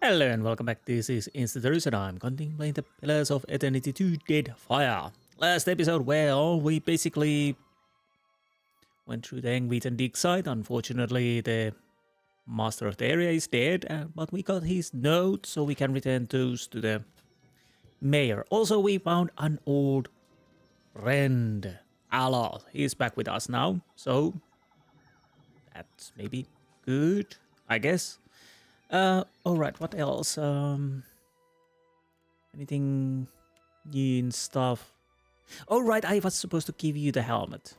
Hello and welcome back. This is Insti and I'm contemplating the Pillars of Eternity 2 Deadfire. Last episode, well, we basically went through the Engweed and Dig site. Unfortunately, the master of the area is dead, but we got his note so we can return those to the mayor. Also, we found an old friend, Aloth. He's back with us now, so that's maybe good, I guess. Alright, what else? Anything new and stuff? Oh, right, I was supposed to give you the helmet.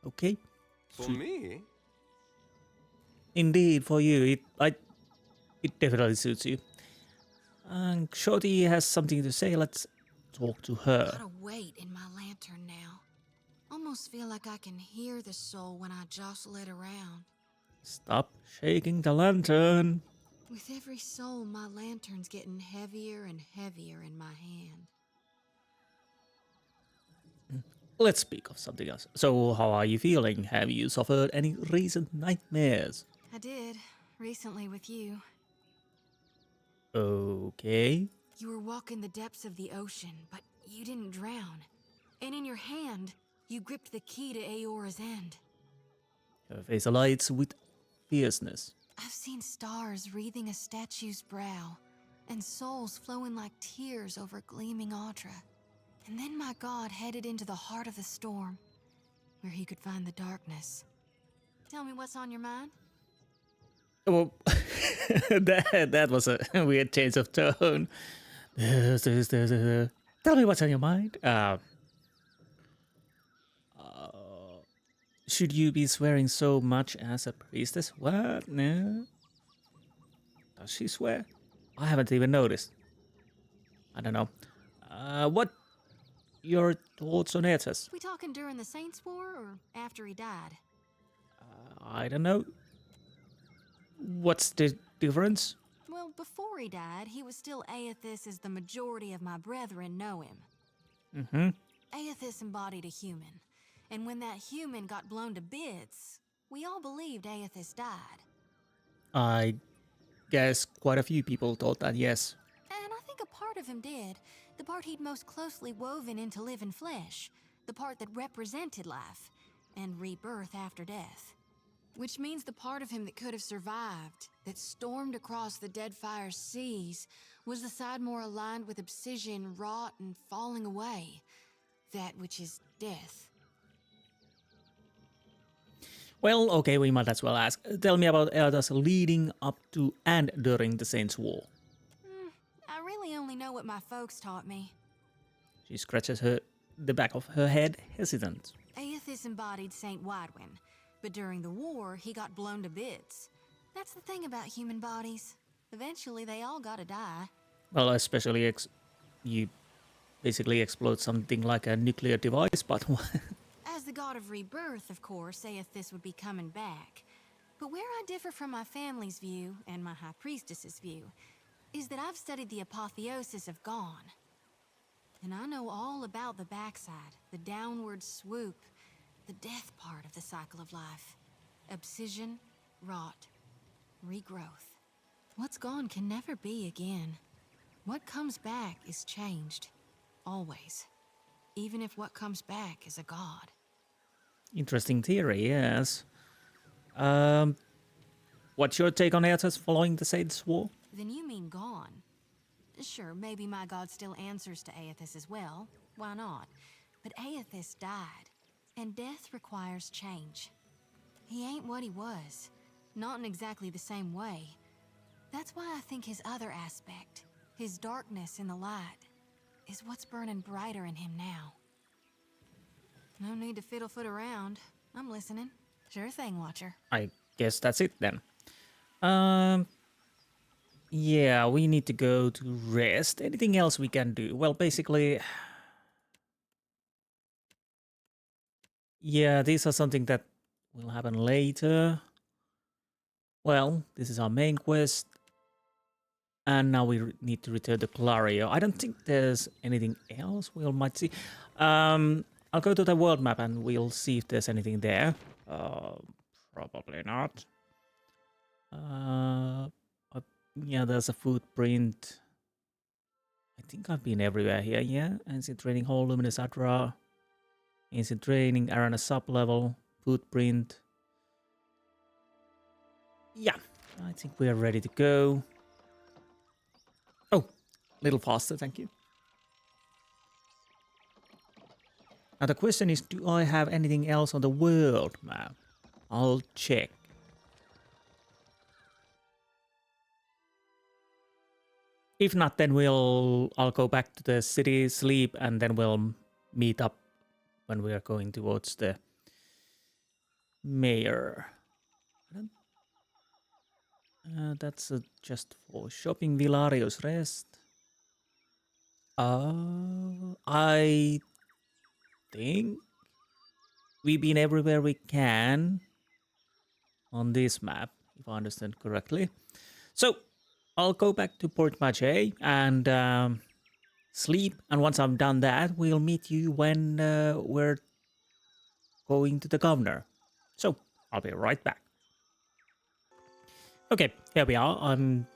Okay. For me? Indeed, for you. It definitely suits you. Shorty has something to say. Let's talk to her. Got a weight in my lantern now. Almost feel like I can hear the soul when I jostle it around. Stop shaking the lantern. With every soul, my lantern's getting heavier and heavier in my hand. Let's speak of something else. So, how are you feeling? Have you suffered any recent nightmares? I did, recently with you. Okay. You were walking the depths of the ocean, but you didn't drown. And in your hand, you gripped the key to Eora's end. Her face alights with fierceness. I've seen stars wreathing a statue's brow, and souls flowing like tears over gleaming Audra. And then my god headed into the heart of the storm, where he could find the darkness. Tell me what's on your mind? Well, that was a weird change of tone. Tell me what's on your mind. Should you be swearing so much as a priestess? What? No. Does she swear? I haven't even noticed. I don't know. What your thoughts on Eothas? We talking during the Saints' War or after he died? I don't know. What's the difference? Well, before he died, he was still Eothas as the majority of my brethren know him. Mm-hmm. Eothas embodied a human. And when that human got blown to bits, we all believed Eothas died. I guess quite a few people thought that, yes. And I think a part of him did. The part he'd most closely woven into living flesh. The part that represented life. And rebirth after death. Which means the part of him that could have survived, that stormed across the Deadfire seas, was the side more aligned with obsidian, rot, and falling away. That which is death. Well, okay, we might as well ask. Tell me about Eothas leading up to and during the Saints' War. I really only know what my folks taught me. She scratches the back of her head, hesitant. Eothas embodied Saint Widwin, but during the war, he got blown to bits. That's the thing about human bodies. Eventually, they all gotta die. Well, especially you basically explode something like a nuclear device, but As the god of rebirth, of course, Eothas would be coming back. But where I differ from my family's view, and my high priestess's view, is that I've studied the apotheosis of Gone. And I know all about the backside, the downward swoop, the death part of the cycle of life. Obsidian, rot, regrowth. What's gone can never be again. What comes back is changed. Always. Even if what comes back is a god. interesting theory, yes. What's your take on Eothas following the Saints' War? Then you mean gone. Sure, maybe my god still answers to Eothas as well. Why not? But Eothas died, and death requires change. He ain't what he was. Not in exactly the same way. That's why I think his other aspect, his darkness in the light, is what's burning brighter in him now. No need to fiddle-foot around. I'm listening. Sure thing, Watcher. I guess that's it then. Yeah, we need to go to rest. Anything else we can do? Well, basically, yeah, these are something that will happen later. Well, this is our main quest. And now we need to return to Clario. I don't think there's anything else we might see. I'll go to the world map and we'll see if there's anything there. Probably not. Yeah, there's a footprint. I think I've been everywhere here, yeah. Ancient Training Hall, Luminous Adra. Ancient Training, Arena sub-level, footprint. Yeah, I think we are ready to go. Oh, a little faster, thank you. Now the question is, do I have anything else on the world map? I'll check. If not, then I'll go back to the city, sleep, and then we'll meet up when we are going towards the mayor. That's just for shopping. Villario's Rest. I think we've been everywhere we can on this map, if I understand correctly. So I'll go back to Port Mache and sleep. And once I'm done that, we'll meet you when we're going to the governor. So I'll be right back. Okay, here we are. I'm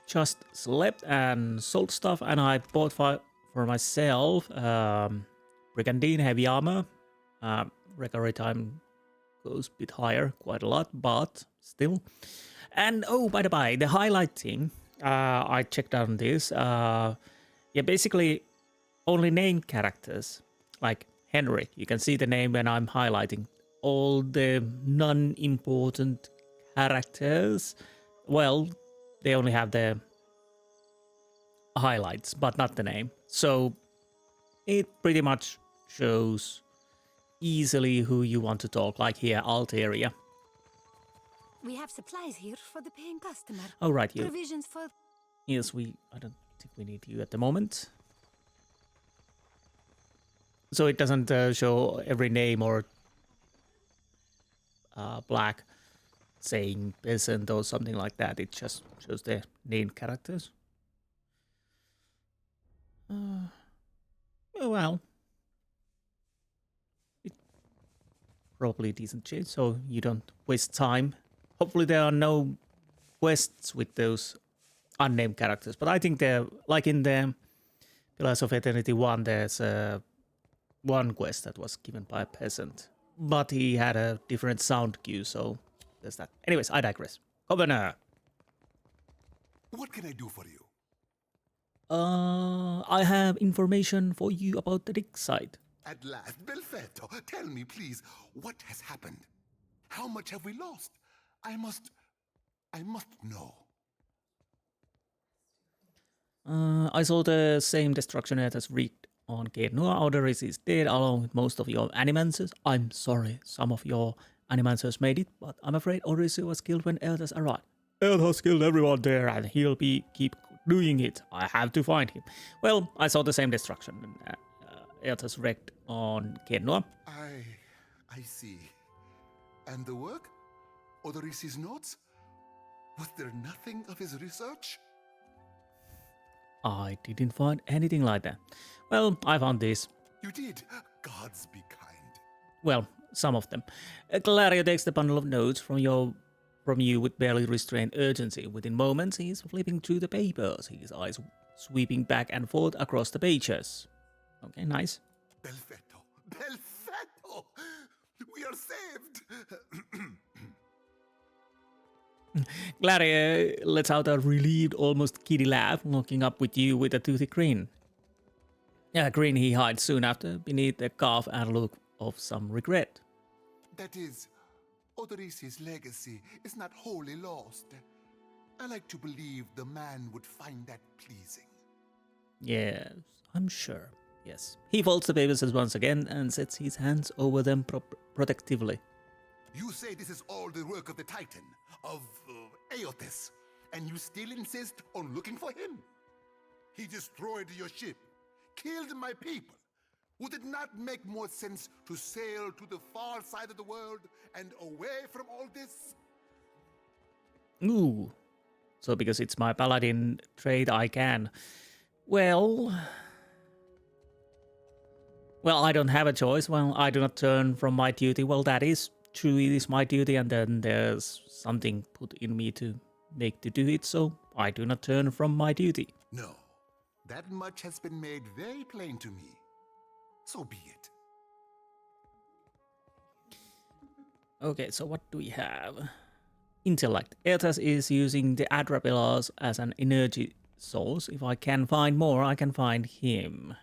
just slept and sold stuff, and I bought for myself Brigandine heavy armor. Recovery time goes a bit higher, quite a lot, but still. And oh, by the by, the highlighting, I checked on this. Yeah, basically only named characters, like Henrik. You can see the name when I'm highlighting. All the non-important characters, well, they only have the highlights, but not the name. So it pretty much shows easily who you want to talk, like here, Alteria. We have supplies here for the paying customer. Oh, right, you. Provisions for... Yes, I don't think we need you at the moment. So it doesn't show every name or black saying peasant or something like that. It just shows the named characters. Oh, well. It probably a decent change, so you don't waste time. Hopefully there are no quests with those unnamed characters, but I think they're like in the Pillars of Eternity 1, there's one quest that was given by a peasant, but he had a different sound cue, so there's that. Anyways, I digress. Governor! What can I do for you? I have information for you about the dig site. At last, Belfetto, tell me, please, what has happened? How much have we lost? I must know. I saw the same destruction as wreaked on Caed Nua. Our race is dead along with most of your animancers. I'm sorry, some of your animancers made it, but I'm afraid Orisi was killed when Eothas arrived. Eothas killed everyone there, and he'll keep doing it. I have to find him. Well, I saw the same destruction. Eothas wrecked on Caed Nua. I see. And the work? Odorisi's notes? Was there nothing of his research? I didn't find anything like that. Well, I found this. You did? Gods be kind. Well, some of them. Clario takes the bundle of notes from you with barely restrained urgency. Within moments, he's flipping through the papers, his eyes sweeping back and forth across the pages. Okay, nice. Belfetto! Belfetto! We are saved! Clario lets out a relieved, almost giddy laugh, looking up with you with a toothy grin. A grin he hides soon after beneath a cough and look of some regret. That is, Odorisi's legacy is not wholly lost. I like to believe the man would find that pleasing. Yes, I'm sure. Yes. He folds the papers once again and sets his hands over them protectively. You say this is all the work of the Titan, of Eothas, and you still insist on looking for him? He destroyed your ship, killed my people. Would it not make more sense to sail to the far side of the world and away from all this? Ooh. So because it's my paladin trade, I can. Well, I don't have a choice. Well, I do not turn from my duty. Well, that is true, it is my duty, and then there's something put in me to make to do it, so I do not turn from my duty. No, that much has been made very plain to me. So be it. Okay, so what do we have? Intellect. Eothas is using the Adrapillars as an energy source. If I can find more, I can find him.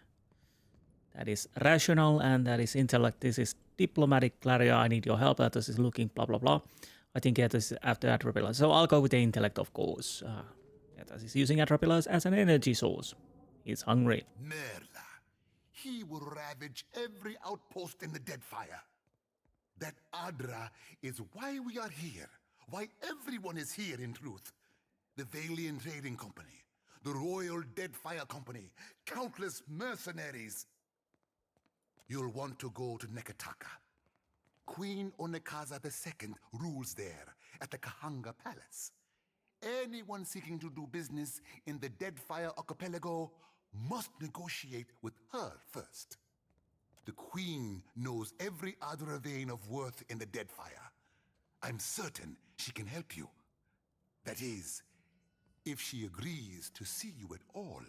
That is rational, and that is intellect. This is diplomatic. Clario, I need your help. Eothas is looking, blah, blah, blah. I think Eothas is after Adrapillars. So I'll go with the intellect, of course. Eothas is using Adrapillars as an energy source. He's hungry. Merla. He will ravage every outpost in the Deadfire. That Adra is why we are here. Why everyone is here, in truth. The Valiant Trading Company, the Royal Deadfire Company, countless mercenaries. You'll want to go to Nekataka. Queen Onekaza II rules there at the Kahanga Palace. Anyone seeking to do business in the Deadfire Archipelago must negotiate with her first. The Queen knows every Adra vein of worth in the Deadfire. I'm certain she can help you. That is, if she agrees to see you at all.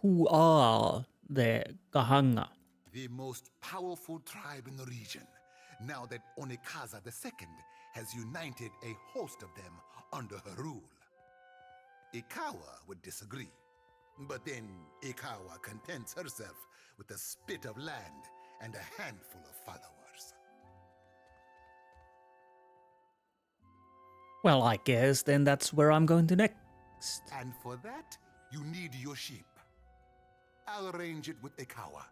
Who are the Kahanga? The most powerful tribe in the region, now that Onekaza II has united a host of them under her rule. Ikawa would disagree, but then Ikawa contents herself with a spit of land and a handful of followers. Well, I guess then that's where I'm going to next. And for that, you need your ship. I'll arrange it with Ikawa.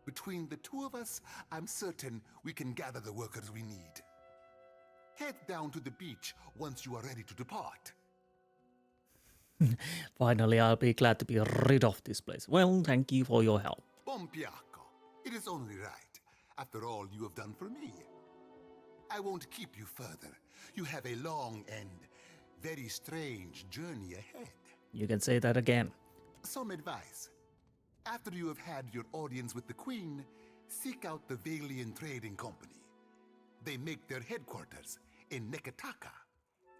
Between the two of us, I'm certain we can gather the workers we need. Head down to the beach once you are ready to depart. Finally, I'll be glad to be rid of this place. Well, thank you for your help. Pompiaco, it is only right. After all you have done for me. I won't keep you further. You have a long and very strange journey ahead. You can say that again. Some advice. After you have had your audience with the Queen, seek out the Valiant Trading Company. They make their headquarters in Nekataka,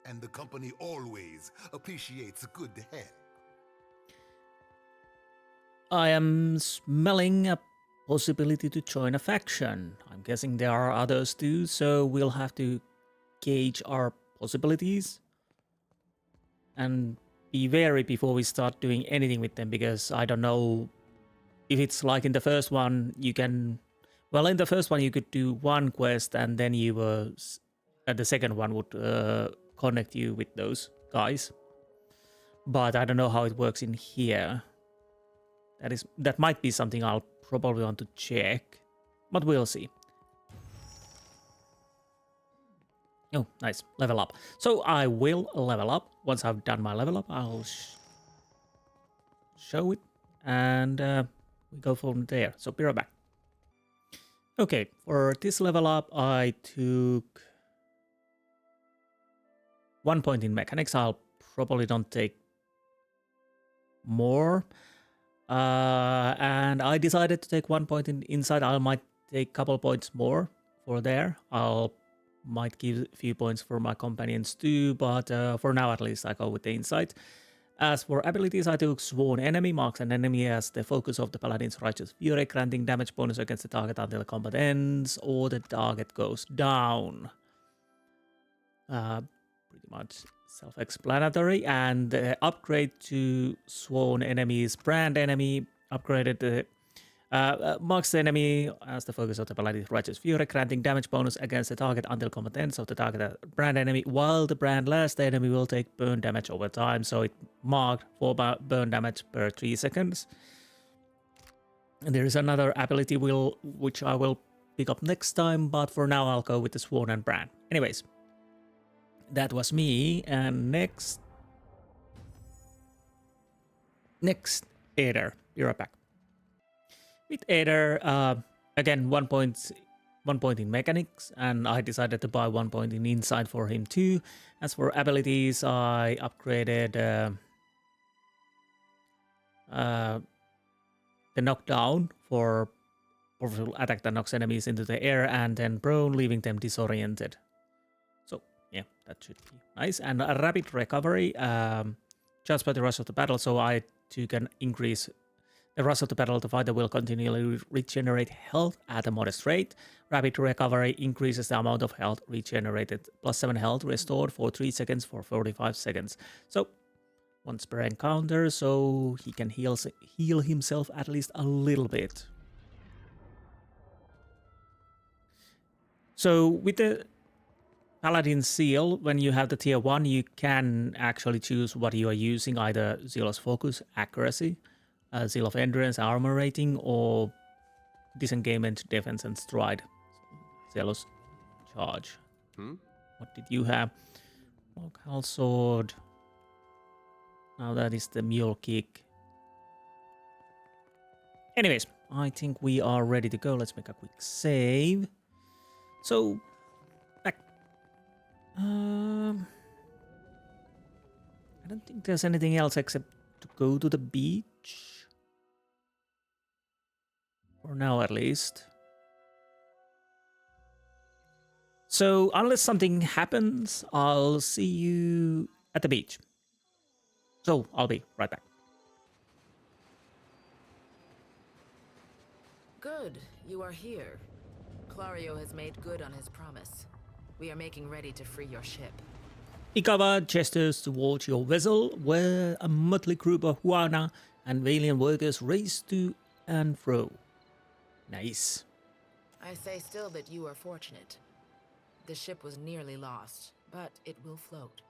and the company always appreciates good help. I am smelling a possibility to join a faction. I'm guessing there are others too, so we'll have to gauge our possibilities and be wary before we start doing anything with them, because I don't know if it's like in the first one you can... Well, in the first one you could do one quest and then you were... the second one would connect you with those guys. But I don't know how it works in here. That might be something I'll probably want to check, but we'll see. Oh, nice. Level up. So I will level up. Once I've done my level up, I'll show it, and we go from there. So be right back. Okay, for this level up, I took 1 point in mechanics. I'll probably don't take more. And I decided to take 1 point in insight. I might take a couple points more for there. Might give a few points for my companions too, but for now at least I go with the insight. As for abilities, I took Sworn Enemy, marks an enemy as the focus of the Paladin's Righteous Fury, granting damage bonus against the target until the combat ends or the target goes down. Pretty much self-explanatory. And the upgrade to Sworn Enemy's Brand Enemy upgraded the marks the enemy as the focus of the Paladin's Righteous Fury, granting damage bonus against the target until combat ends of the target brand enemy, while the brand last enemy will take burn damage over time. So it marked 4 burn damage per 3 seconds. And there is another ability which I will pick up next time, but for now I'll go with the Sworn and Brand. Anyways, that was me, and next Aether. Be right back. With Aether, again 1 point in mechanics, and I decided to buy 1 point in insight for him too. As for abilities, I upgraded the knockdown for powerful attack that knocks enemies into the air and then prone, leaving them disoriented. So, yeah, that should be nice. And a rapid recovery, just by the rush of the battle, so I too can increase the rush of the battle. The fighter will continually regenerate health at a modest rate. Rapid recovery increases the amount of health regenerated. +7 health restored for 3 seconds for 45 seconds. So, once per encounter, so he can heal himself at least a little bit. So with the Paladin seal, when you have the tier 1, you can actually choose what you are using, either Zealous Focus, Accuracy, Zeal of Endurance, Armor Rating, or Disengagement, Defense, and Stride. Zealous Charge. What did you have? Local Sword. Now that is the Mule Kick. Anyways, I think we are ready to go. Let's make a quick save. So, back. I don't think there's anything else except to go to the beach. For now, at least. So, unless something happens, I'll see you at the beach. So, I'll be right back. Good, you are here. Clario has made good on his promise. We are making ready to free your ship. Ikawa gestures towards your vessel, where a motley group of Huana and Valiant workers race to and fro. Nice. I say still that you are fortunate. The ship was nearly lost, but it will float.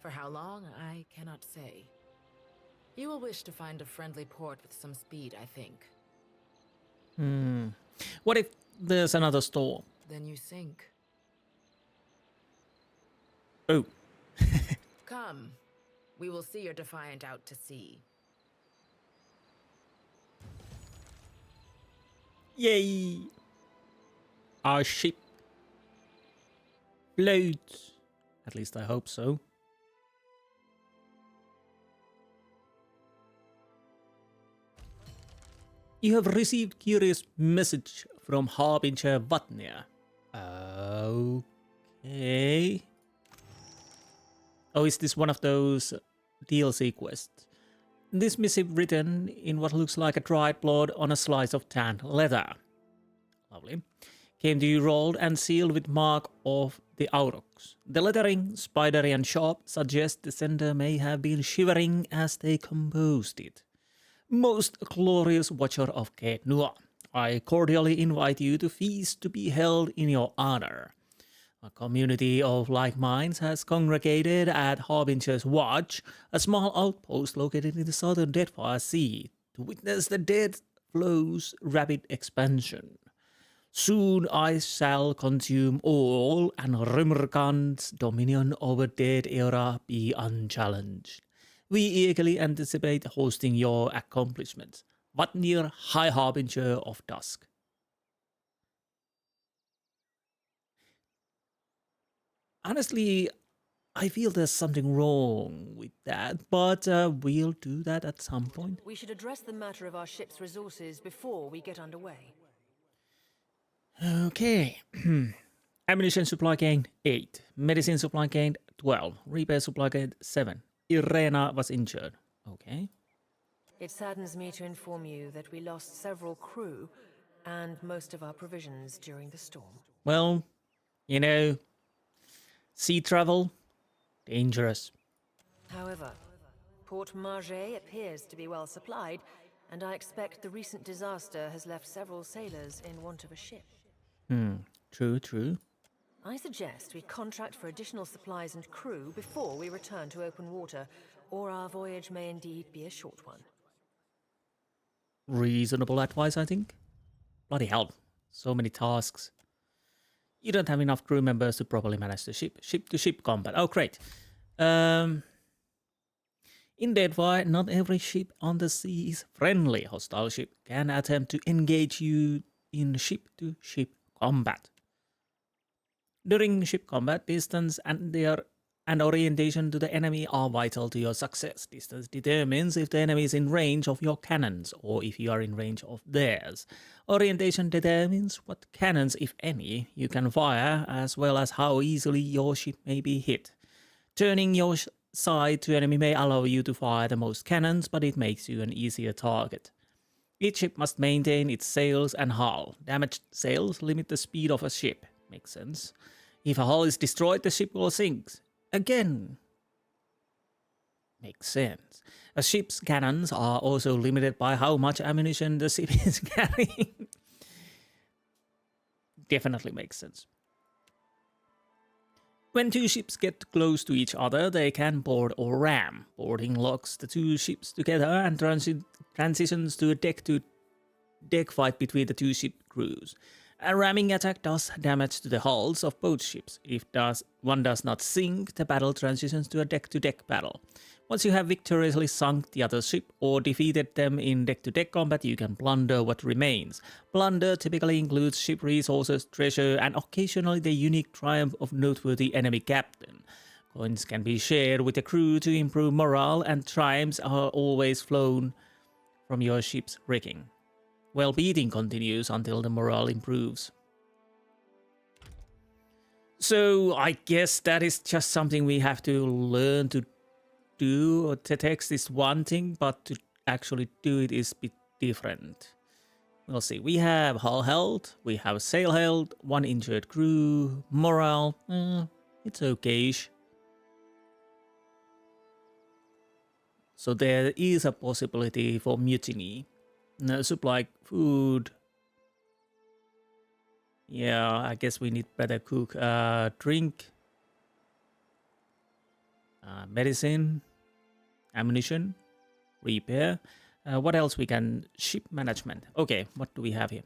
For how long, I cannot say. You will wish to find a friendly port with some speed, I think. What if there's another storm? Then you sink. Oh. Come, we will see your Defiant out to sea. Yay! Our ship floats. At least I hope so. You have received curious message from Harbinger Vatnir. Okay. Oh, is this one of those DLC quests? This missive written in what looks like a dried blood on a slice of tanned leather. Lovely. Came to you rolled and sealed with mark of the Aurochs. The lettering, spidery and sharp, suggests the sender may have been shivering as they composed it. Most glorious watcher of Caed Nua, I cordially invite you to feast to be held in your honor. A community of like minds has congregated at Harbinger's Watch, a small outpost located in the southern Deadfire Sea, to witness the Dead Flow's rapid expansion. Soon I shall consume all, and Rimmerkant's dominion over Dead Era be unchallenged. We eagerly anticipate hosting your accomplishments. Vatnir, High Harbinger of Dusk. Honestly, I feel there's something wrong with that, but we'll do that at some point. We should address the matter of our ship's resources before we get underway. Okay. Ammunition supply gained 8. Medicine supply gained 12. Repair supply gained 7. Irena was injured. Okay. It saddens me to inform you that we lost several crew and most of our provisions during the storm. Well, you know, sea travel, dangerous. However, Port Margé appears to be well supplied, and I expect the recent disaster has left several sailors in want of a ship. True. I suggest we contract for additional supplies and crew before we return to open water, or our voyage may indeed be a short one. Reasonable advice, I think. Bloody hell, so many tasks. You don't have enough crew members to properly manage the ship. Ship-to-ship combat. Oh, great. In Deadfire, not every ship on the sea is friendly. Hostile ship can attempt to engage you in ship-to-ship combat. During ship combat, distance and their and orientation to the enemy are vital to your success. Distance determines if the enemy is in range of your cannons or if you are in range of theirs. Orientation determines what cannons, if any, you can fire, as well as how easily your ship may be hit. Turning your side to enemy may allow you to fire the most cannons, but it makes you an easier target. Each ship must maintain its sails and hull. Damaged sails limit the speed of a ship. Makes sense. If a hull is destroyed, the ship will sink. Again. Makes sense. A ship's cannons are also limited by how much ammunition the ship is carrying. Definitely makes sense. When two ships get close to each other, they can board or ram. Boarding locks the two ships together and transitions to a deck-to-deck fight between the two ship crews. A ramming attack does damage to the hulls of both ships. If one does not sink, the battle transitions to a deck-to-deck battle. Once you have victoriously sunk the other ship or defeated them in deck-to-deck combat, you can plunder what remains. Plunder typically includes ship resources, treasure, and occasionally the unique triumph of noteworthy enemy captain. Coins can be shared with the crew to improve morale, and triumphs are always flown from your ship's rigging. Well-being continues until the morale improves. So I guess that is just something we have to learn to do. The text is one thing, but to actually do it is a bit different. We'll see. We have hull health, we have sail health, 1 injured crew, morale, it's okay-ish. So there is a possibility for mutiny. Supply food. Yeah, I guess we need better cook. Drink. Medicine. Ammunition. Repair. What else we can... Ship management. Okay, what do we have here?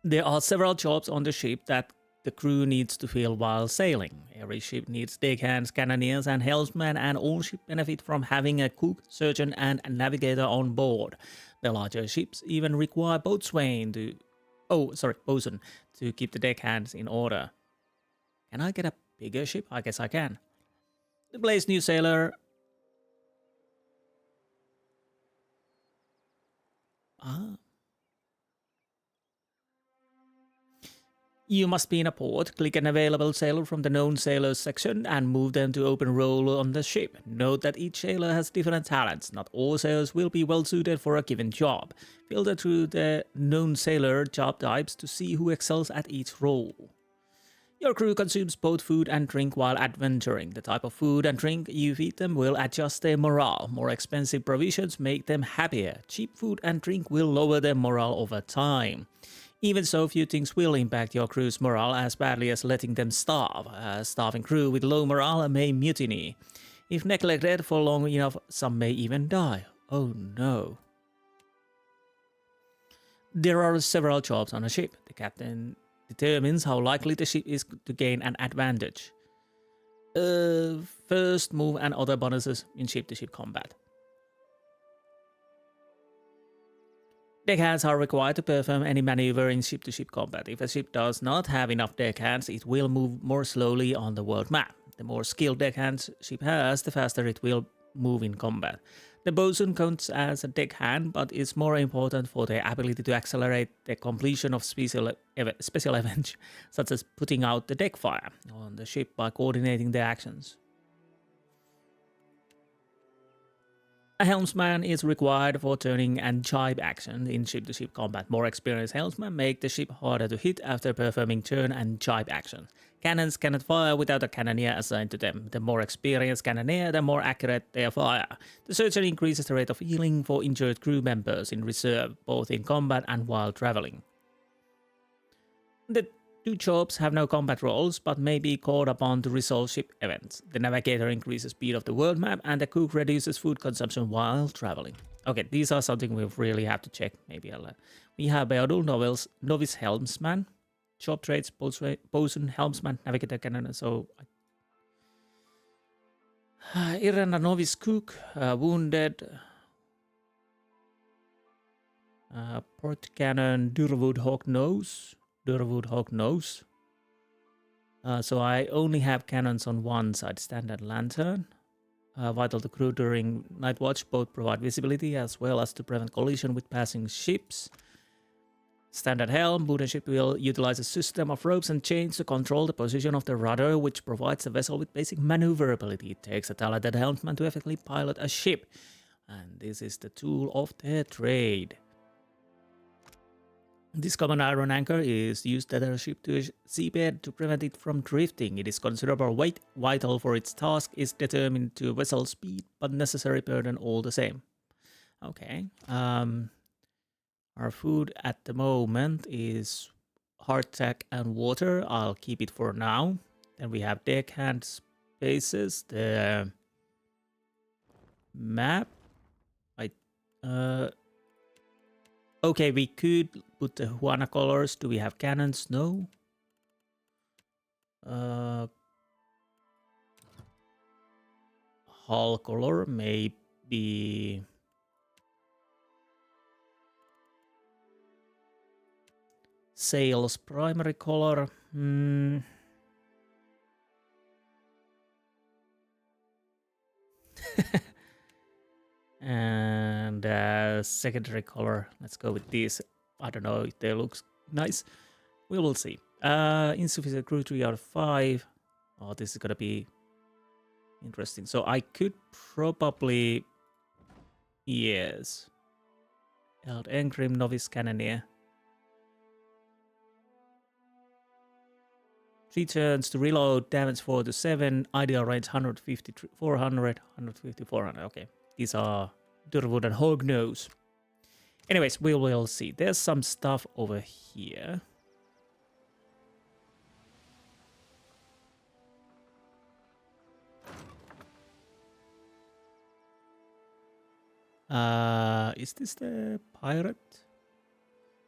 There are several jobs on the ship that the crew needs to fill while sailing. Every ship needs deckhands, cannoneers, and helmsmen, and all ships benefit from having a cook, surgeon, and a navigator on board. The larger ships even require boatswain bosun to keep the deckhands in order. Can I get a bigger ship? I guess I can. The Blaze new sailor. You must be in a port. Click an available sailor from the known sailors section and move them to open role on the ship. Note that each sailor has different talents. Not all sailors will be well suited for a given job. Filter through the known sailor job types to see who excels at each role. Your crew consumes both food and drink while adventuring. The type of food and drink you feed them will adjust their morale. More expensive provisions make them happier. Cheap food and drink will lower their morale over time. Even so, few things will impact your crew's morale as badly as letting them starve. A starving crew with low morale may mutiny. If neglected for long enough, some may even die. Oh no. There are several jobs on a ship. The captain determines how likely the ship is to gain an advantage. First move and other bonuses in ship-to-ship combat. Deckhands are required to perform any maneuver in ship-to-ship combat. If a ship does not have enough deckhands, it will move more slowly on the world map. The more skilled deckhands ship has, the faster it will move in combat. The bosun counts as a deckhand, but is more important for their ability to accelerate the completion of special events, such as putting out the deck fire on the ship by coordinating their actions. A helmsman is required for turning and jibe action in ship-to-ship combat. More experienced helmsmen make the ship harder to hit after performing turn and jibe action. Cannons cannot fire without a cannoneer assigned to them. The more experienced cannoneer, the more accurate their fire. The surgeon increases the rate of healing for injured crew members in reserve, both in combat and while traveling. The two jobs have no combat roles, but may be called upon to resolve ship events. The navigator increases speed of the world map, and the cook reduces food consumption while traveling. Okay, these are something we really have to check. Maybe we have Baldur, novice helmsman, job trades, bosun, helmsman, navigator, cannoneer. So, Irena, novice cook, wounded, port cannon, Durwood hawk nose. So I only have cannons on one side, standard lantern. Vital to crew during night watch, both provide visibility as well as to prevent collision with passing ships. Standard helm, wooden ship will utilize a system of ropes and chains to control the position of the rudder, which provides the vessel with basic maneuverability. It takes a talented helmsman to effectively pilot a ship. And this is the tool of their trade. This common iron anchor is used to tether a ship to a seabed to prevent it from drifting. It is considerable weight, vital for its task, is determined to vessel speed, but necessary burden all the same. Okay. Our food at the moment is hardtack and water. I'll keep it for now. Then we have deckhand spaces. The map. Okay, we could put the Juana colors. Do we have cannons? No. Hull color, maybe. Sails primary color. And secondary color. Let's go with this. I don't know if they look nice. We will see. Insufficient crew 3 out of 5. Oh, this is gonna be interesting. So I could probably, yes, Eld Engrim Novice Cannoneer. 3 turns to reload, damage 4 to 7, ideal range 150, 400, 150, 400. Okay, these are Durwood and Hognose. Anyways, we will see. There's some stuff over here. Is this the pirate?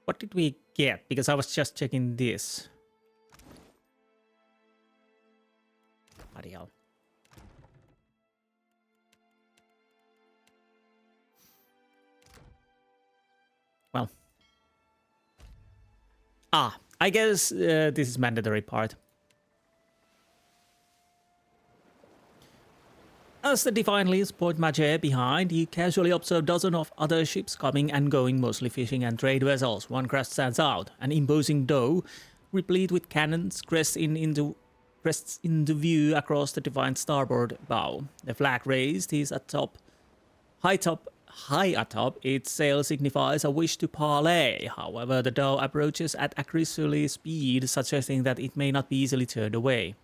What did we get? Because I was just checking this. Bloody hell. Well. I guess this is mandatory part. As the Divine leaves Port Majer behind, you casually observe dozens of other ships coming and going, mostly fishing and trade vessels. One craft stands out, an imposing dhow, replete with cannons, crests into view across the Divine starboard bow. The flag raised is atop, high atop, its sail signifies a wish to parley. However, the dhow approaches at aggressively speed, suggesting that it may not be easily turned away.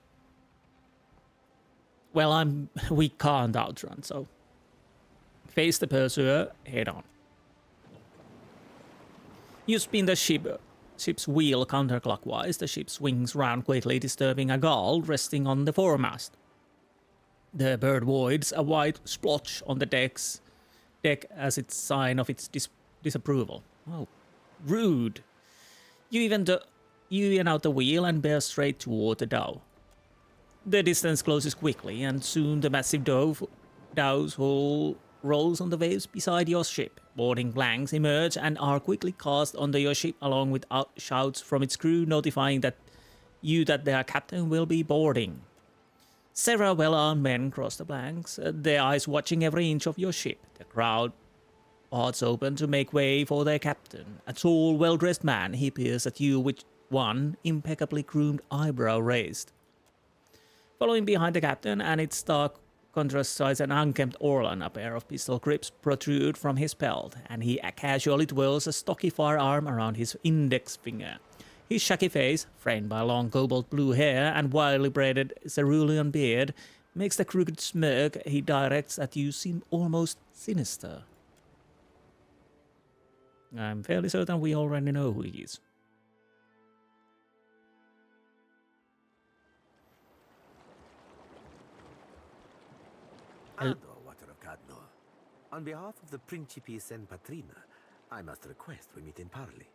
Well, we can't outrun, so face the pursuer head on. You spin the ship's wheel counterclockwise. The ship swings round quickly, disturbing a gull resting on the foremast. The bird voids a white splotch on the deck as its sign of its disapproval. Oh, rude! You even out the wheel and bear straight toward the dhow. The distance closes quickly, and soon the massive dhows hull rolls on the waves beside your ship. Boarding blanks emerge and are quickly cast onto your ship, along with shouts from its crew notifying that their captain will be boarding. Several well-armed men cross the blanks, their eyes watching every inch of your ship. The crowd parts open to make way for their captain. A tall, well-dressed man, he peers at you with one impeccably groomed eyebrow raised. Following behind the captain and its stark contrast sides an unkempt Orlan, a pair of pistol grips protrude from his belt, and he casually twirls a stocky firearm around his index finger. His shaggy face, framed by long cobalt blue hair and wildly braided cerulean beard, makes the crooked smirk he directs at you seem almost sinister. I'm fairly certain we already know who he is. Ando, Water of Caed Nua. On behalf of the Principes and Patrina, I must request we meet in parley.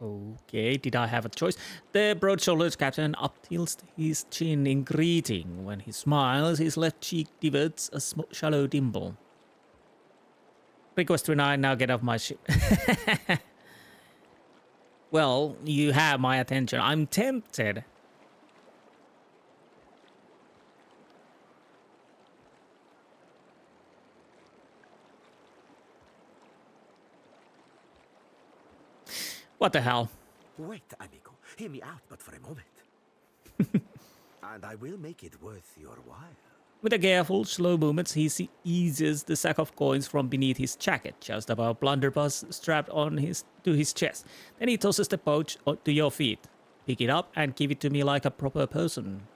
Okay, did I have a choice? The broad-shouldered captain uptilts his chin in greeting. When he smiles, his left cheek diverts a shallow dimple. Request denied, now get off my ship. Well, you have my attention. I'm tempted. What the hell? Wait, amigo. Hear me out, but for a moment. And I will make it worth your while. With a careful, slow movement, he eases the sack of coins from beneath his jacket, just above blunderbuss strapped on to his chest. Then he tosses the pouch to your feet. Pick it up and give it to me like a proper person.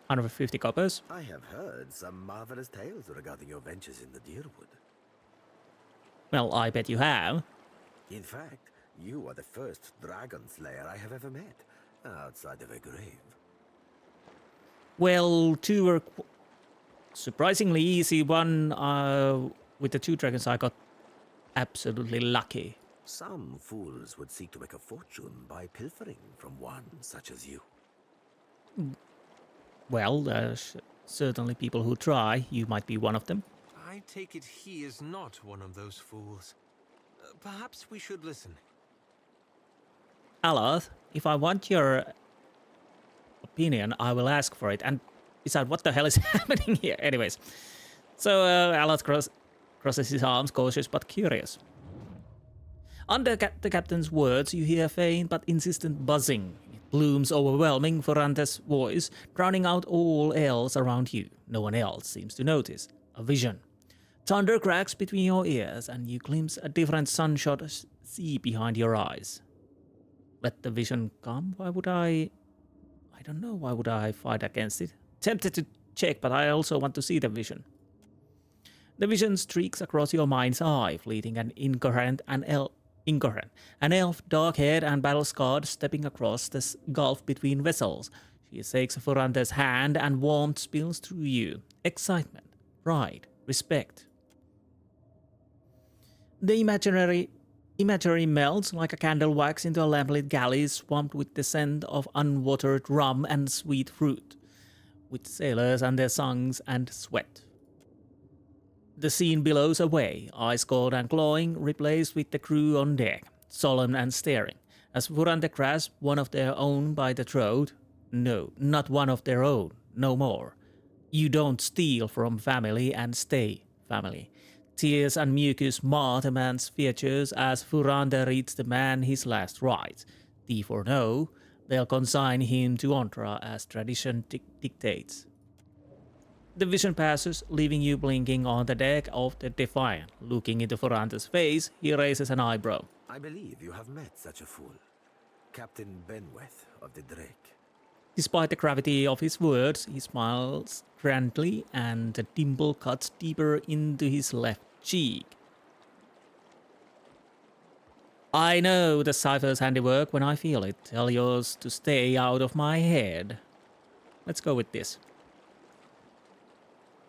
150 coppers. I have heard some marvelous tales regarding your ventures in the Deerwood. Well, I bet you have. In fact, you are the first dragon slayer I have ever met, outside of a grave. Well, two were surprisingly easy. One with the 2 dragons, I got absolutely lucky. Some fools would seek to make a fortune by pilfering from one such as you. Well, there's certainly people who try. You might be one of them. I take it he is not one of those fools. Perhaps we should listen. Aloth, if I want your opinion, I will ask for it. And besides, what the hell is happening here? Anyways, so Aloth crosses his arms, cautious but curious. Under the captain's words, you hear faint but insistent buzzing. It blooms overwhelming Furrante's voice, drowning out all else around you. No one else seems to notice. A vision. Thunder cracks between your ears, and you glimpse a different sunshot sea behind your eyes. Let the vision come? Why would I don't know, why would I fight against it? Tempted to check, but I also want to see the vision. The vision streaks across your mind's eye, fleeting and incoherent. An elf, dark-haired and battle-scarred, stepping across the gulf between vessels. She shakes Furrante's hand and warmth spills through you. Excitement, pride, respect. The imagery melts like a candle wax into a lamplit galley swamped with the scent of unwatered rum and sweet fruit, with sailors and their songs and sweat. The scene billows away, ice cold and clawing, replaced with the crew on deck, solemn and staring, as Furrante grasps one of their own by the throat. No, not one of their own, no more. You don't steal from family and stay family. Tears and mucus mar the man's features as Furrante reads the man his last rites. Thief or no, they'll consign him to Ontra as tradition dictates. The vision passes, leaving you blinking on the deck of the Defiant. Looking into Furrante's face, he raises an eyebrow. I believe you have met such a fool. Captain Benweth of the Drake. Despite the gravity of his words, he smiles grandly, and the dimple cuts deeper into his left cheek. I know the cipher's handiwork when I feel it. Tell yours to stay out of my head. Let's go with this.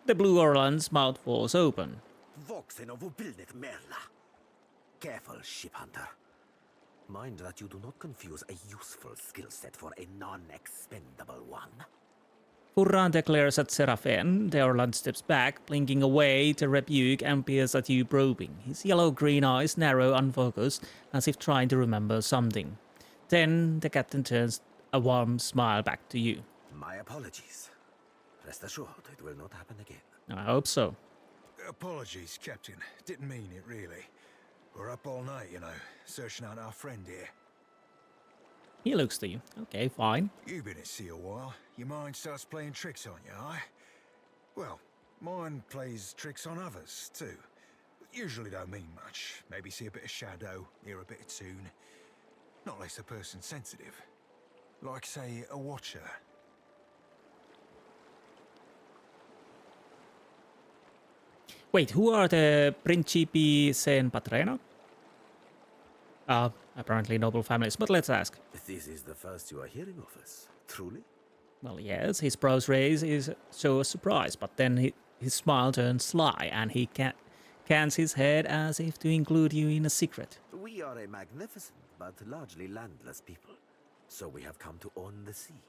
The Blue Orland's mouth falls open. Voxen of Ubilnet Merla. Careful, ship hunter. Mind that you do not confuse a useful skill set for a non-expendable one. Furrante glares at Seraphen. The Orland steps back, blinking away to rebuke and peers at you probing. His yellow-green eyes narrow, unfocused, as if trying to remember something. Then the captain turns a warm smile back to you. My apologies. Rest assured, it will not happen again. I hope so. Apologies, Captain. Didn't mean it, really. We're up all night, you know, searching out our friend here. He looks to you. Okay, fine. You've been at sea a while. Your mind starts playing tricks on you, aye? Well, mine plays tricks on others, too. Usually don't mean much. Maybe see a bit of shadow, hear a bit of tune. Not less a person sensitive. Like, say, a watcher. Wait, who are the Principi Sen Patrena? Apparently noble families, but let's ask. This is the first you are hearing of us, truly? Well, yes, his brows raise is so surprised, but then his smile turns sly, and he cans his head as if to include you in a secret. We are a magnificent but largely landless people, so we have come to own the sea.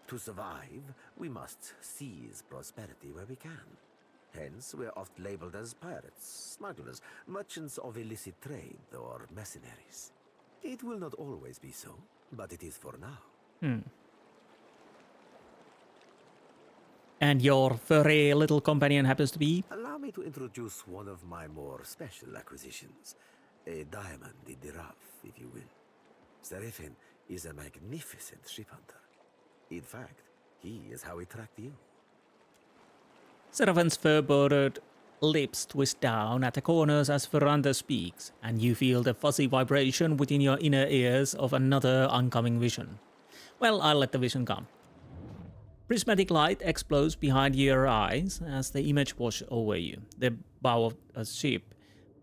To survive, we must seize prosperity where we can. Hence, we're oft labeled as pirates, smugglers, merchants of illicit trade, or mercenaries. It will not always be so, but it is for now. And your furry little companion happens to be? Allow me to introduce one of my more special acquisitions. A diamond in the rough, if you will. Seraphin is a magnificent ship hunter. In fact, he is how he tracked you. Seraphin's fur-bordered lips twist down at the corners as Furrante speaks, and you feel the fuzzy vibration within your inner ears of another oncoming vision. Well, I'll let the vision come. Prismatic light explodes behind your eyes as the image washes over you. The bow of a ship,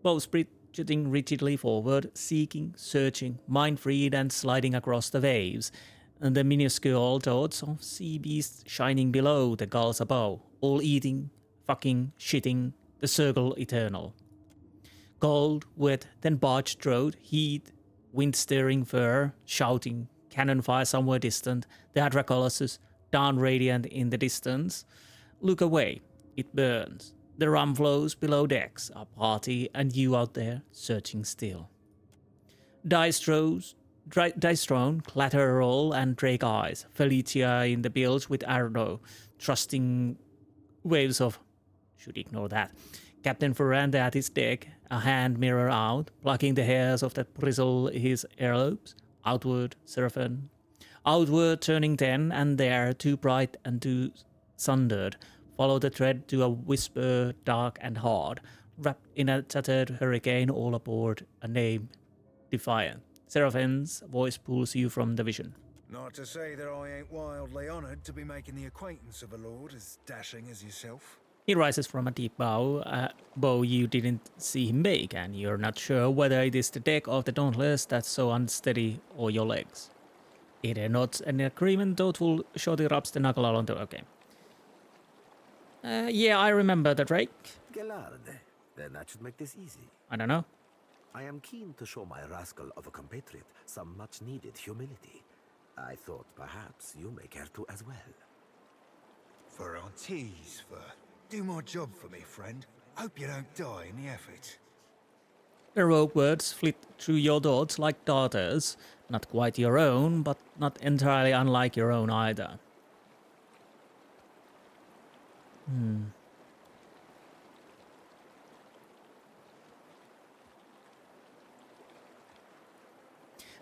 bowsprit rigidly forward, seeking, searching, mind-freed and sliding across the waves, and the minuscule dots of sea beasts shining below the gulls above, all eating, fucking, shitting, the circle eternal. Cold, wet, then parched throat, heat, wind-stirring fur, shouting, cannon fire somewhere distant, the Hadra Colossus, down radiant in the distance. Look away, it burns. The rum flows below decks, a party and you out there searching still. Dice thrown, clatter roll and drake eyes. Felicia in the bilge with Ardo, trusting waves of... should ignore that. Captain Furrante at his deck, a hand mirror out, plucking the hairs of that bristle his earlobes. Outward, Seraphin. Outward, turning then and there, too bright and too sundered. Follow the thread to a whisper, dark and hard. Wrapped in a tattered hurricane, all aboard, a name defiant. Seraphin's voice pulls you from the vision. Not to say that I ain't wildly honoured to be making the acquaintance of a lord as dashing as yourself. He rises from a deep bow, a bow you didn't see him make, and you're not sure whether it is the deck of the Dauntless that's so unsteady or your legs. Either nods an agreement, thoughtful shorty rubs the knuckle along the... okay. Yeah, I remember the Drake. Gelarde. Then that should make this easy. I don't know. I am keen to show my rascal of a compatriot some much-needed humility. I thought perhaps you may care to as well. Furrante's fur. Do my job for me, friend. Hope you don't die in the effort. The rogue words flit through your thoughts like darters. Not quite your own, but not entirely unlike your own either.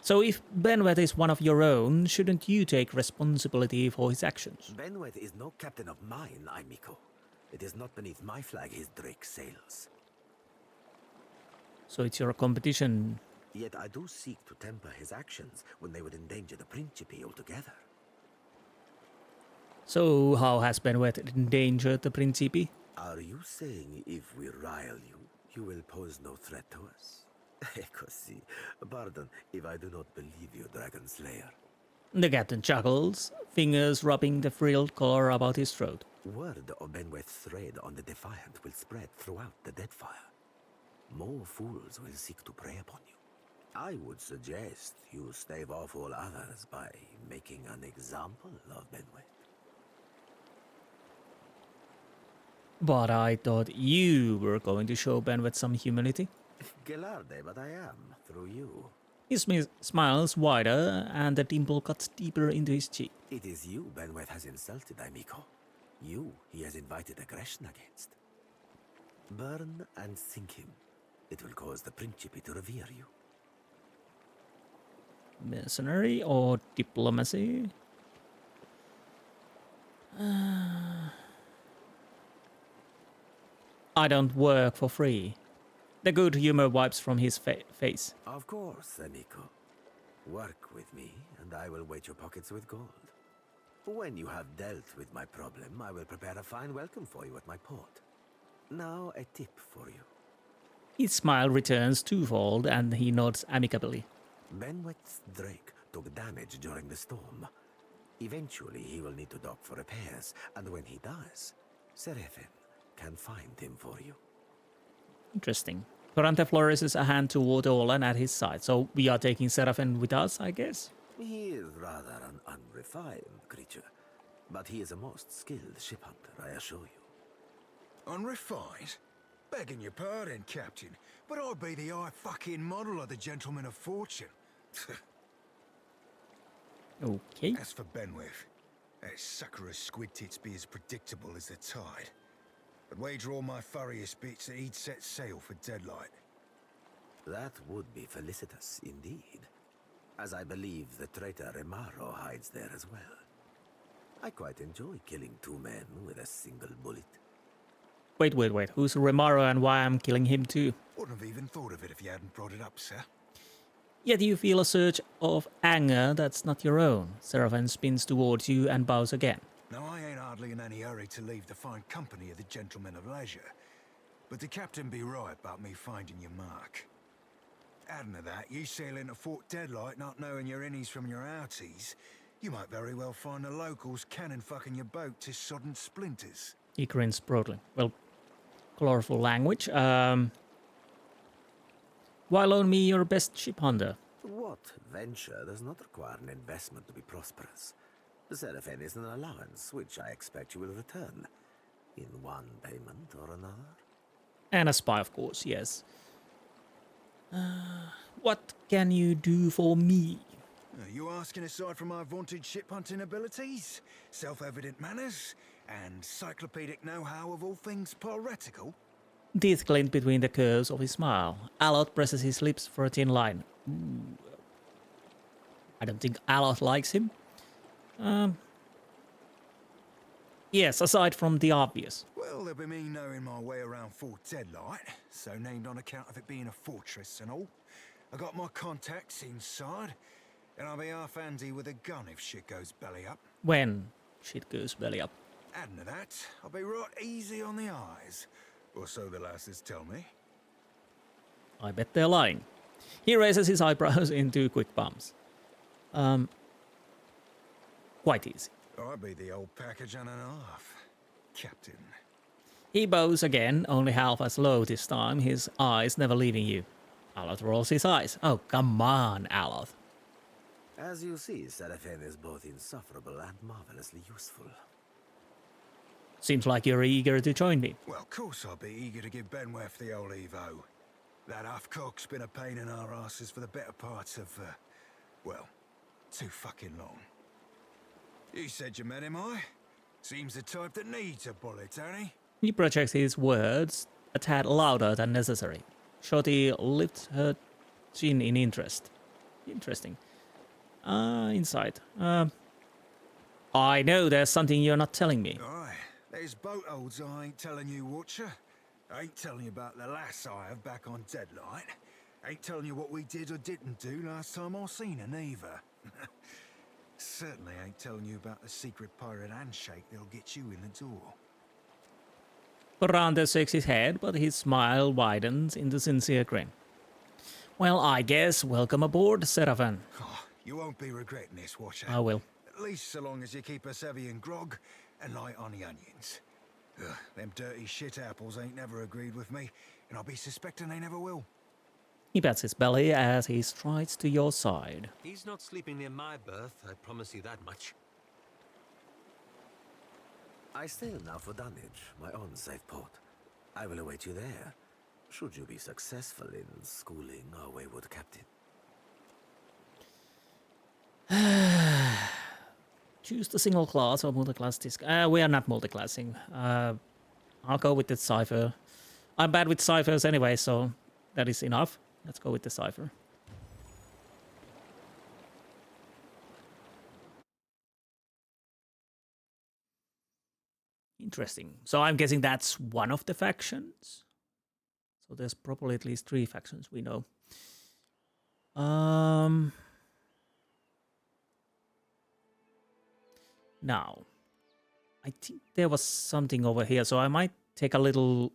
So if Benweth is one of your own, shouldn't you take responsibility for his actions? Benweth is no captain of mine, Amico. It is not beneath my flag his Drake sails. So it's your competition. Yet I do seek to temper his actions when they would endanger the Principe altogether. So how has Benweth endangered the Principe? Are you saying if we rile you, you will pose no threat to us? Così. Pardon if I do not believe you, Dragon Slayer. The captain chuckles, fingers rubbing the frilled collar about his throat. Word of Benweth's thread on the Defiant will spread throughout the Deadfire. More fools will seek to prey upon you. I would suggest you stave off all others by making an example of Benweth. But I thought you were going to show Benweth some humility. Gelarde, but I am, through you. He smiles wider, and the dimple cuts deeper into his cheek. It is you Benweth has insulted, Amico. You he has invited aggression against. Burn and sink him. It will cause the Principe to revere you. Mercenary or diplomacy? I don't work for free. The good humor wipes from his face. Of course, Amico. Work with me, and I will weight your pockets with gold. When you have dealt with my problem, I will prepare a fine welcome for you at my port. Now, a tip for you. His smile returns twofold, and he nods amicably. Benweth's Drake took damage during the storm. Eventually, he will need to dock for repairs, and when he does, Seraphin can find him for you. Interesting. Furrante flourishes a hand toward Olan at his side, so we are taking Seraphin with us, I guess? He is rather an unrefined creature, but he is a most skilled ship hunter, I assure you. Unrefined? Begging your pardon, Captain, but I'd be the fucking model of the Gentleman of Fortune. Okay. As for Benweth, that sucker of squid tits be as predictable as the tide. I'd wager all my furriest bits that he'd set sail for Deadlight. That would be felicitous indeed. as I believe the traitor Remaro hides there as well. I quite enjoy killing 2 men with a single bullet. Wait. Who's Remaro and why I'm killing him too? Wouldn't have even thought of it if you hadn't brought it up, sir. Yet you feel a surge of anger that's not your own. Seraphim spins towards you and bows again. Now, I ain't hardly in any hurry to leave the fine company of the gentlemen of leisure. But the captain be right about me finding your mark. Adding to that, you sail into Fort Deadlight not knowing your innies from your outies. You might very well find the locals cannon fucking your boat to sodden splinters. He grins broadly. Well, colorful language. Why loan me your best ship hunter? What venture does not require an investment to be prosperous? The Seraphim is an allowance, which I expect you will return. In one payment or another. And a spy, of course, yes. What can you do for me? Are you asking aside from my vaunted ship hunting abilities, self-evident manners, and cyclopedic know-how of all things piratical? Teeth glint between the curves of his smile. Aloth presses his lips for a thin line. Ooh. I don't think Aloth likes him. Yes, aside from the obvious. Well, there'll be me knowing my way around Fort Deadlight, so named on account of it being a fortress and all. I got my contacts inside, and I'll be half handy with a gun if shit goes belly up. When shit goes belly up. Adding to that, I'll be right easy on the eyes. Or so the lasses tell me. I bet they're lying. He raises his eyebrows into quick bumps. Quite easy. I'll be the old package and a half, Captain. He bows again, only half as low this time, his eyes never leaving you. Aloth rolls his eyes. Oh, come on, Aloth. As you see, Seraphim is both insufferable and marvelously useful. Seems like you're eager to join me. Well, of course I'll be eager to give Benweth the old Evo. That half-cock's been a pain in our asses for the better part of, well, too fucking long. You said you met him, I? Seems the type that needs a bullet, ain't he? He projects his words a tad louder than necessary. Shorty lifts her chin in interest. Interesting. Inside. I know there's something you're not telling me. Aye, there's boat holds I ain't telling you, Watcher. I ain't telling you about the lass I have back on Deadlight. Ain't telling you what we did or didn't do last time I seen her, neither. Certainly ain't telling you about the secret pirate handshake that'll get you in the door. Furrante shakes his head, but his smile widens into sincere grin. Well, I guess welcome aboard, Seraphim. Oh, you won't be regretting this, Watcher. I will. At least so long as you keep us heavy in grog and light on the onions. Ugh, them dirty shit apples ain't never agreed with me, and I'll be suspecting they never will. He pats his belly as he strides to your side. He's not sleeping near my berth, I promise you that much. I sail now for Dunwich, my own safe port. I will await you there, should you be successful in schooling our wayward captain. Choose the single class or multi-class disc. We are not multi-classing. I'll go with the cipher. I'm bad with ciphers anyway, so that is enough. Let's go with the cipher. Interesting. So I'm guessing that's one of the factions. So there's probably at least 3 factions we know. Now, I think there was something over here, so I might take a little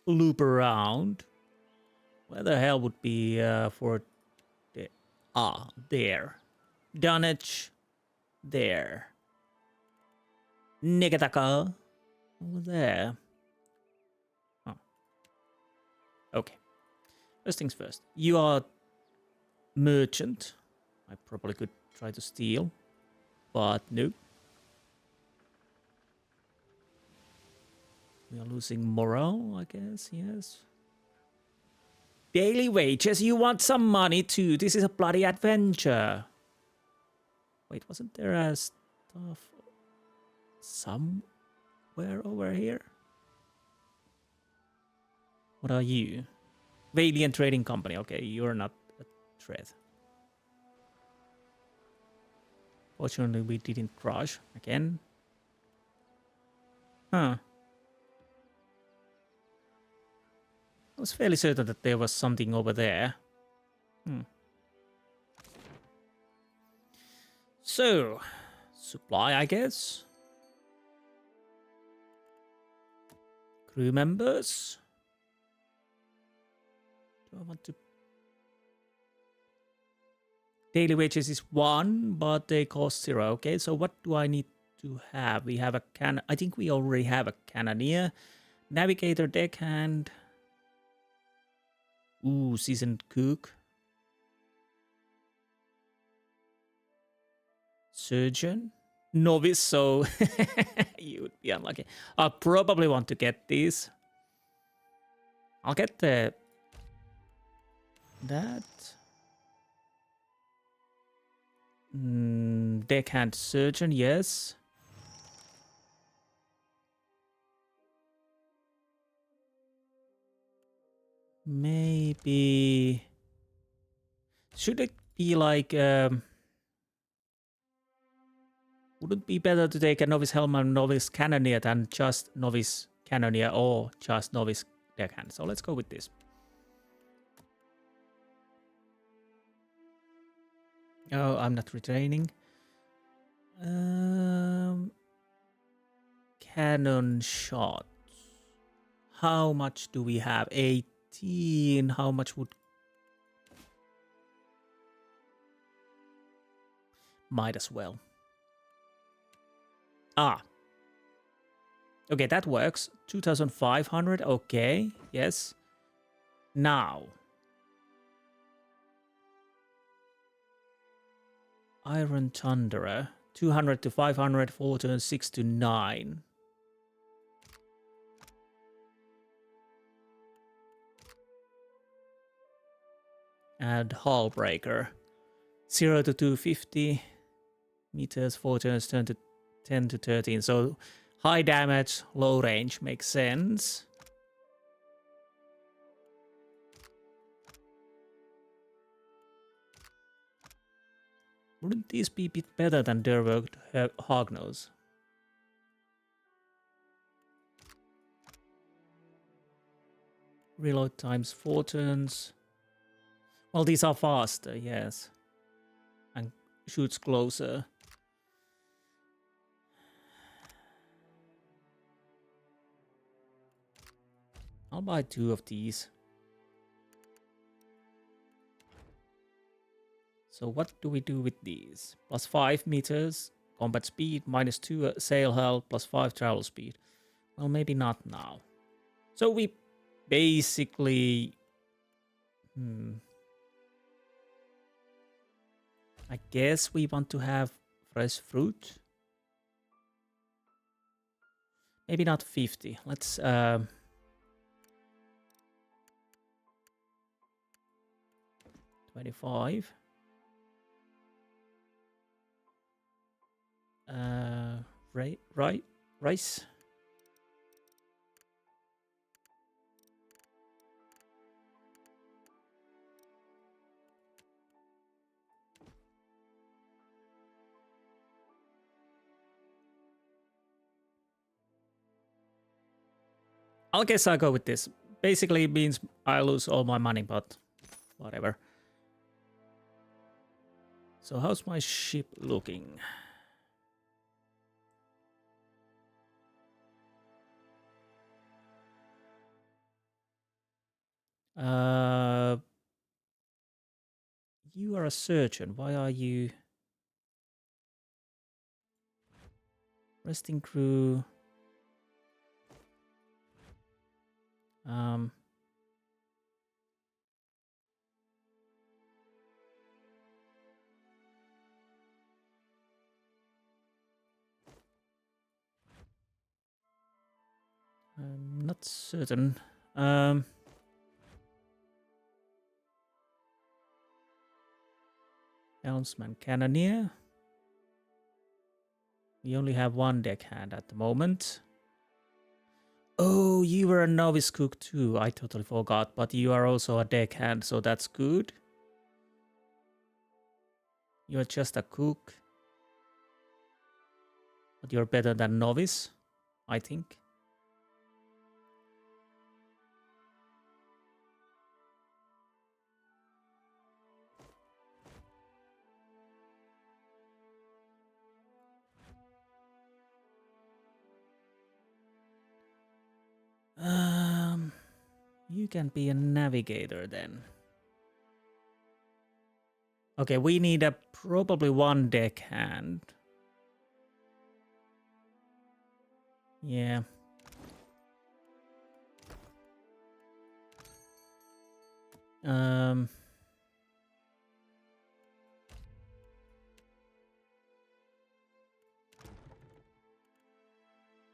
loop around. Where the hell would be for the there. Dunwich there. Nigataka over there. Oh. Okay. First things first. You are merchant. I probably could try to steal, but no. We are losing morale, I guess, yes. Daily wages, you want some money too. This is a bloody adventure. Wait, wasn't there a stuff somewhere over here? What are you? Valiant Trading Company. Okay, you're not a threat. Fortunately, we didn't crash again. Huh. I was fairly certain that there was something over there. So, supply, I guess. Crew members. Do I want to... Daily wages is 1, but they cost 0. Okay, so what do I need to have? We have a I think we already have a cannoneer. Navigator, deckhand. Ooh, seasoned cook. Surgeon. Novice, so you would be unlucky. I'll probably want to get these. I'll get that. Deckhand surgeon, yes. Maybe... Should it be like... Would it be better to take a novice helmet and novice cannoneer than just novice cannoneer or just novice deckhand? So let's go with this. Oh, I'm not retraining. Cannon shot. How much do we have? 18. How much would... Might as well. Ah. Okay, that works. 2,500. Okay, yes. Now. Iron Thunderer. 200 to 500, 4 turns, 6 to 9. And Hullbreaker. 0 to 250 meters, 4 turns, turn to 10 to 13. So high damage, low range makes sense. Wouldn't these be a bit better than Derworked Hognose? Reload times 4 turns. Well, these are faster, yes. And shoots closer. I'll buy 2 of these. So what do we do with these? Plus 5 meters, combat speed, minus 2 sail health, plus 5 travel speed. Well, maybe not now. So we basically... I guess we want to have fresh fruit. Maybe not 50. Let's... 25. Rice. I guess I'll go with this. Basically it means I lose all my money, but whatever. So how's my ship looking? You are a surgeon. Why are you... Resting crew... I'm not certain. Helmsman Cannoneer. We only have 1 deckhand at the moment. Oh, you were a novice cook too. I totally forgot, but you are also a deckhand, so that's good. You're just a cook. But you're better than novice, I think. You can be a navigator then. Okay, we need a probably one deckhand. Yeah.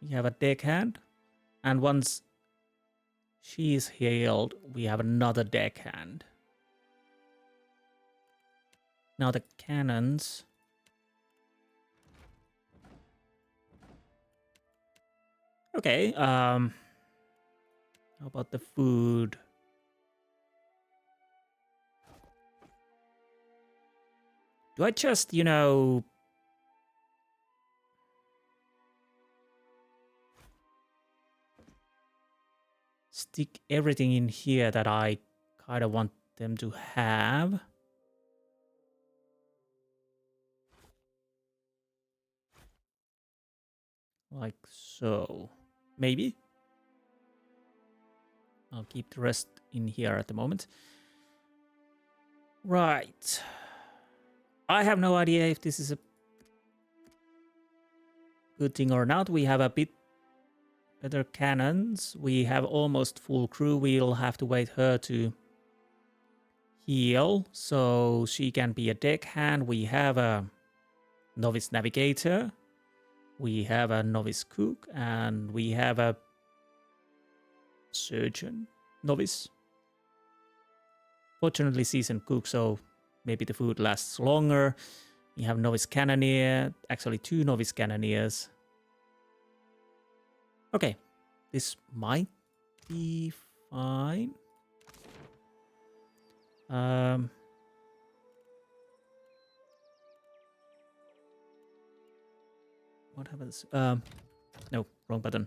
We have a deckhand, and once she is healed, we have another deckhand. Now the cannons. Okay, how about the food? Do I just, you know, stick everything in here that I kind of want them to have? Like so. Maybe? I'll keep the rest in here at the moment. Right. I have no idea if this is a good thing or not. We have a bit better cannons. We have almost full crew. We'll have to wait her to heal so she can be a deckhand. We have a novice navigator. We have a novice cook. And we have a surgeon novice. Fortunately, seasoned cook, so maybe the food lasts longer. We have novice cannoneer. Actually, 2 novice cannoneers. Okay, this might be fine. What happens? No, wrong button.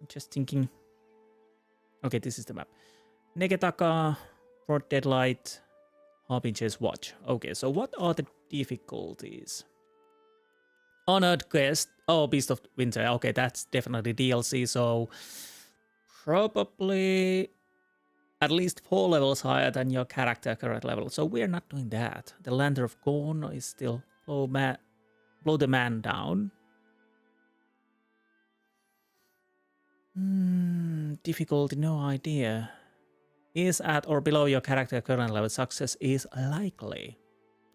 I'm just thinking. Okay, this is the map. Negetaka, Fort Deadlight, Harbinger's Watch. Okay, so what are the difficulties? Honored Quest. Oh, Beast of Winter. Okay, that's definitely DLC, so probably at least 4 levels higher than your character current level. So we're not doing that. The Lantern of Gorn is still blow the man down. Difficulty, no idea. Is at or below your character current level. Success is likely.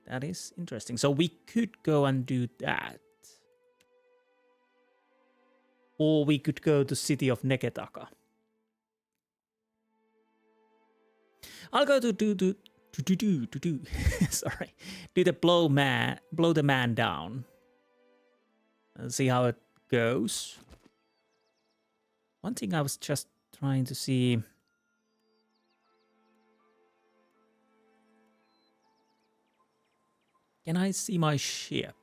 That is interesting. So we could go and do that. Or we could go to City of Negetaka. I'll go to do sorry. Do the blow the man down. And see how it goes. One thing I was just trying to see. Can I see my ship?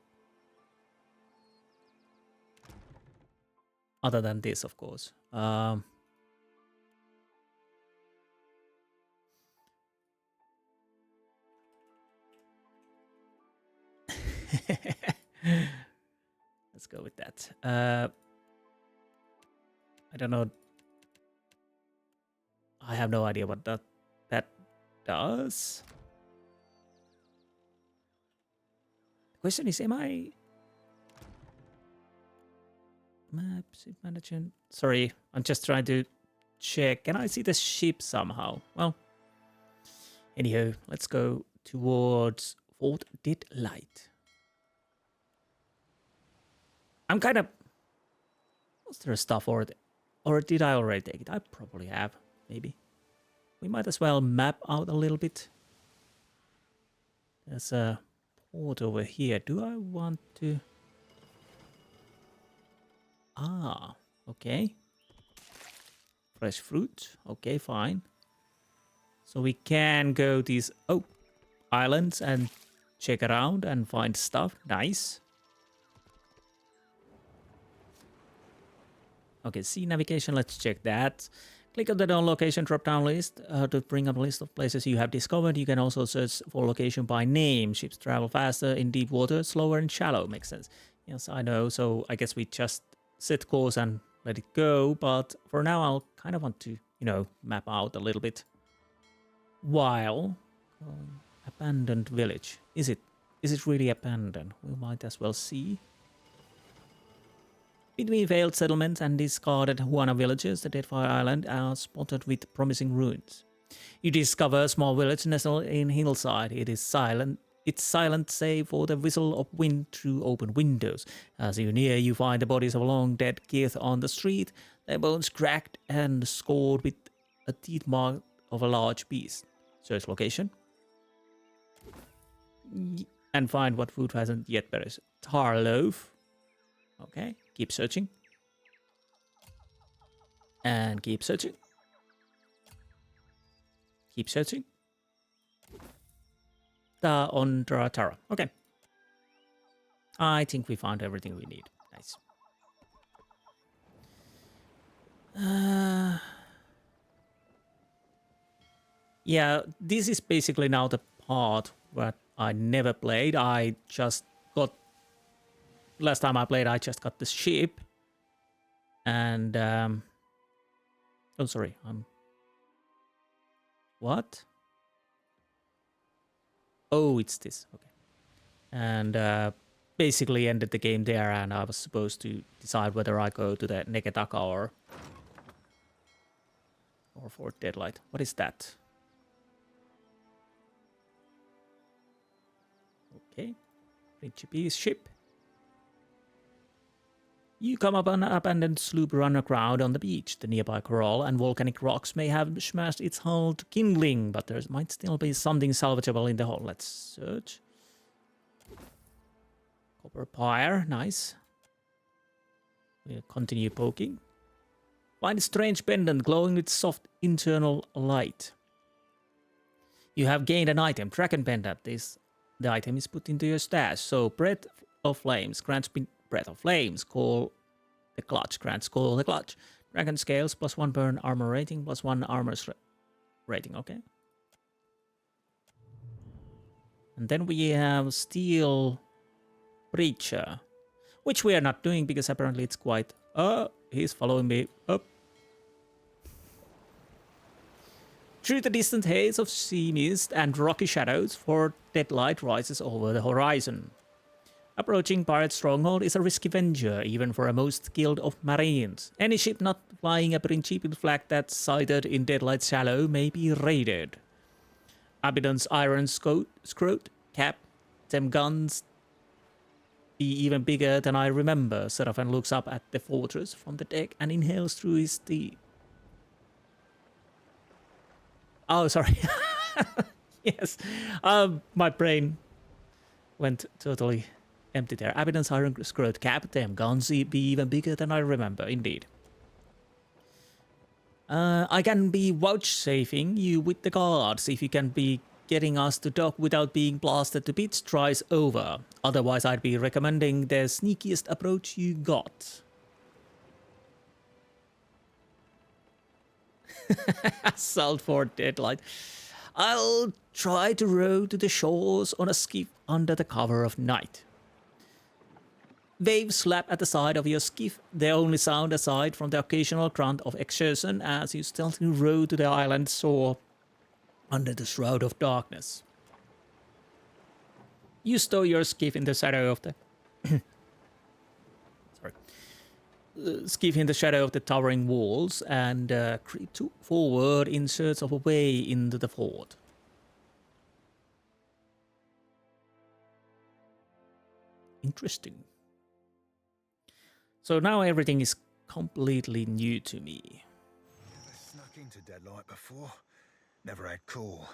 Other than this, of course. Let's go with that. I don't know. I have no idea what that does. The question is, am I maps management? Sorry, I'm just trying to check. Can I see the ship somehow? Well, anyhow, let's go towards Fort Deadlight. I'm kind of. Was there stuff or did I already take it? I probably have. Maybe. We might as well map out a little bit. There's a port over here. Do I want to? Ah, okay. Fresh fruit. Okay, fine. So we can go these islands and check around and find stuff. Nice. Okay, see navigation. Let's check that. Click on the down location drop-down list to bring up a list of places you have discovered. You can also search for location by name. Ships travel faster in deep water, slower in shallow. Makes sense. Yes, I know. So I guess we just set course and let it go. But for now, I'll kind of want to, you know, map out a little bit. While abandoned village. Is it really abandoned? We might as well see. Between failed settlements and discarded Huana villages, the Deadfire Island are spotted with promising ruins. You discover a small village nestled in hillside. It is silent. It's silent save for the whistle of wind through open windows. As you near, you find the bodies of long dead Keith on the street, their bones cracked and scored with a teeth mark of a large beast. Search location. And find what food hasn't yet perished. Tar loaf. Okay, keep searching. And keep searching. Keep searching. On Tara. Okay. I think we found everything we need. Nice. Yeah, this is basically now the part where I never played. I just got... Last time I played, I just got the ship. And... Oh, sorry. What? Oh, it's this. Okay. And basically ended the game there, and I was supposed to decide whether I go to the Neketaka or for Deadlight. What is that? Okay. Principe's ship. You come upon an abandoned sloop run aground on the beach. The nearby coral and volcanic rocks may have smashed its hull to kindling, but there might still be something salvageable in the hull. Let's search. Copper pyre, nice. We'll continue poking. Find a strange pendant glowing with soft internal light. You have gained an item, Dragon Pendant. The item is put into your stash. So, Breath of Flames grants Breath of Flames. Call the Clutch grants Call the Clutch. Dragon Scales +1 burn armor rating, +1 armor rating. Okay. And then we have Steel Preacher, which we are not doing because apparently it's quite... he's following me up. Through the distant haze of sea mist and rocky shadows, for Deadlight rises over the horizon. Approaching pirate stronghold is a risky venture, even for a most skilled of marines. Any ship not flying a principal flag that's sighted in Deadlight's shallow may be raided. Abaddon's iron scrote cap, them guns be even bigger than I remember. Seraphan looks up at the fortress from the deck and inhales through his teeth. Oh, sorry. Yes. My brain went totally empty there. Abaddon's iron scrote cap, them guns be even bigger than I remember, indeed. I can be vouchsafing you with the guards if you can be getting us to dock without being blasted to bits tries over. Otherwise, I'd be recommending the sneakiest approach you got. Assault for Deadlight. I'll try to row to the shores on a skiff under the cover of night. Waves slap at the side of your skiff, the only sound aside from the occasional grunt of exertion as you stealthily row to the island shore under the shroud of darkness. You stow your skiff in the shadow of the... skiff in the shadow of the towering walls and creep forward in search of a way into the fort. Interesting. So now everything is completely new to me. Never snuck into Deadlight before. Never had call.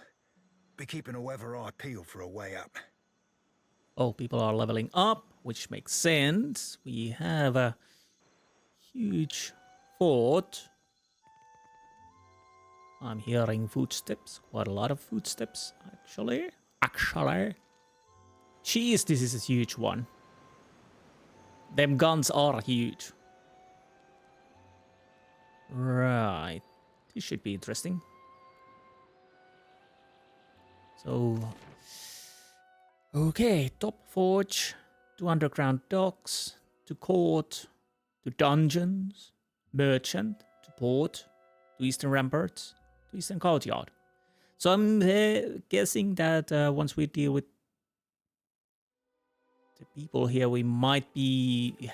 Be keeping a weather eye peeled for a way up. Oh, people are leveling up, which makes sense. We have a huge fort. I'm hearing footsteps. Quite a lot of footsteps, actually. Jeez, this is a huge one. Them guns are huge. Right. This should be interesting. So, okay, top forge, to underground docks, to court, to dungeons, merchant, to port, to eastern ramparts, to eastern courtyard. So I'm guessing that once we deal with the people here, we might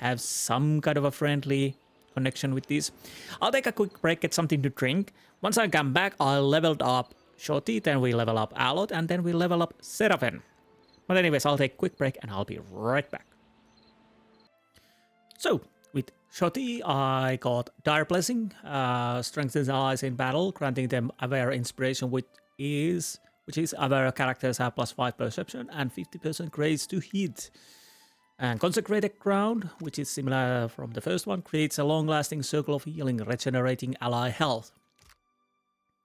have some kind of a friendly connection with this. I'll take a quick break, get something to drink. Once I come back, I'll level up Shorty, then we level up Alot, and then we level up Seraphim. But anyways, I'll take a quick break and I'll be right back. So, with Shorty, I got Dire Blessing, strengthens allies in battle, granting them aware inspiration, which is aware characters have +5 perception and 50% grace to hit. And Consecrated Ground, which is similar from the first one, creates a long-lasting circle of healing, regenerating ally health.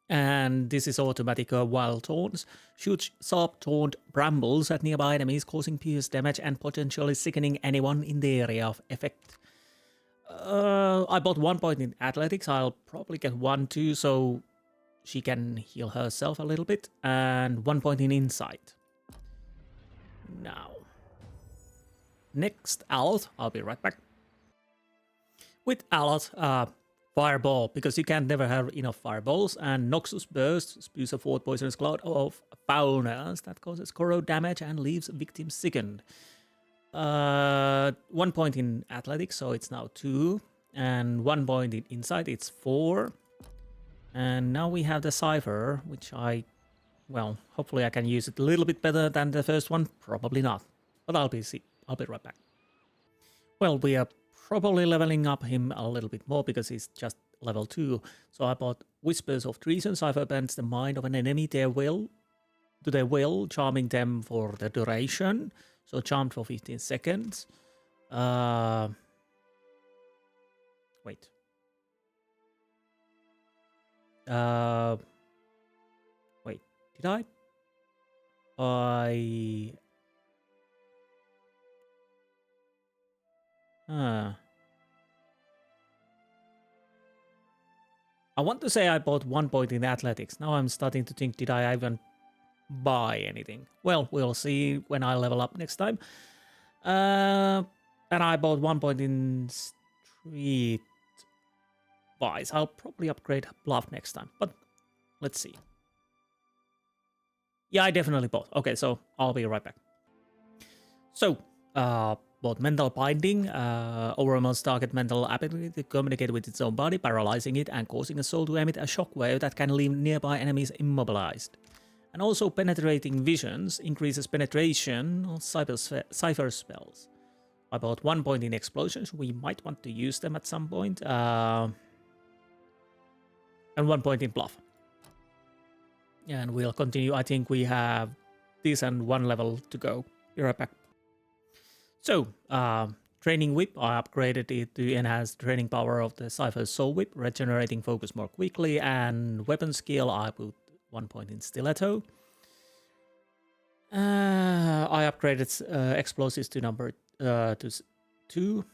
And this is automatic Wild Taunts. Shoots sharp taunt brambles at nearby enemies, causing pierce damage and potentially sickening anyone in the area of effect. I bought 1 point in Athletics. I'll probably get 1 too, so she can heal herself a little bit. And 1 point in Insight. Now, next, Alot. I'll be right back. With Alot, Fireball, because you can never have enough fireballs, and Noxus Burst spews a 4 poisonous cloud of foulness that causes corrode damage and leaves victims sickened. 1 point in Athletics, so it's now 2, and 1 point in Insight, it's 4. And now we have the Cipher, which hopefully I can use it a little bit better than the first one. Probably not, but I'll be right back. Well, we are probably leveling up him a little bit more because he's just level 2. So I bought Whispers of Treason. Cipher bends the mind of an enemy to their will, charming them for the duration. So charmed for 15 seconds. Wait. Wait, did I? I want to say I bought 1 point in Athletics. Now I'm starting to think, did I even buy anything? Well, we'll see when I level up next time. And I bought 1 point in Street Wise. I'll probably upgrade Bluff next time, but let's see. Yeah, I definitely bought. Okay, so I'll be right back. So, bought Mental Binding, overwhelms target mental ability to communicate with its own body, paralyzing it and causing a soul to emit a shockwave that can leave nearby enemies immobilized. And also Penetrating Visions increases penetration on Cipher spells. I bought 1 point in Explosions. We might want to use them at some point. And 1 point in Bluff. And we'll continue. I think we have this and 1 level to go. Be right back. So, Training Whip, I upgraded it to enhance the training power of the Cipher's Soul Whip, regenerating focus more quickly, and Weapon Skill, I put 1 point in Stiletto. I upgraded Explosives to number 2,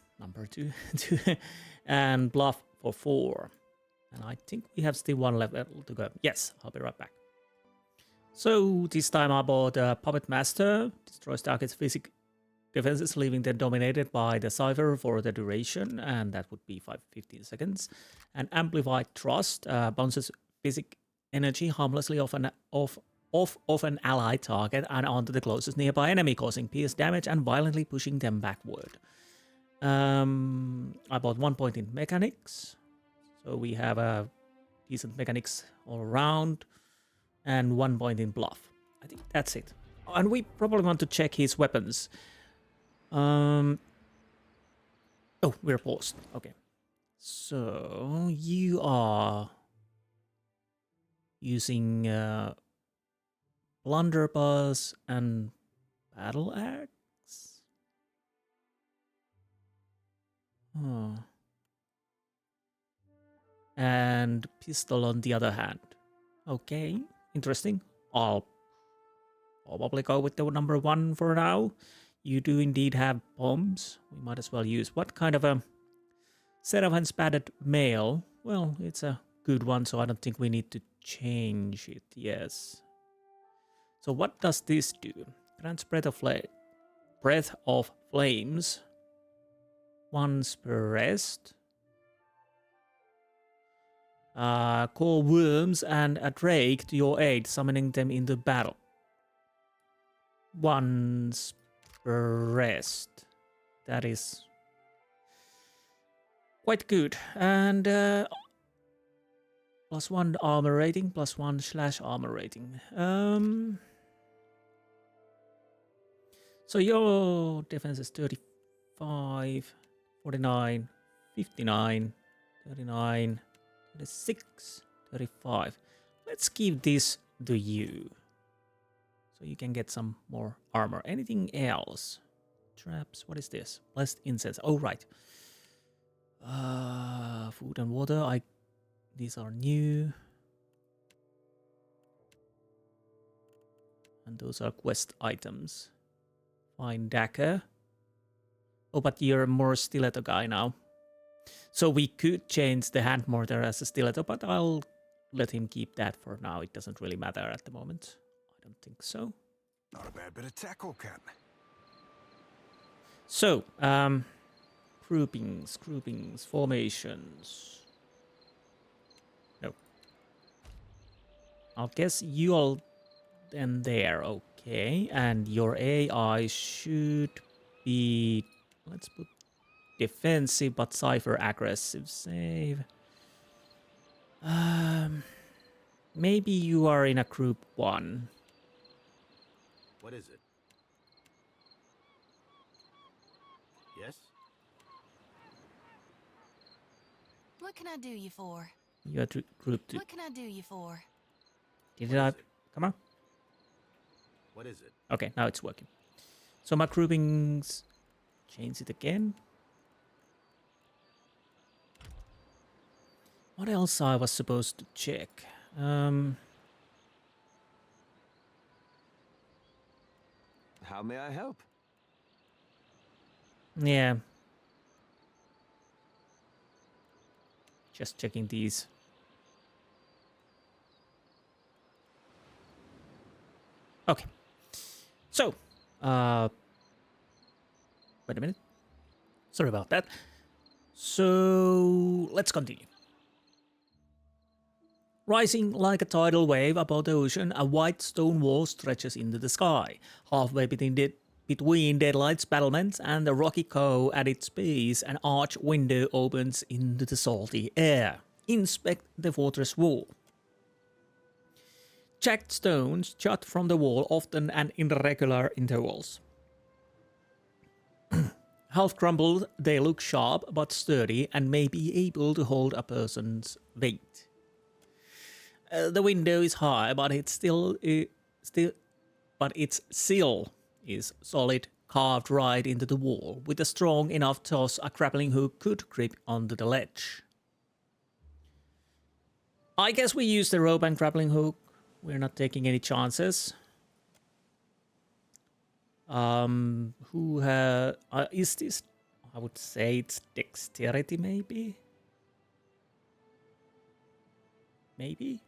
and Bluff for 4. And I think we have still 1 level to go. Yes, I'll be right back. So, this time I bought Puppet Master, destroys target's physical defenses, leaving them dominated by the Cipher for the duration, and that would be 15 seconds. And Amplified Trust bounces physic energy harmlessly off an allied target and onto the closest nearby enemy, causing pierce damage and violently pushing them backward. I bought 1 point in Mechanics, so we have a decent Mechanics all around, and 1 point in Bluff. I think that's it. And we probably want to check his weapons. Oh, we're paused. Okay. So, you are using Blunderbuss and Battle Axe? Oh. And Pistol on the other hand. Okay, interesting. I'll probably go with the number 1 for now. You do indeed have bombs. We might as well use. What kind of a set of unspattered mail? Well, it's a good one, so I don't think we need to change it. Yes. So what does this do? Grants breath of flames. Once per rest. Call worms and a drake to your aid, summoning them into battle. Once per rest. That is quite good. And +1 armor rating, +1 / armor rating. So your defense is 35, 49, 59, 39, 36, 35. Let's give this to you. So you can get some more armor. Anything else? Traps, what is this? Blessed incense. Oh, right. Food and water. These are new. And those are quest items. Find dagger. Oh, but you're more stiletto guy now. So we could change the hand mortar as a stiletto, but I'll let him keep that for now. It doesn't really matter at the moment. I don't think so. Not a bad bit of tackle, Captain. So, groupings, formations. No. I'll guess you all then there, okay. And your AI should be, let's put defensive but cipher aggressive save. Maybe you are in a group 1. What is it? Yes? What can I do you for? You are group 2. What can I do you for? Did I? Come on. What is it? Okay, now it's working. So my groupings, change it again. What else I was supposed to check? How may I help? Yeah. Just checking these. Okay. So, wait a minute. Sorry about that. So, let's continue. Rising like a tidal wave above the ocean, a white stone wall stretches into the sky. Halfway between Deadlight's battlements and the rocky cove at its base, an arch window opens into the salty air. Inspect the fortress wall. Jagged stones jut from the wall, often at irregular intervals. Half crumbled, they look sharp but sturdy and may be able to hold a person's weight. The window is high, but its sill is solid, carved right into the wall. With a strong enough toss, a grappling hook could grip onto the ledge. I guess we use the rope and grappling hook. We're not taking any chances. Is this? I would say it's dexterity, maybe. Maybe.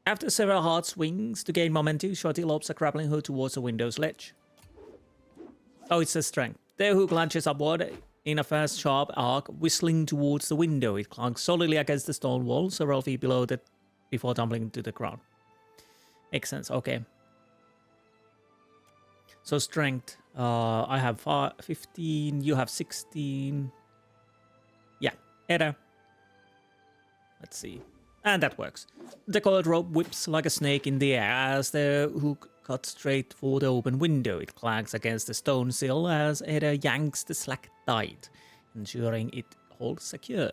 After several hard swings to gain momentum, Shorty lobs a grappling hook towards the window's ledge. Oh, it's a strength. The hook launches upward in a fast, sharp arc, whistling towards the window. It clunks solidly against the stone wall, several feet below it, before tumbling to the ground. Makes sense, okay. So strength, I have 15, you have 16. Yeah, Edda. Let's see. And that works. The coiled rope whips like a snake in the air as the hook cuts straight for the open window. It clanks against the stone sill as Edda yanks the slack tight, ensuring it holds secure.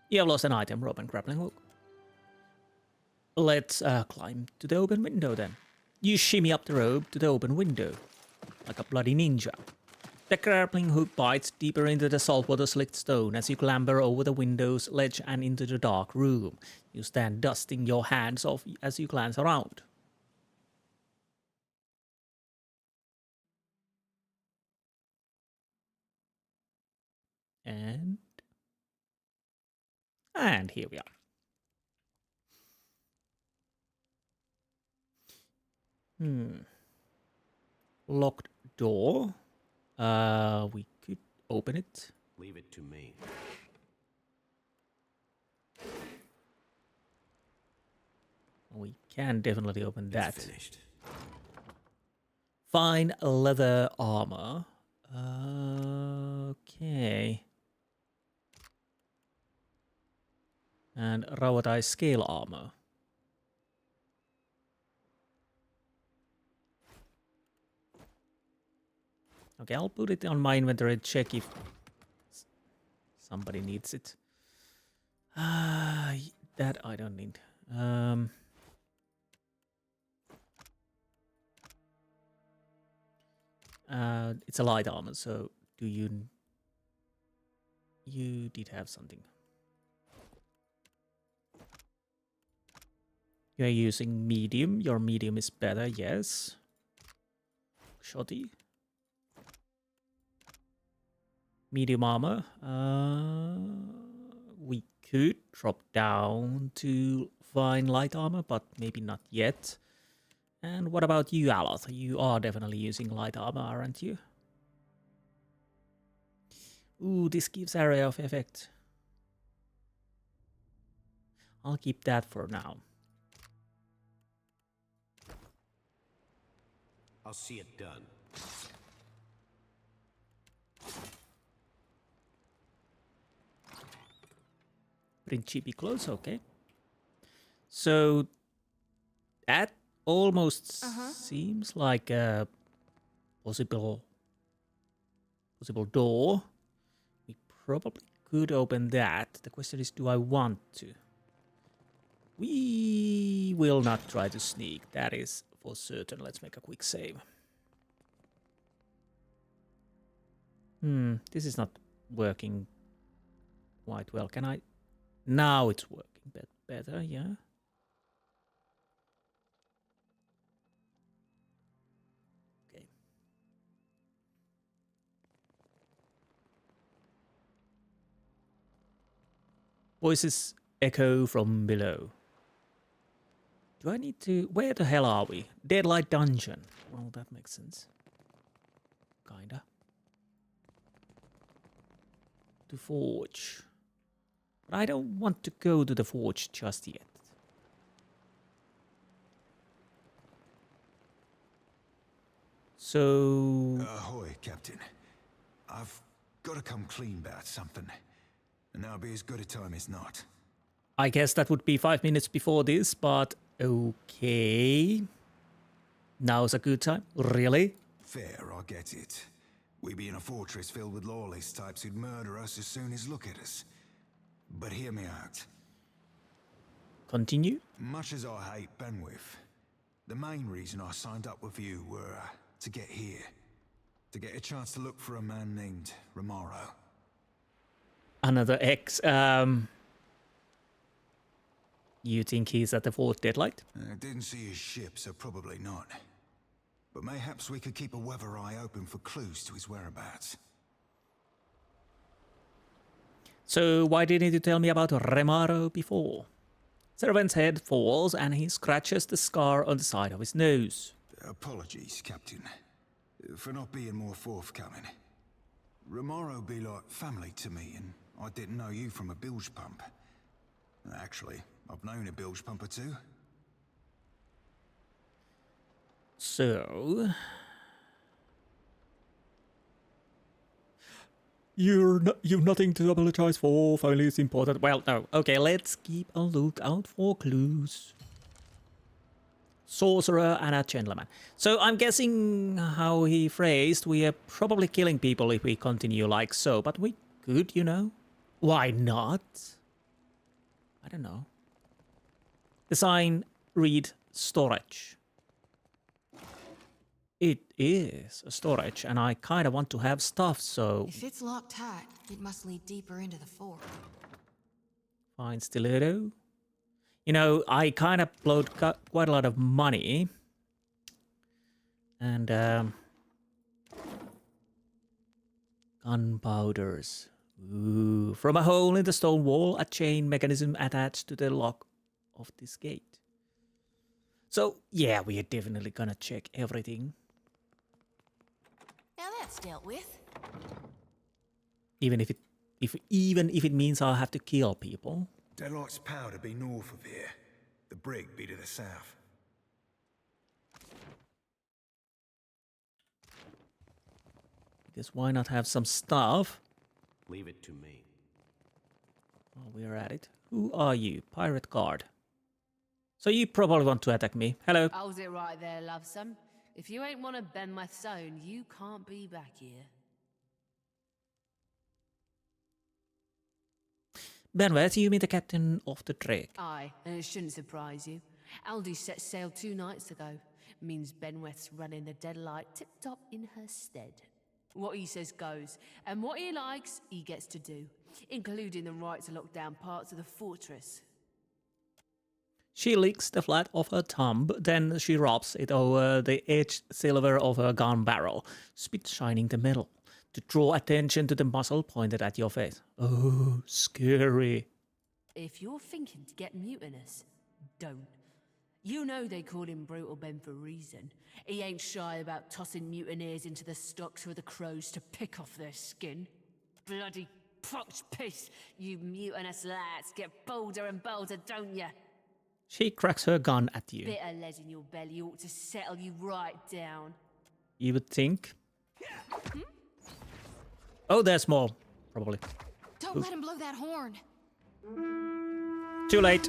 You have lost an item, rope and grappling hook. Let's climb to the open window then. You shimmy up the rope to the open window, like a bloody ninja. The grappling hook bites deeper into the saltwater slicked stone as you clamber over the window's ledge and into the dark room. You stand dusting your hands off as you glance around. And here we are. Locked door. We could open it. Leave it to me. We can definitely open that. It's finished. Fine leather armor. Okay. And Rauatai scale armor. Okay, I'll put it on my inventory and check if somebody needs it. That I don't need. It's a light armor, so do you... You did have something. You're using medium. Your medium is better, yes. Shoddy. Medium armor. We could drop down to fine light armor, but maybe not yet. And what about you, Aloth? You are definitely using light armor, aren't you? Ooh, this gives area of effect. I'll keep that for now. I'll see it done. Principi close, okay. So that almost seems like a possible door. We probably could open that. The question is, do I want to? We will not try to sneak. That is for certain. Let's make a quick save. This is not working quite well. Can I? Now it's working better, yeah. Okay. Voices echo from below. Do I need to... Where the hell are we? Deadlight dungeon. Well, that makes sense. Kinda. To forge. But I don't want to go to the forge just yet. So... Ahoy, Captain. I've got to come clean about something. And that'll be as good a time as not. I guess that would be 5 minutes before this, but okay. Now's a good time. Really? Fair, I get it. We be in a fortress filled with lawless types who'd murder us as soon as look at us. But hear me out. Continue. Much as I hate Benweth, the main reason I signed up with you were to get here. To get a chance to look for a man named Romaro. Another X. You think he's at the Fort Deadlight? I didn't see his ship, so probably not. But mayhaps we could keep a weather eye open for clues to his whereabouts. So why didn't you tell me about Romaro before? Servant's head falls and he scratches the scar on the side of his nose. Apologies, Captain, for not being more forthcoming. Romaro be like family to me, and I didn't know you from a bilge pump. Actually, I've known a bilge pump or two. So... You've nothing to apologize for. Family is important. Well, no. Okay, let's keep a lookout for clues. Sorcerer and a gentleman. So I'm guessing how he phrased, we are probably killing people if we continue like so, but we could, you know. Why not? I don't know. The sign read storage. It is a storage, and I kind of want to have stuff, so... If it's locked tight, it must lead deeper into the fort. Fine stiletto. You know, I kind of blowed quite a lot of money. And, gunpowders. Ooh. From a hole in the stone wall, a chain mechanism attached to the lock of this gate. So, yeah, we are definitely gonna check everything. Now that's dealt with. Even if it means I'll have to kill people. Deadlight's power to be north of here. The brig be to the south. Because why not have some stuff? Leave it to me. Oh, we're at it. Who are you? Pirate guard. So you probably want to attack me. Hello. How's it right there, lovesome? If you ain't one of Benweth's own, you can't be back here. Benweth, you mean the captain of the Drake? Aye, and it shouldn't surprise you. Aldi set sail 2 nights ago. Means Benweth's running the Deadlight tip-top in her stead. What he says goes, and what he likes, he gets to do, including the right to lock down parts of the fortress. She licks the flat of her thumb, then she rubs it over the edged silver of her gun barrel, spit shining the metal, to draw attention to the muzzle pointed at your face. Oh, scary. If you're thinking to get mutinous, don't. You know they call him Brutal Ben for a reason. He ain't shy about tossing mutineers into the stocks for the crows to pick off their skin. Bloody pox piss, you mutinous lads get bolder and bolder, don't ya? She cracks her gun at you. Bit of lead in your belly ought to settle you right down. You would think. Oh, they're small. Probably. Don't let him blow that horn. Too late.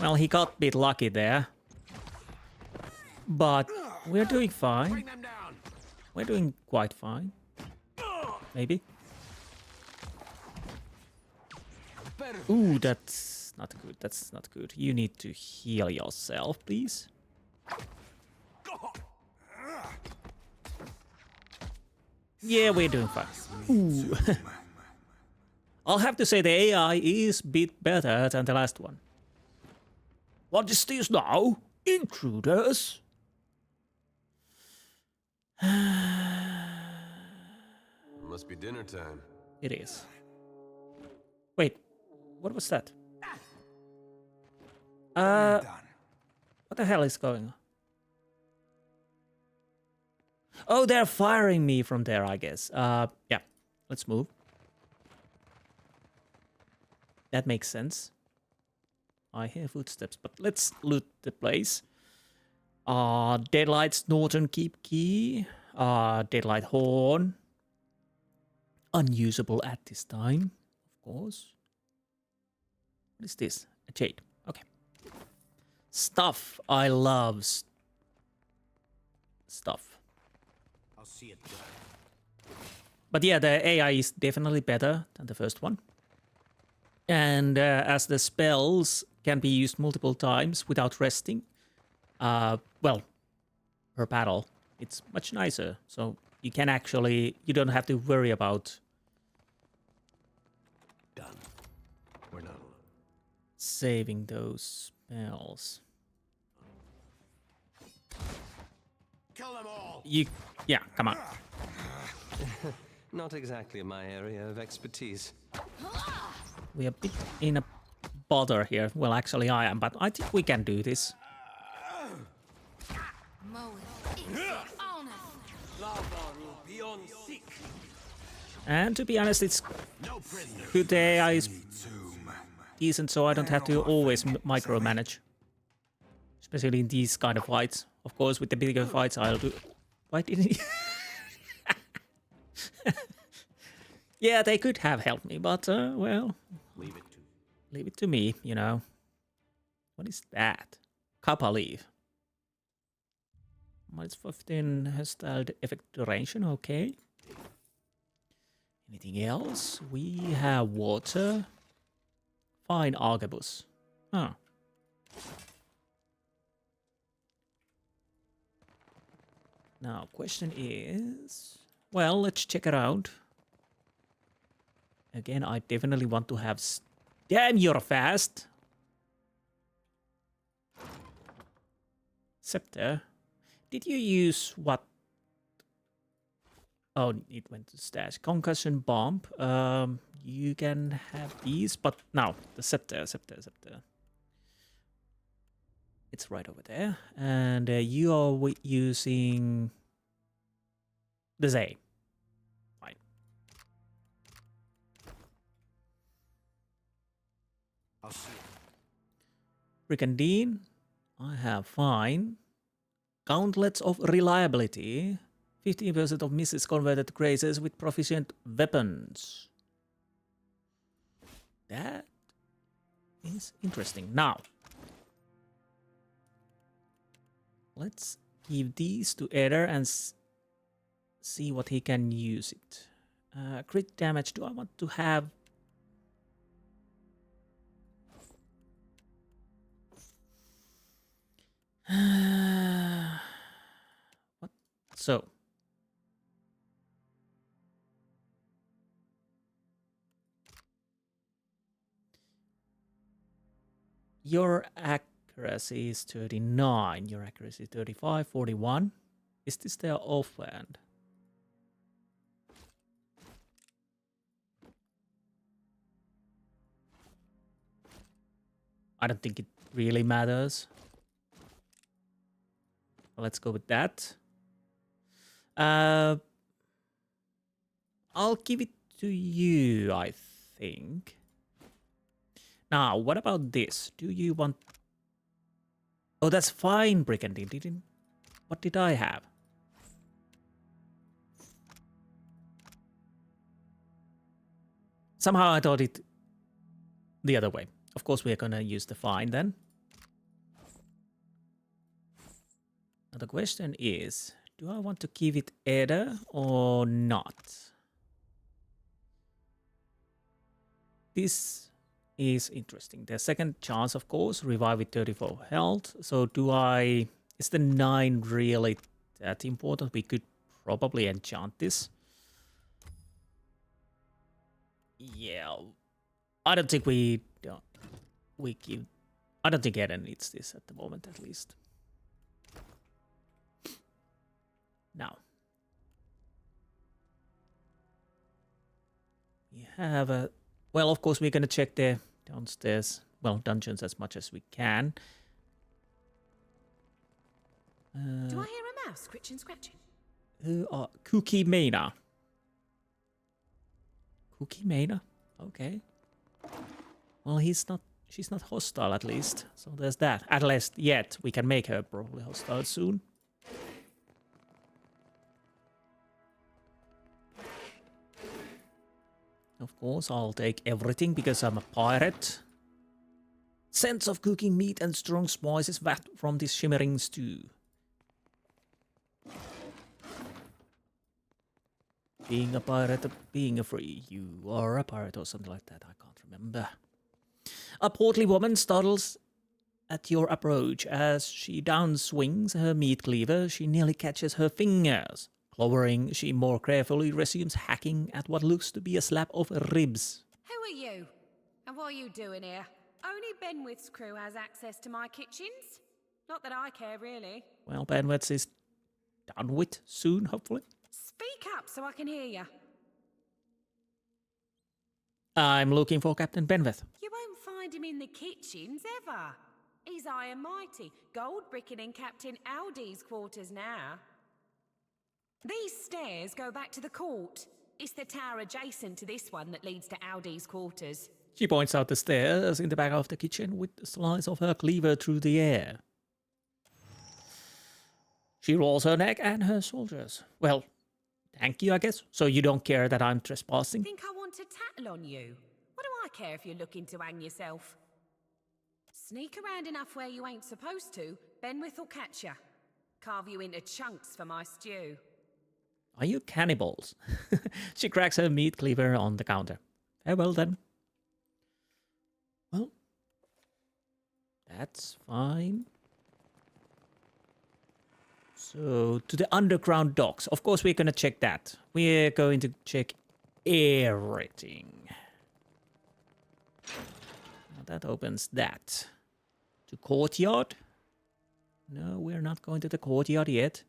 Well, he got a bit lucky there. But we're doing fine. We're doing quite fine. Maybe. Ooh, that's not good. That's not good. You need to heal yourself, please. Yeah, we're doing fine. Ooh. I'll have to say the AI is a bit better than the last one. What is this now? Intruders? Must be dinner time. It is. Wait, what was that? What the hell is going on? Oh, they're firing me from there, I guess. Yeah, let's move. That makes sense. I hear footsteps, but let's loot the place. Deadlight's Northern Keep key. Deadlight horn. Unusable at this time, of course. What is this? A jade. Okay. Stuff. I love stuff. I'll see it done. But yeah, the AI is definitely better than the first one. And as the spells can be used multiple times without resting, well, per battle, it's much nicer. So you can actually, you don't have to worry about Done. We're not alone. saving those spells. Kill them all. Yeah, come on. Not exactly my area of expertise. We're a bit in a bother here. Well, actually I am, but I think we can do this. And to be honest, it's good the AI is decent, so I don't have to always micromanage. Especially in these kind of fights. Of course, with the bigger fights, I'll do... Why didn't he... Yeah, they could have helped me, but, well... Leave it to me, you know. What is that? Kappa leaf. Minus 15 hostile effect duration, okay. Anything else? We have water. Fine arquebus. Huh. Now, question is... Well, let's check it out. Again, I definitely want to have... Damn, you're fast! Scepter. Did you use what? Oh, it went to stash. Concussion bomb. You can have these, but now the scepter. It's right over there, and you are using the Zay. Fine. I'll see you. Brigandine. I have fine. Gauntlets of reliability. 15% of misses converted to grazes with proficient weapons. That is interesting. Now, let's give these to Eder and see what he can use it. Crit damage. Do I want to have... What? So... Your accuracy is 39, your accuracy is 35, 41. Is this their offhand? I don't think it really matters. Let's go with that. I'll give it to you, I think. Now, what about this? Do you want... Oh, that's fine, Brigandine. What did I have? Somehow I thought it the other way. Of course, we are going to use the fine then. Now, the question is, do I want to give it Eder or not? This is interesting. The second chance, of course, revive with 34 health. So do I... Is the 9 really that important? We could probably enchant this. Yeah. I don't think we give... I don't think Eden needs this at the moment, at least. Now. We have a... Well, of course, we're going to check the downstairs, well, dungeons as much as we can. Do I hear a mouse scritching, scratching? Cookie Maina. Cookie Maina? Okay. Well, she's not hostile at least, so there's that. At least yet, we can make her probably hostile soon. Of course, I'll take everything because I'm a pirate. Sense of cooking meat and strong spices wafted from this shimmering stew. Being a pirate, being a free. You are a pirate or something like that. I can't remember. A portly woman startles at your approach. As she downswings her meat cleaver, she nearly catches her fingers. Glowering, she more carefully resumes hacking at what looks to be a slab of ribs. Who are you? And what are you doing here? Only Benweth's crew has access to my kitchens. Not that I care, really. Well, Benweth is done with soon, hopefully. Speak up so I can hear you. I'm looking for Captain Benweth. You won't find him in the kitchens, ever. He's high and mighty, gold bricking in Captain Aldi's quarters now. These stairs go back to the court. It's the tower adjacent to this one that leads to Aldi's quarters. She points out the stairs in the back of the kitchen with the slice of her cleaver through the air. She rolls her neck and her shoulders. Well, thank you, I guess. So you don't care that I'm trespassing? Think I want to tattle on you? What do I care if you're looking to hang yourself? Sneak around enough where you ain't supposed to, Benweth will catch ya. Carve you into chunks for my stew. Are you cannibals? She cracks her meat cleaver on the counter. Farewell then. Well, that's fine. So, to the underground docks. Of course, we're going to check that. We're going to check everything. Now that opens that. To courtyard? No, we're not going to the courtyard yet.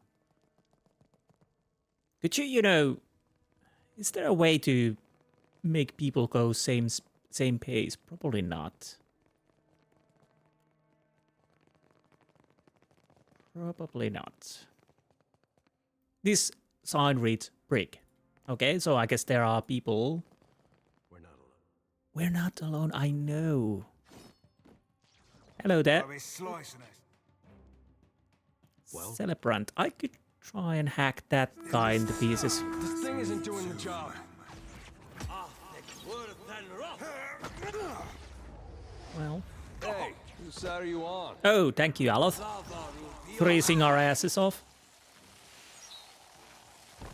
Could you know, is there a way to make people go same pace? Probably not. Probably not. This sign reads brick. Okay, so I guess there are people. We're not alone. We're not alone, I know. Hello there. Well, Celebrant. I could try and hack that guy into pieces. This thing isn't doing the job. Well. Hey, whose side are you on? Oh, thank you, Eothas. Freezing our asses off.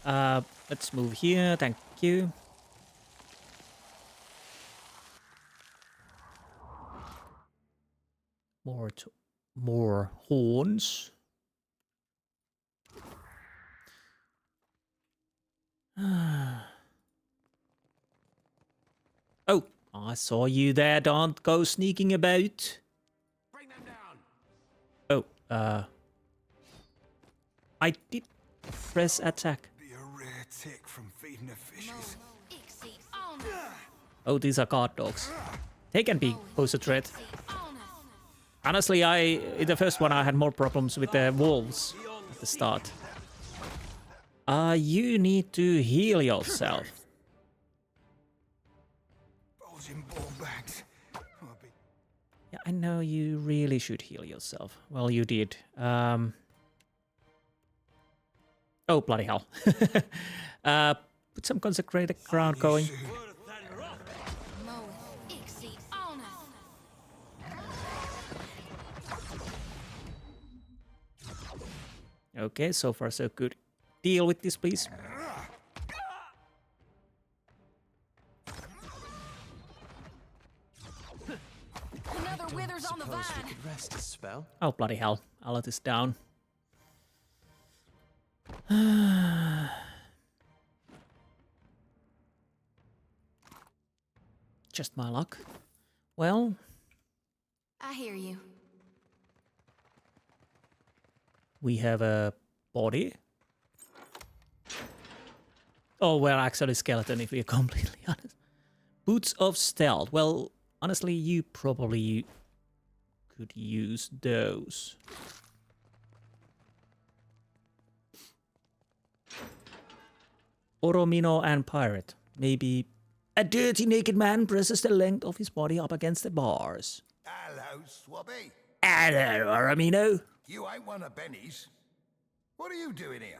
Let's move here. Thank you. More horns. Oh, I saw you there. Don't go sneaking about. bring them down. Oh, I did press attack. Be a rare tick from feeding the fishes. Oh, these are guard dogs. They can be pose a threat. Honestly, in the first one I had more problems with the wolves at the start. You need to heal yourself. Bulging ball bags. Yeah, I know you really should heal yourself. Well, you did. Oh, bloody hell. Put some consecrated ground going. Okay, so far so good. Deal with this, please. Another withers on the vine. We could rest a spell. Oh, bloody hell. I'll let this down. Just my luck. Well, I hear you. we have a body. Oh, well, actually skeleton, if we're completely honest. Boots of stealth. Well, honestly, you probably could use those. Oromino and pirate. Maybe a dirty naked man presses the length of his body up against the bars. Hello, Swabby. Hello, Oromino. You ain't one of Benny's. What are you doing here?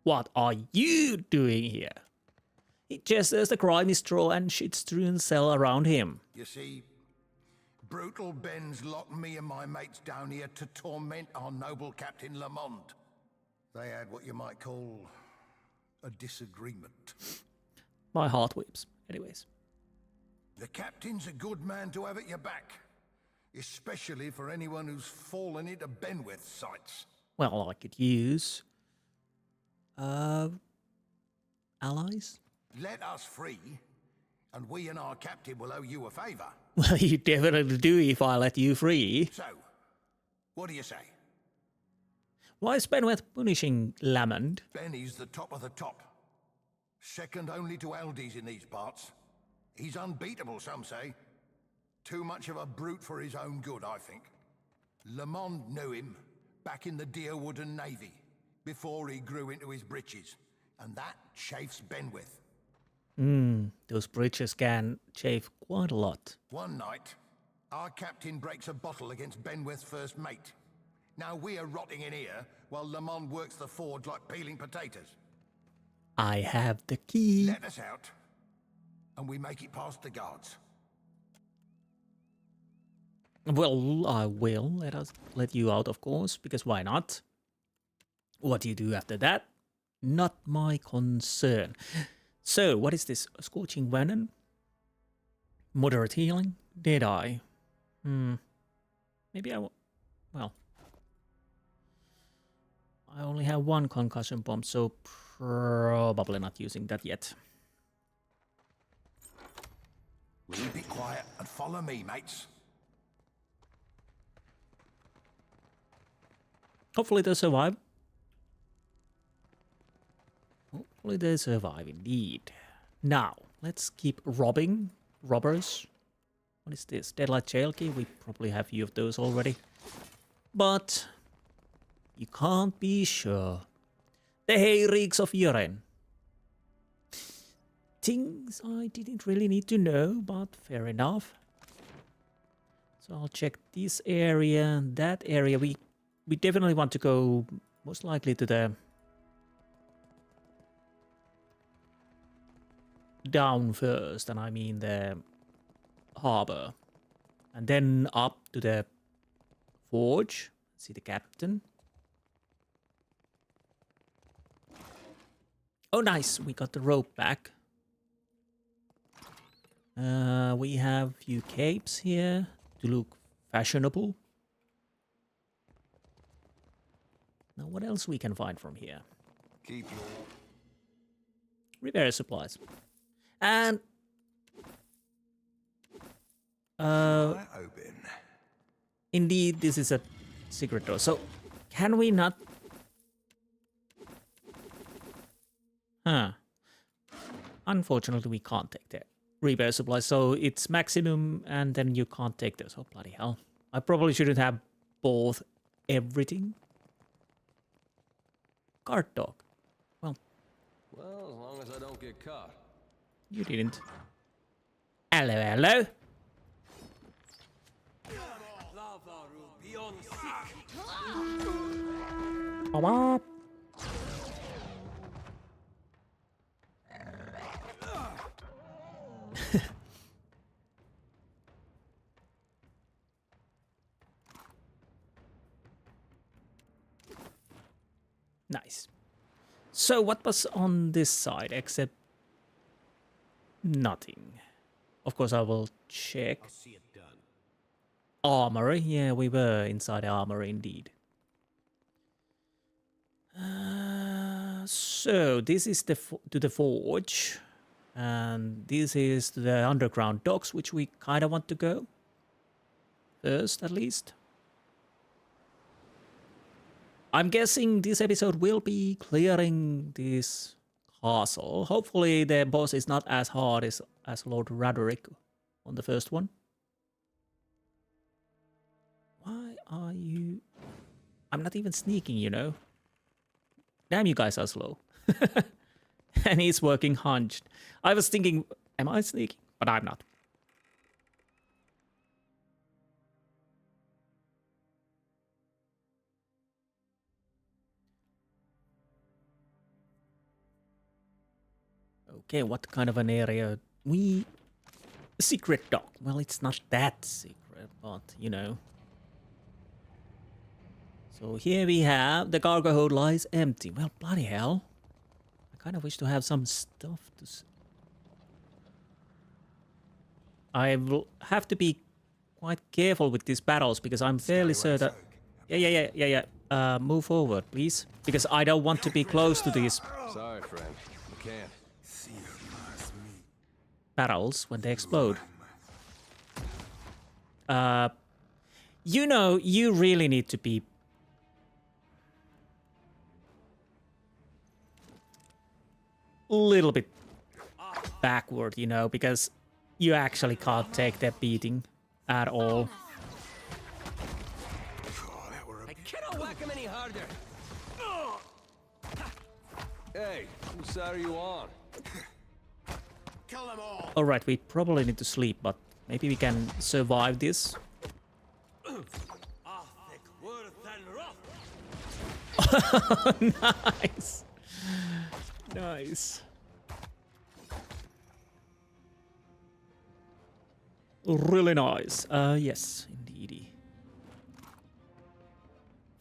What are you doing here? He gestures the grimy straw and shit-strewn cell around him. You see, brutal Ben's locked me and my mates down here to torment our noble Captain Lamond. They had what you might call a disagreement. My heart weeps. Anyways. The captain's a good man to have at your back, especially for anyone who's fallen into Benweth's sights. Well, I could use... allies? Let us free, and we and our captain will owe you a favor. Well, you definitely do if I let you free. So, what do you say? Why is Benweth punishing Lamond? Benny's the top of the top. Second only to Aldi's in these parts. He's unbeatable, some say. Too much of a brute for his own good, I think. Lamond knew him back in the Deerwood and Navy, before he grew into his breeches, and that chafes Benweth. Those breeches can chafe quite a lot. One night, our captain breaks a bottle against Benweth's first mate. Now we are rotting in here, while Lamond works the forge like peeling potatoes. I have the key. Let us out, and we make it past the guards. Well, I will let you out, of course, because why not? What you do after that? Not my concern. So, what is this? Scorching Venom? Moderate healing? Did I? Maybe I will. Well, I only have one concussion bomb, so probably not using that yet. Will you be quiet and follow me, mates? Hopefully they survive. Hopefully they survive indeed. Now, let's keep robbing robbers. What is this? Deadlight jail key? We probably have a few of those already. But you can't be sure. The hay reeks of urine. Things I didn't really need to know, but fair enough. So I'll check this area, that area. We definitely want to go most likely to the down first, and I mean the harbor, and then up to the forge. See the captain. Oh, nice! We got the rope back. We have a few capes here to look fashionable. Now, what else we can find from here? Keep your repair supplies. And open. Indeed, this is a secret door. So, can we not? Huh. Unfortunately, we can't take the repair supplies. So it's maximum, and then you can't take this. Oh bloody hell! I probably shouldn't have bought everything. Guard dog. Well, as long as I don't get caught. You didn't. Hello, hello. Mama. Nice. So what was on this side except nothing? Of course I will check. I'll see it done. Armory. Yeah, we were inside the armory indeed. So this is to the forge, and this is to the underground docks, which we kind of want to go first, at least. I'm guessing this episode will be clearing this castle. Hopefully the boss is not as hard as Lord Roderick on the first one. Why are you... I'm not even sneaking, you know. Damn, you guys are slow. And he's working hunched. I was thinking, am I sneaking? But I'm not. Okay, what kind of an area? Secret dock. Well, it's not that secret, but, you know. So here we have the cargo hold lies empty. Well, bloody hell. I kind of wish to have some stuff to... I will have to be quite careful with these battles because I'm fairly certain... Yeah. Move forward, please. Because I don't want to be close to these... Sorry, friend. You can't. Barrels when they explode. You know, you really need to be a little bit backward, you know, because you actually can't take that beating at all. I cannot whack him any harder. Hey, whose side are you on? Kill them all. Alright, we probably need to sleep, but maybe we can survive this. Nice. Nice. Really nice. Yes, indeed.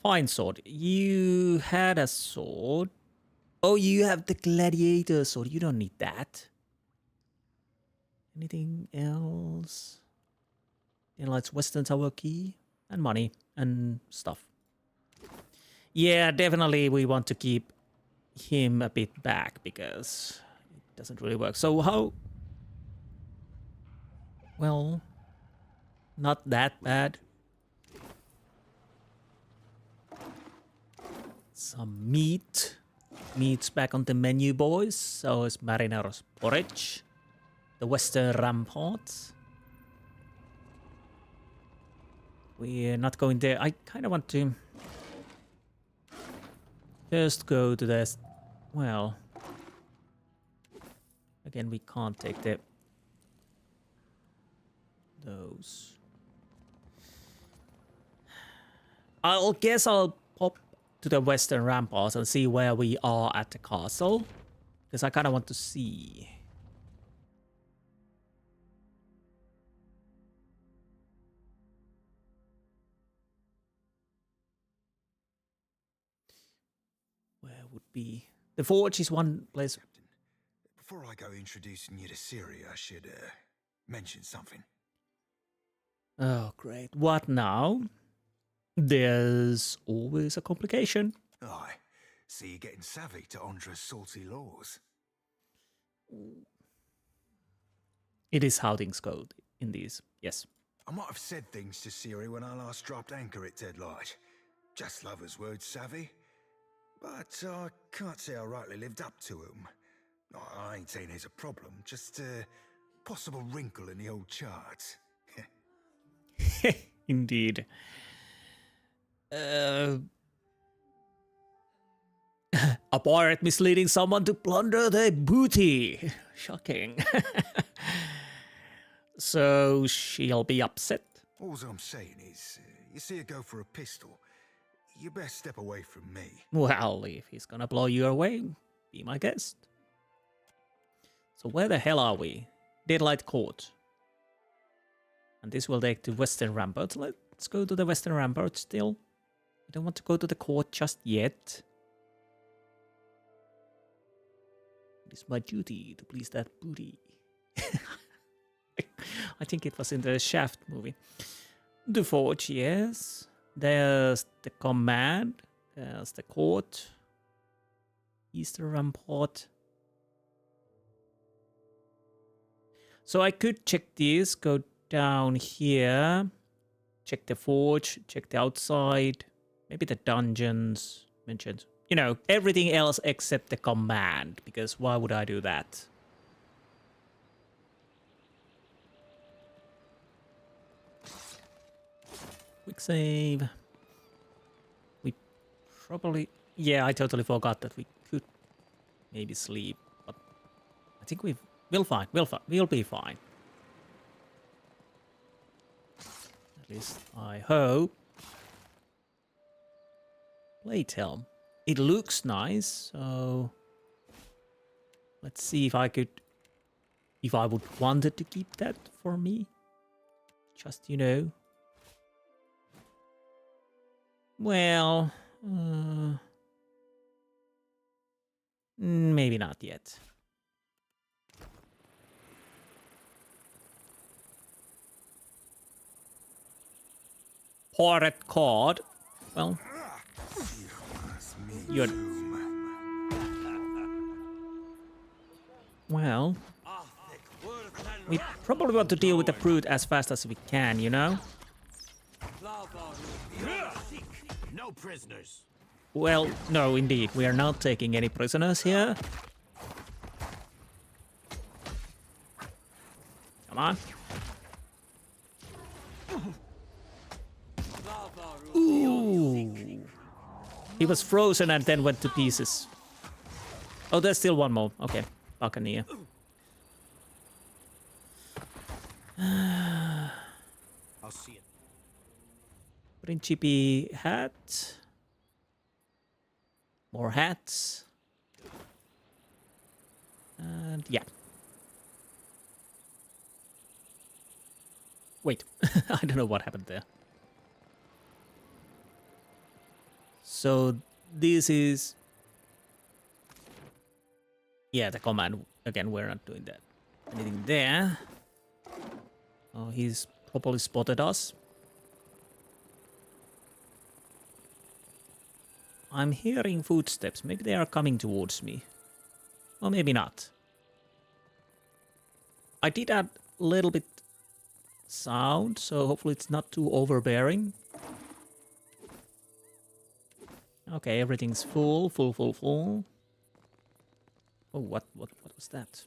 Fine sword. You had a sword. Oh, you have the gladiator sword. You don't need that. Anything else? Deadlight's Western Tower key and money and stuff. Yeah, definitely we want to keep him a bit back because it doesn't really work. So how... Well, not that bad. Some meat. Meat's back on the menu, boys. So is mariner's porridge. The western ramparts. We're not going there. I kind of want to first go to this. Well, again, we can't take those. I'll guess I'll pop to the western ramparts and see where we are at the castle, because I kind of want to see. Where would be the forge is one place. Captain, before I go introducing you to Ciri, I should mention something. Oh, great. What now? There's always a complication. Aye. See you getting savvy to Andra's salty laws. It is how things go in these, yes. I might have said things to Ciri when I last dropped anchor at Deadlight. Just lover's words, savvy. But I can't say I rightly lived up to 'em. I ain't saying there's a problem, just a possible wrinkle in the old charts. Indeed. A pirate misleading someone to plunder their booty. Shocking. So she'll be upset. All I'm saying is, you see her go for a pistol, you best step away from me. Well, if he's gonna blow you away, be my guest. So where the hell are we? Deadlight Court. And this will take to Western Ramparts. Let's go to the Western Ramparts still. I don't want to go to the court just yet. It is my duty to please that booty. I think it was in the Shaft movie. The forge, yes. There's the command. There's the court. Eastern Rampart. So I could check this, go down here, check the forge, check the outside, maybe the dungeons, mentioned. You know, everything else except the command, because why would I do that? Quick save. We probably... Yeah, I totally forgot that we could maybe sleep, but I think we'll be fine. At least I hope. Plate helm. It looks nice, so let's see if I would wanted to keep that for me. Just, you know. Well, maybe not yet. Pirate card. Well, you're... Well, we probably want to deal with the brute as fast as we can, you know? No prisoners. Well, no, indeed. We are not taking any prisoners here. Come on. Ooh. He was frozen and then went to pieces. Oh, there's still one more. Okay, Buccaneer. I'll see it. Principe hat. More hats. And yeah. Wait, I don't know what happened there. So this is... Yeah, the command. Again, we're not doing that. Anything there? Oh, he's probably spotted us. I'm hearing footsteps. Maybe they are coming towards me. Or maybe not. I did add a little bit sound, so hopefully it's not too overbearing. Okay, everything's full. Oh, what was that?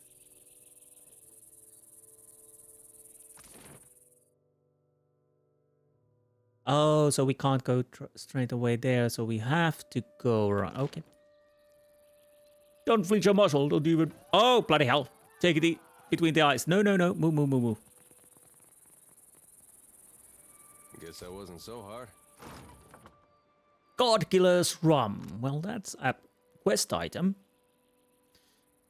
Oh, so we can't go straight away there, so we have to go around. Okay. Don't flinch your muscle, don't even... Oh, bloody hell. Take it between the eyes. No. Move. Guess that wasn't so hard. God Killer's Rum. Well, that's a quest item.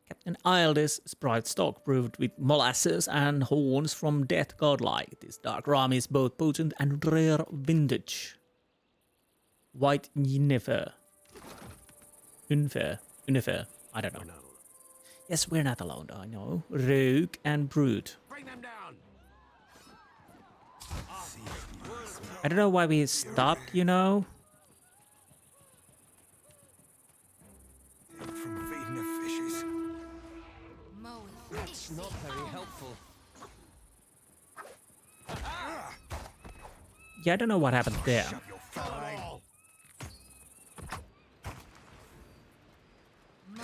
Captain Eothas' Sprite stock brewed with molasses and horns from Death Godlight. This dark rum is both potent and rare vintage. White Yennefer. Unfair. I don't know. Yes, we're not alone, I know. Rogue and Brute. Bring them down. I don't know why we stopped, you know. From feeding the fishes. That's not very helpful. Yeah, I don't know what happened there.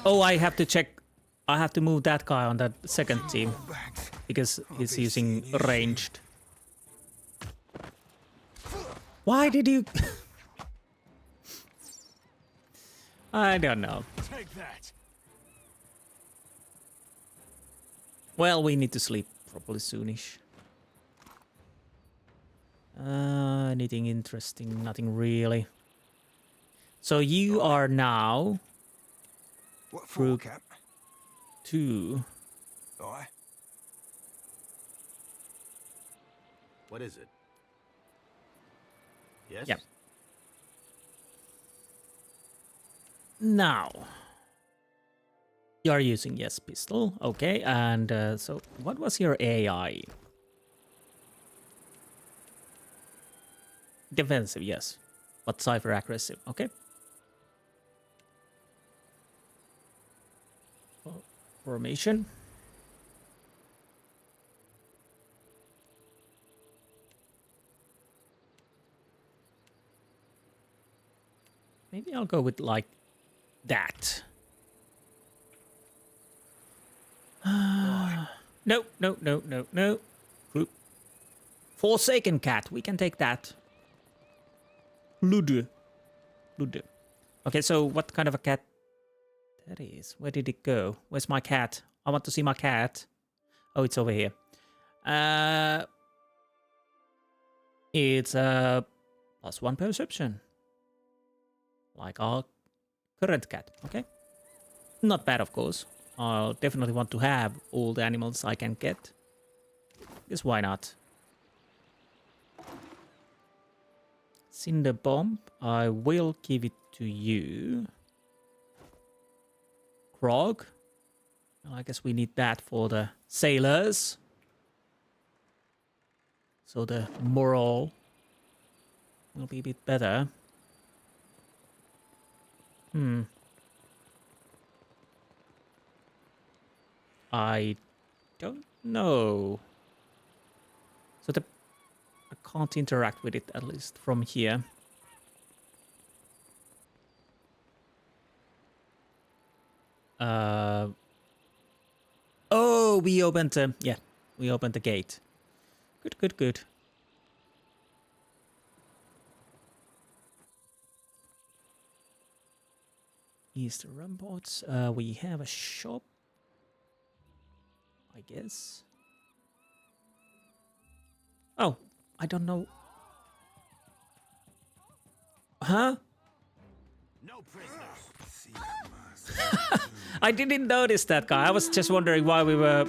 Oh, I have to check. I have to move that guy on that second team because he's using ranged. Why did you? I don't know. Take that. Well, we need to sleep probably soonish. Anything interesting? Nothing really. So you are now What through for, Cap? 2. Aye. What is it? Yes? Yep. Now. You are using, yes, pistol. Okay, and so what was your AI? Defensive, yes. But cipher aggressive, okay. Formation. Maybe I'll go with like that. No. Group. Forsaken cat. We can take that. Lude. Okay, so what kind of a cat that is? Where did it go? Where's my cat? I want to see my cat. Oh, it's over here. It's a +1 perception. Like our current cat, okay? Not bad, of course. I'll definitely want to have all the animals I can get. Because why not? Cinder Bomb, I will give it to you. Grog. Well, I guess we need that for the sailors. So the morale will be a bit better. I don't know. So I can't interact with it, at least from here. Oh, we opened the... Yeah, we opened the gate. Good. East Ramparts. We have a shop, I guess. Oh, I don't know. Huh? No prisoners. I didn't notice that guy. I was just wondering why we were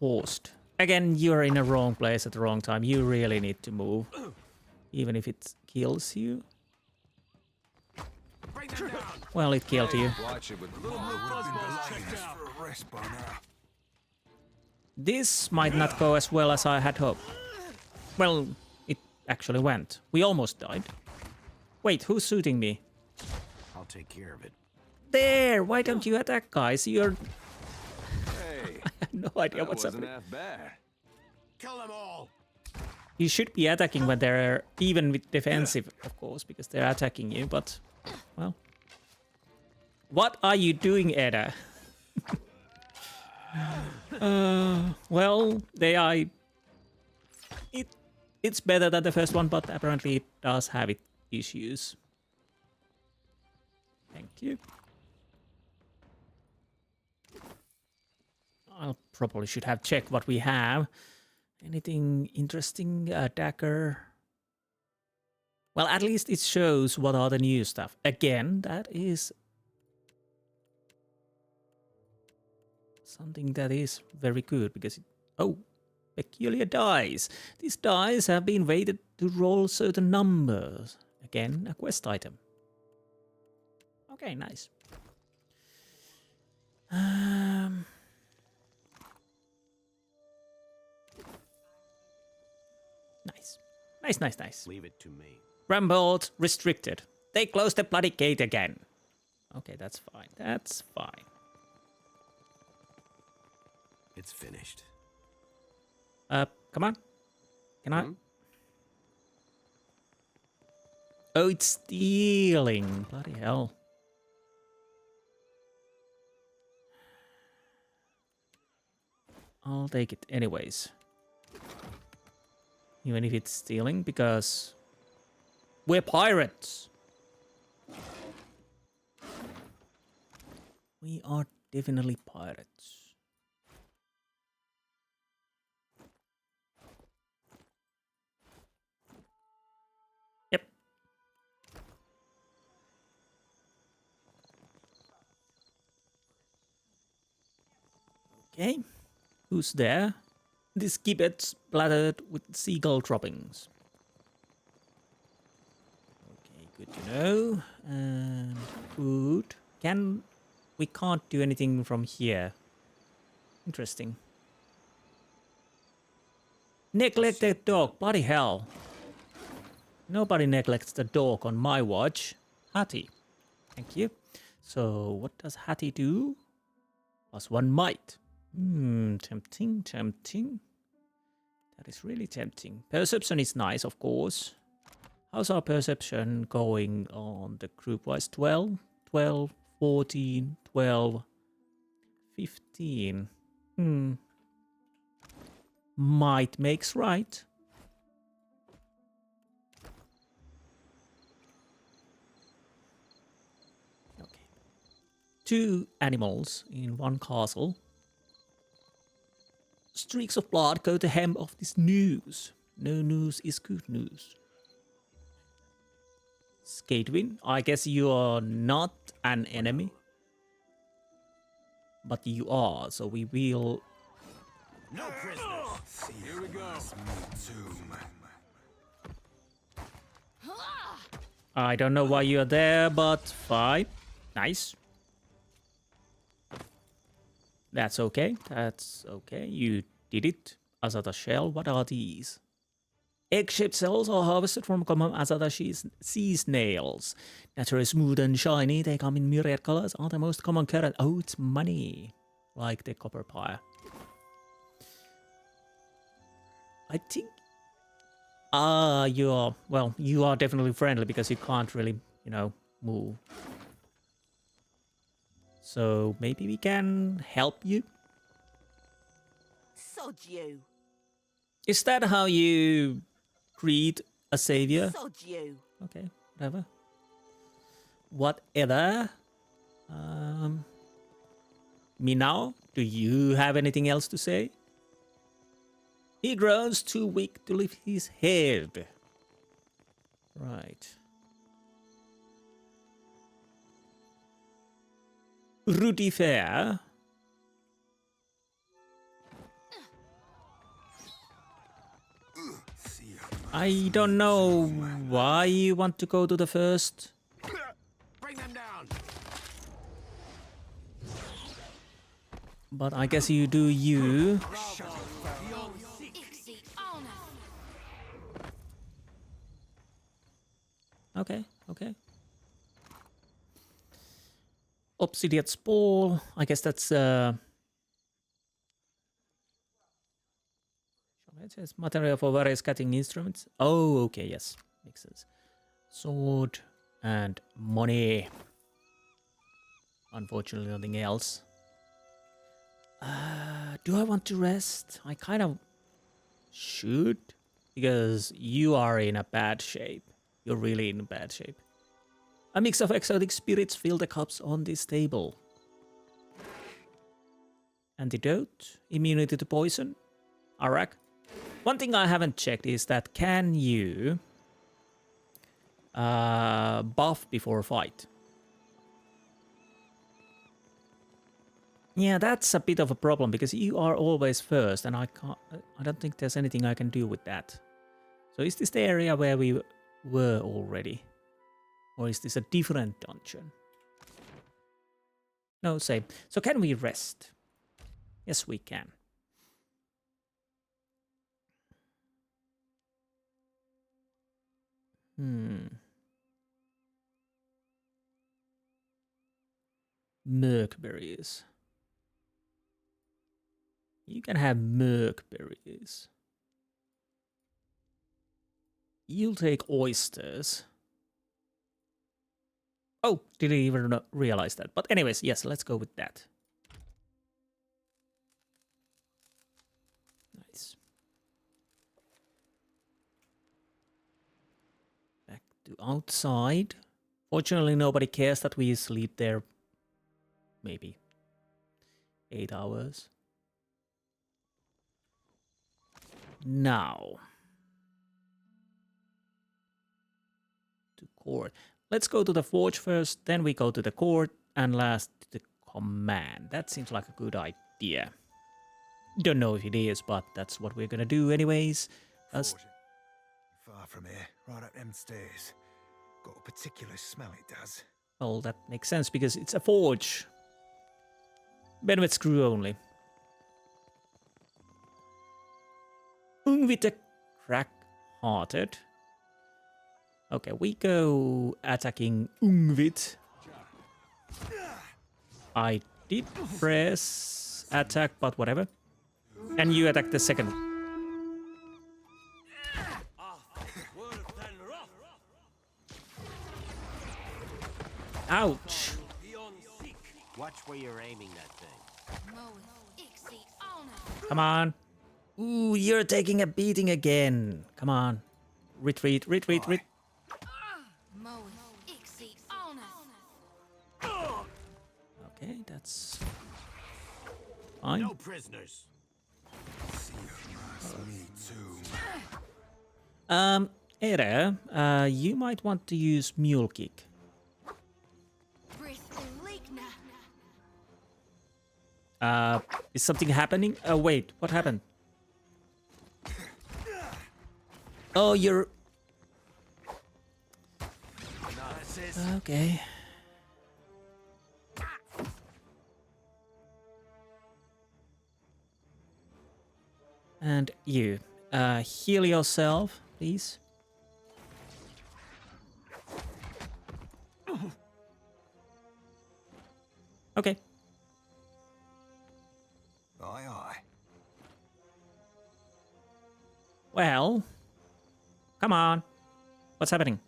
horsed. Again, you're in the wrong place at the wrong time. You really need to move, even if it kills you. Well, it killed you. This might not go as well as I had hoped. Well, it actually went. We almost died. Wait, who's shooting me? I'll take care of it. There! Why don't you attack, guys? You're... Hey, I have no idea that what's wasn't happening. half bad. Kill them all! You should be attacking when they're even with defensive, of course, because they're attacking you, but... Well... What are you doing, Edda? Well, they are... It's better than the first one, but apparently it does have its issues. Thank you. I probably should have checked what we have. Anything interesting? Dagger. Well, at least it shows what are the new stuff. Again, that is something that is very good because it, oh, peculiar dice. These dice have been weighted to roll certain numbers. Again, a quest item. Okay, nice. Nice. Leave it to me. Ramparts restricted. They closed the bloody gate again. Okay, that's fine. That's fine. It's finished. Come on. Can I? Oh, it's stealing. Bloody hell. I'll take it anyways. Even if it's stealing, because we're pirates. We are definitely pirates. Yep. Okay. Who's there? This gibbet's splattered with seagull droppings. Okay, good to know. And food. We can't do anything from here. Interesting. Neglected dog. Bloody hell. Nobody neglects the dog on my watch. Hattie. Thank you. So, what does Hattie do? +1 might. Tempting. That is really tempting. Perception is nice, of course. How's our perception going on the group-wise? 12, 14, 12, 15. Might makes right. Okay. 2 animals in 1 castle. Streaks of blood go to hem of this news. No news is good news. Skatewin, I guess you are not an enemy. But you are, so we will... No prisoners! Here we go. I don't know why you're there, but fine. Nice. That's okay. That's okay. You did it. Azada shell. What are these? Egg-shaped cells are harvested from common Azada sea snails. Naturally smooth and shiny. They come in myriad colors. Are the most common current. Oh, it's money. Like the copper pyre. I think... you are... Well, you are definitely friendly because you can't really, move. So maybe we can help you? Sod you. Is that how you greet a savior? Sod you. Okay, whatever. Minao, do you have anything else to say? He grows too weak to lift his head. Right. Rudy Fair. I don't know why you want to go to the first. Bring them down. But I guess you do you. Okay, okay. Obsidian Spall. I guess that's material for various cutting instruments. Oh, okay, yes. Makes sense. Sword and money. Unfortunately, nothing else. Do I want to rest? I kind of should, because you are in a bad shape. You're really in bad shape. A mix of exotic spirits fill the cups on this table. Antidote, immunity to poison, Arak. One thing I haven't checked is that can you buff before a fight? Yeah, that's a bit of a problem because you are always first, and I don't think there's anything I can do with that. So is this the area where we were already? Or is this a different dungeon? No, same. So can we rest? Yes, we can. Merkberries. You can have merkberries. You'll take oysters. Oh, didn't even realize that. But anyways, yes, let's go with that. Nice. Back to outside. Fortunately, nobody cares that we sleep there. Maybe 8 hours. Now. To court. Let's go to the forge first, then we go to the court, and last to the command. That seems like a good idea. Don't know if it is, but that's what we're gonna do anyways. Far from here, right up them stairs. Got a particular smell, it does. Well, that makes sense because it's a forge. Benweth screw only. Ungvit the crack-hearted. Okay, we go attacking Ungvit. I did press attack, but whatever. And you attack the second. Ouch. Watch where you're aiming that thing. Come on. Ooh, you're taking a beating again. Come on. Retreat, retreat, retreat. Okay, that's fine. No prisoners. Ere, you might want to use Mule Kick. Is something happening? Oh, wait, what happened? Oh, you're... Okay. And you, heal yourself, please. Okay. Aye, aye. Well, come on. What's happening?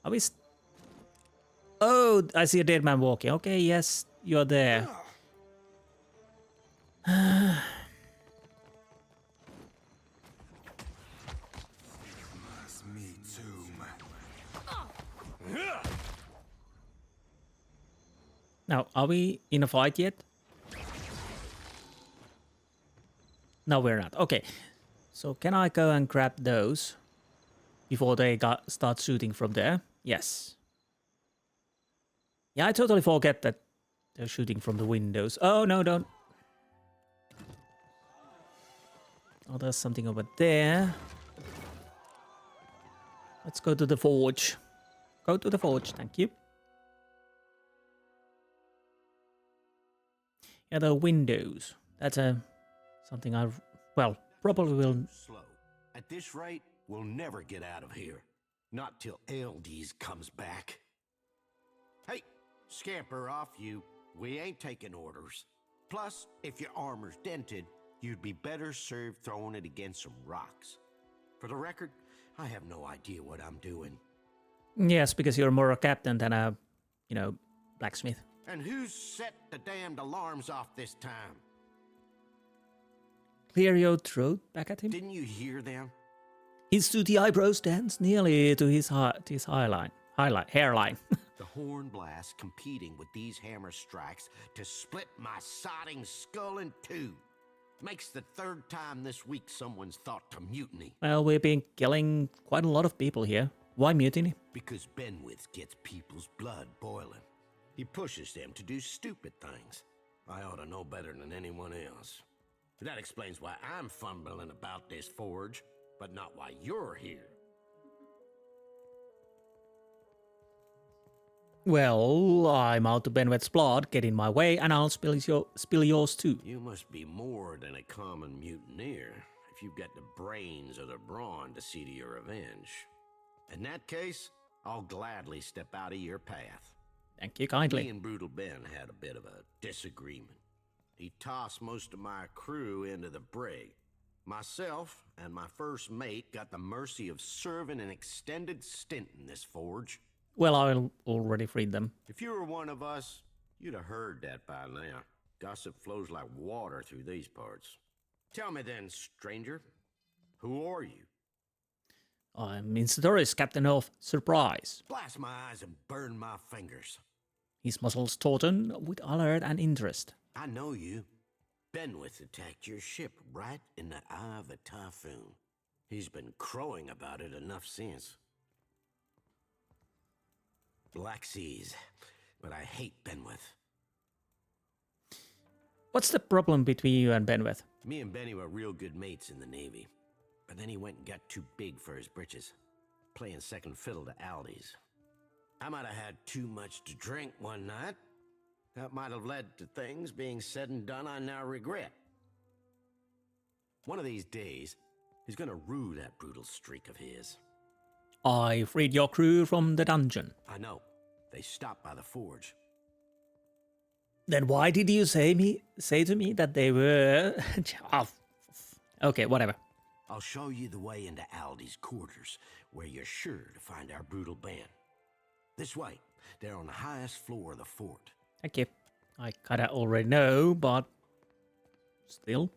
Are we... Oh, I see a dead man walking. Okay, yes, you're there. Me too. Now, are we in a fight yet? No, we're not. Okay. So can I go and grab those before they start shooting from there? Yes. Yeah, I totally forget that they're shooting from the windows. Oh, no, don't. Oh, there's something over there. Let's go to the forge. Go to the forge, thank you. Yeah, the windows. That's something I, well, probably will At this rate, we'll never get out of here. Not till Eothas comes back. Hey, scamper off, you. We ain't taking orders. Plus, if your armor's dented, you'd be better served throwing it against some rocks. For the record, I have no idea what I'm doing. Yes, because you're more a captain than a, blacksmith. And who's set the damned alarms off this time? Clario threw back at him. Didn't you hear them? His sooty eyebrows danced nearly to his hairline. The horn blast competing with these hammer strikes to split my sodding skull in two. Makes the third time this week someone's thought to mutiny. Well, we've been killing quite a lot of people here. Why mutiny? Because Benweth gets people's blood boiling. He pushes them to do stupid things. I ought to know better than anyone else. That explains why I'm fumbling about this forge, but not why you're here. Well, I'm out to Benweth's blood, get in my way, and I'll spill yours too. You must be more than a common mutineer if you've got the brains or the brawn to see to your revenge. In that case, I'll gladly step out of your path. Thank you kindly. Me and Brutal Ben had a bit of a disagreement. He tossed most of my crew into the brig. Myself and my first mate got the mercy of serving an extended stint in this forge. Well, I already freed them. If you were one of us, you'd have heard that by now. Gossip flows like water through these parts. Tell me then, stranger, who are you? I'm Insti, captain of Surprise. Blast my eyes and burn my fingers. His muscles tautened with alert and interest. I know you. Benweth attacked your ship right in the eye of a typhoon. He's been crowing about it enough since. Black seas, but I hate Benweth. What's the problem between you and Benweth? Me and Benny were real good mates in the Navy, but then he went and got too big for his britches, playing second fiddle to Aldi's. I might have had too much to drink one night. That might have led to things being said and done I now regret. One of these days, he's gonna rue that brutal streak of his. I freed your crew from the dungeon. I know. They stopped by the forge. Then why did you say to me that they were... Okay, whatever. I'll show you the way into Aldi's quarters, where you're sure to find our brutal band. This way. They're on the highest floor of the fort. Thank you. I kinda already know, but... still.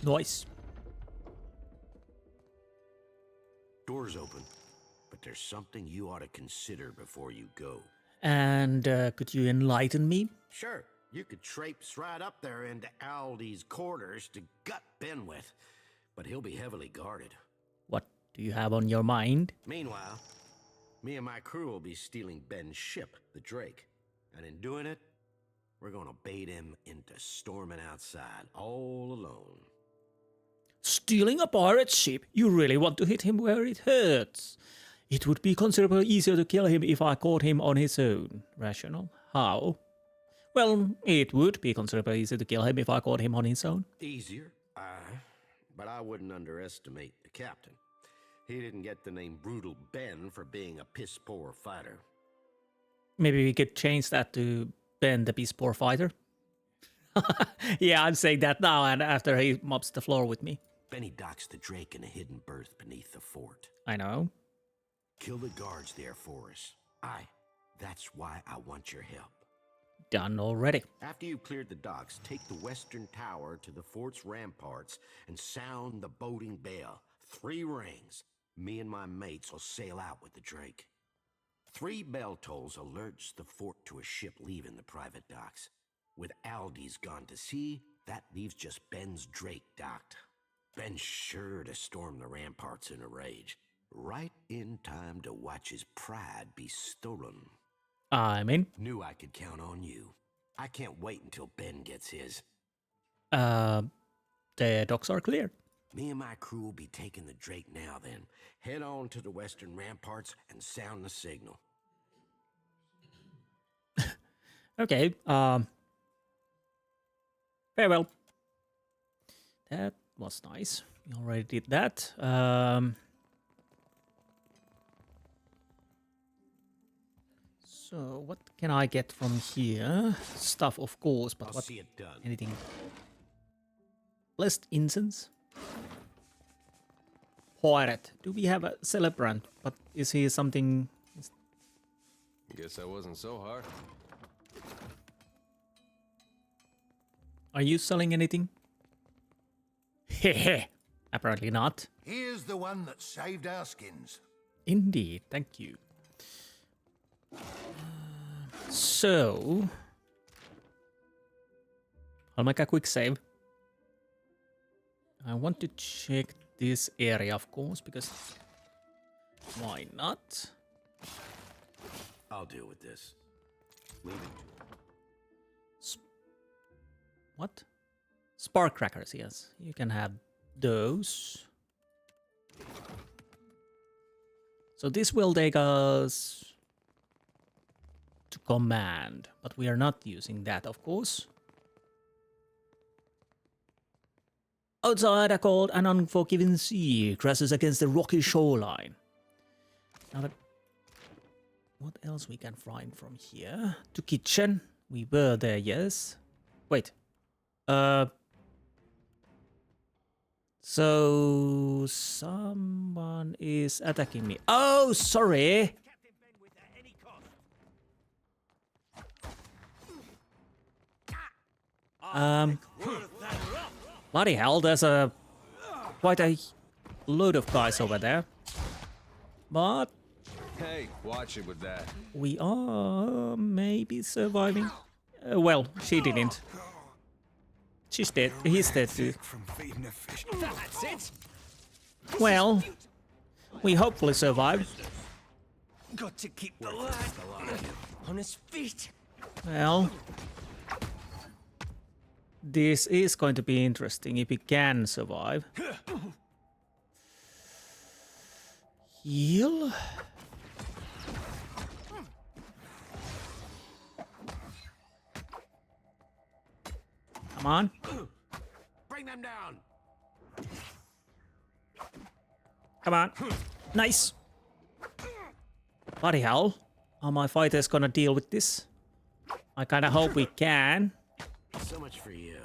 Nice. Door's open, but there's something you ought to consider before you go. And could you enlighten me? Sure, you could traipse right up there into Aldi's quarters to gut Benweth, but he'll be heavily guarded. What do you have on your mind? Meanwhile, me and my crew will be stealing Ben's ship, the Drake. And in doing it, we're gonna bait him into storming outside all alone. Stealing a pirate ship? You really want to hit him where it hurts? It would be considerably easier to kill him if I caught him on his own. Rational? How? Well, it would be considerably easier to kill him if I caught him on his own. Easier? Aye. But I wouldn't underestimate the captain. He didn't get the name Brutal Ben for being a piss-poor fighter. Maybe we could change that to Ben the piss-poor fighter? Yeah, I'm saying that now and after he mops the floor with me. Benny docks the Drake in a hidden berth beneath the fort. I know. Kill the guards there for us. Aye, that's why I want your help. Done already. After you've cleared the docks, take the western tower to the fort's ramparts and sound the boating bell. 3 rings. Me and my mates will sail out with the Drake. 3 bell tolls alerts the fort to a ship leaving the private docks. With Aldi's gone to sea, that leaves just Ben's Drake docked. Ben's sure to storm the ramparts in a rage. Right in time to watch his pride be stolen. I'm in. Knew I could count on you. I can't wait until Ben gets his. The docks are clear. Me and my crew will be taking the Drake now then. Head on to the western ramparts and sound the signal. Okay, very well. That was nice. We already did that. So what can I get from here? Stuff, of course, but I'll what? see it done. Anything? Blessed incense. Pirate. Do we have a celebrant? But is he something? Guess that wasn't so hard. Are you selling anything? Hehe. Apparently not. Here's the one that saved our skins. Indeed. Thank you. So I'll make a quick save. I want to check this area, of course, because why not? I'll deal with this. Leave it. What? Spark crackers, yes. You can have those. So this will take us to command, but we are not using that, of course. Outside, a cold and unforgiving sea crashes against the rocky shoreline. Now that, what else we can find from here? To kitchen. We were there, yes. Wait. So someone is attacking me. Oh, sorry. Bloody hell, there's quite a load of guys over there. But Hey, watch it with that. we are maybe surviving. Well, she didn't. She's dead. He's dead too. That's it. Well, we hopefully survived. Got to keep the lad on his feet. Well, this is going to be interesting if we can survive. Heal. Come on. Bring them down. Come on. Nice. Bloody hell. Are my fighters gonna deal with this? I kinda hope we can. So much for you.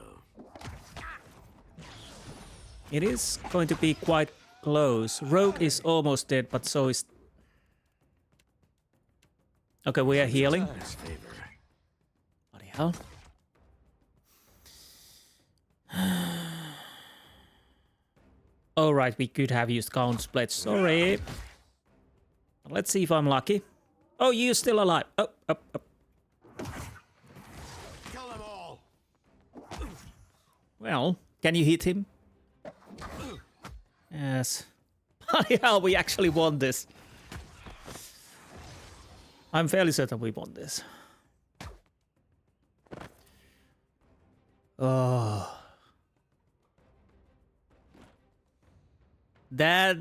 It is going to be quite close. Rogue is almost dead, but so is... Okay, we are healing. Bloody hell. Alright, we could have used Count's Pledge. Sorry. Let's see if I'm lucky. Oh, you're still alive. Up, up, up. Kill them all. Well, can you hit him? Yes. Bloody hell, we actually won this. I'm fairly certain we won this. Oh. That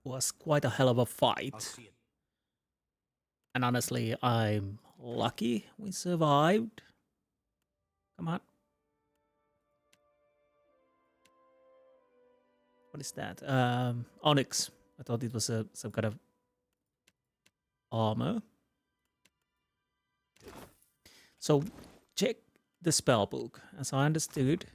was quite a hell of a fight. And honestly, I'm lucky we survived. Come on. What is that? Onyx. I thought it was some kind of armor. So check the spell book. As I understood,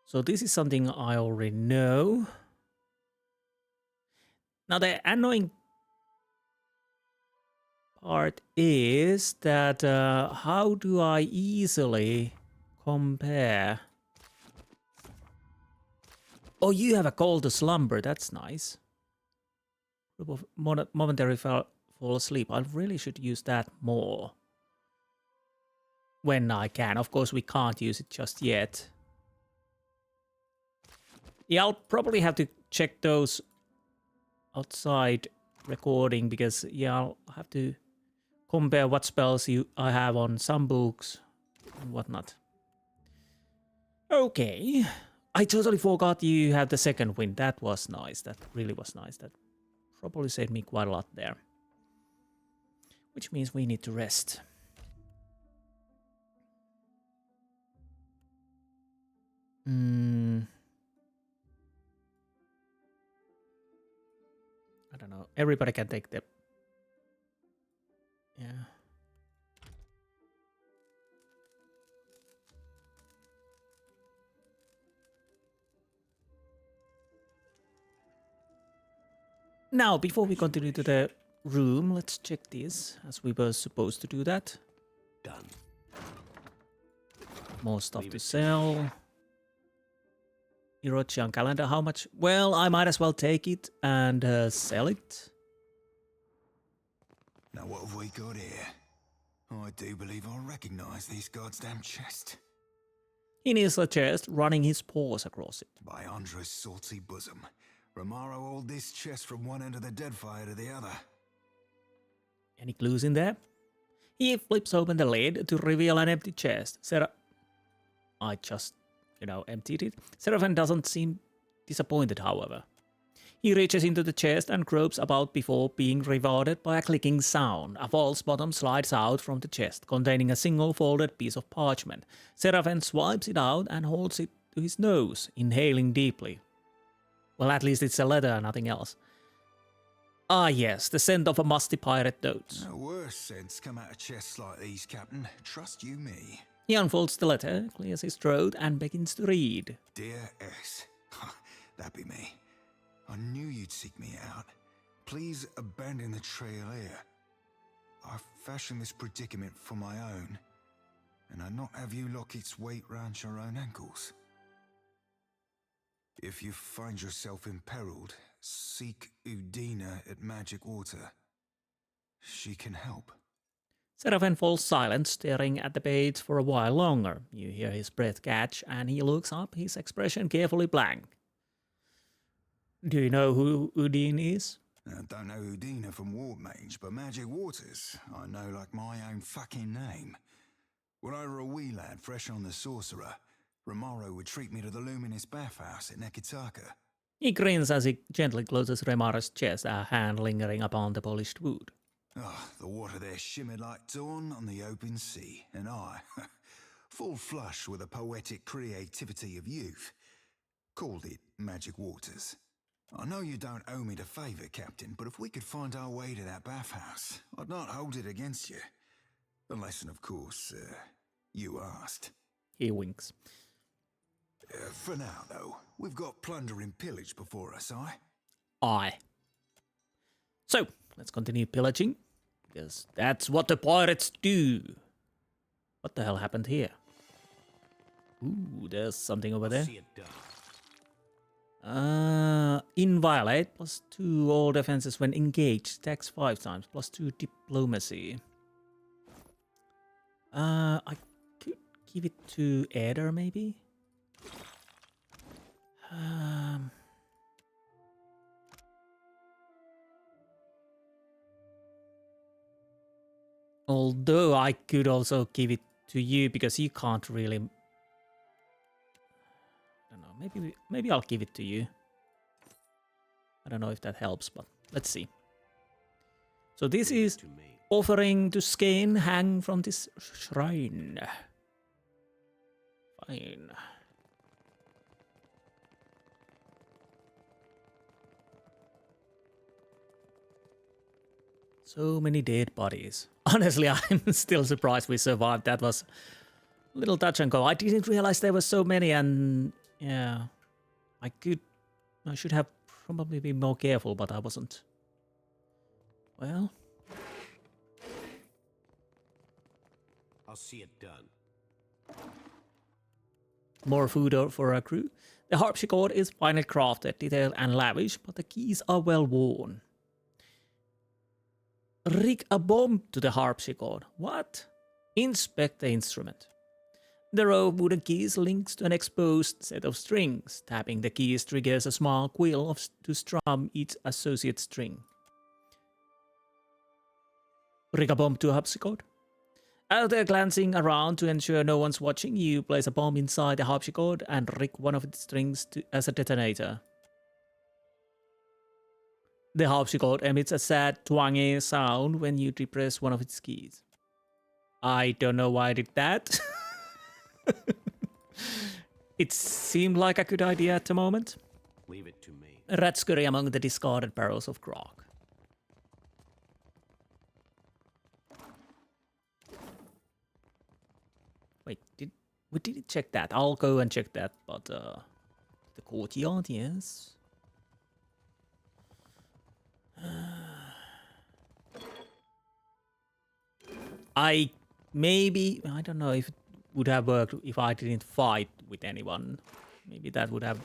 so this is something I already know. Now the annoying part is that how do I easily compare? Oh, you have a call to slumber. That's nice. Group of momentary fall asleep. I really should use that more when I can. Of course, we can't use it just yet. Yeah, I'll probably have to check those outside recording because, yeah, I'll have to compare what spells I have on some books and whatnot. Okay. I totally forgot you have the second wind. That was nice. That really was nice. That probably saved me quite a lot there. Which means we need to rest. I don't know. Everybody can take the... Yeah. Now, before we continue to the room, let's check this, as we were supposed to do that. Done. More stuff to sell. European calendar, how much? Well, I might as well take it and sell it. Now what have we got here? I do believe I recognize these goddamn chests. He needs a chest, running his paws across it. By Andra's salty bosom, Romaro hauled this chest from one end of the Deadfire to the other. Any clues in there? He flips open the lid to reveal an empty chest. I just, emptied it. Seraphim doesn't seem disappointed, however. He reaches into the chest and gropes about before being rewarded by a clicking sound. A false bottom slides out from the chest, containing a single folded piece of parchment. Seraphim swipes it out and holds it to his nose, inhaling deeply. Well, at least it's a letter, nothing else. Ah yes, the scent of a musty pirate note. No worse scents come out of chests like these, Captain. Trust you me. He unfolds the letter, clears his throat, and begins to read. Dear S. That be me. I knew you'd seek me out. Please abandon the trail here. I've fashioned this predicament for my own, and I'd not have you lock its weight round your own ankles. If you find yourself imperiled, seek Udina at Magic Water. She can help. Seraphim falls silent, staring at the page for a while longer. You hear his breath catch, and he looks up, his expression carefully blank. Do you know who Udine is? I don't know Udina from Warmage, but Magic Waters I know like my own fucking name. When I were a wee lad fresh on the Sorcerer, Romaro would treat me to the luminous bathhouse at Nekitaka. He grins as he gently closes Remaro's chest, a hand lingering upon the polished wood. Oh, the water there shimmered like dawn on the open sea, and I, full flush with the poetic creativity of youth, called it Magic Waters. I know you don't owe me the favour, Captain, but if we could find our way to that bathhouse, I'd not hold it against you. Unless, of course, you asked. He winks. For now, though, we've got plunder and pillage before us, Aye. So, let's continue pillaging, because that's what the pirates do. What the hell happened here? Ooh, there's something over there. Inviolate, +2 all defenses when engaged, attacks 5 times, +2 diplomacy. I could give it to Eder, maybe? Although I could also give it to you because you can't really... I don't know, maybe I'll give it to you. I don't know if that helps, but let's see. So this is offering to Caed hang from this shrine. Fine. So many dead bodies. Honestly, I'm still surprised we survived. That was a little touch and go. I didn't realize there were so many, and yeah, I should have probably been more careful, but I wasn't. Well, I'll see it done. More food for our crew. The harpsichord is finely crafted, detailed and lavish, but the keys are well worn. Rig a bomb to the harpsichord. What? Inspect the instrument. The row of wooden keys links to an exposed set of strings. Tapping the keys triggers a small quill to strum each associate string. Rig a bomb to a harpsichord. After glancing around to ensure no one's watching, you place a bomb inside the harpsichord and rig one of its strings as a detonator. The harpsichord emits a sad, twangy sound when you depress one of its keys. I don't know why I did that. It seemed like a good idea at the moment. Leave it to me. Rat scurry among the discarded barrels of grog. Wait, we didn't check that. I'll go and check that, but the courtyard, yes. I don't know if it would have worked if I didn't fight with anyone. Maybe that would have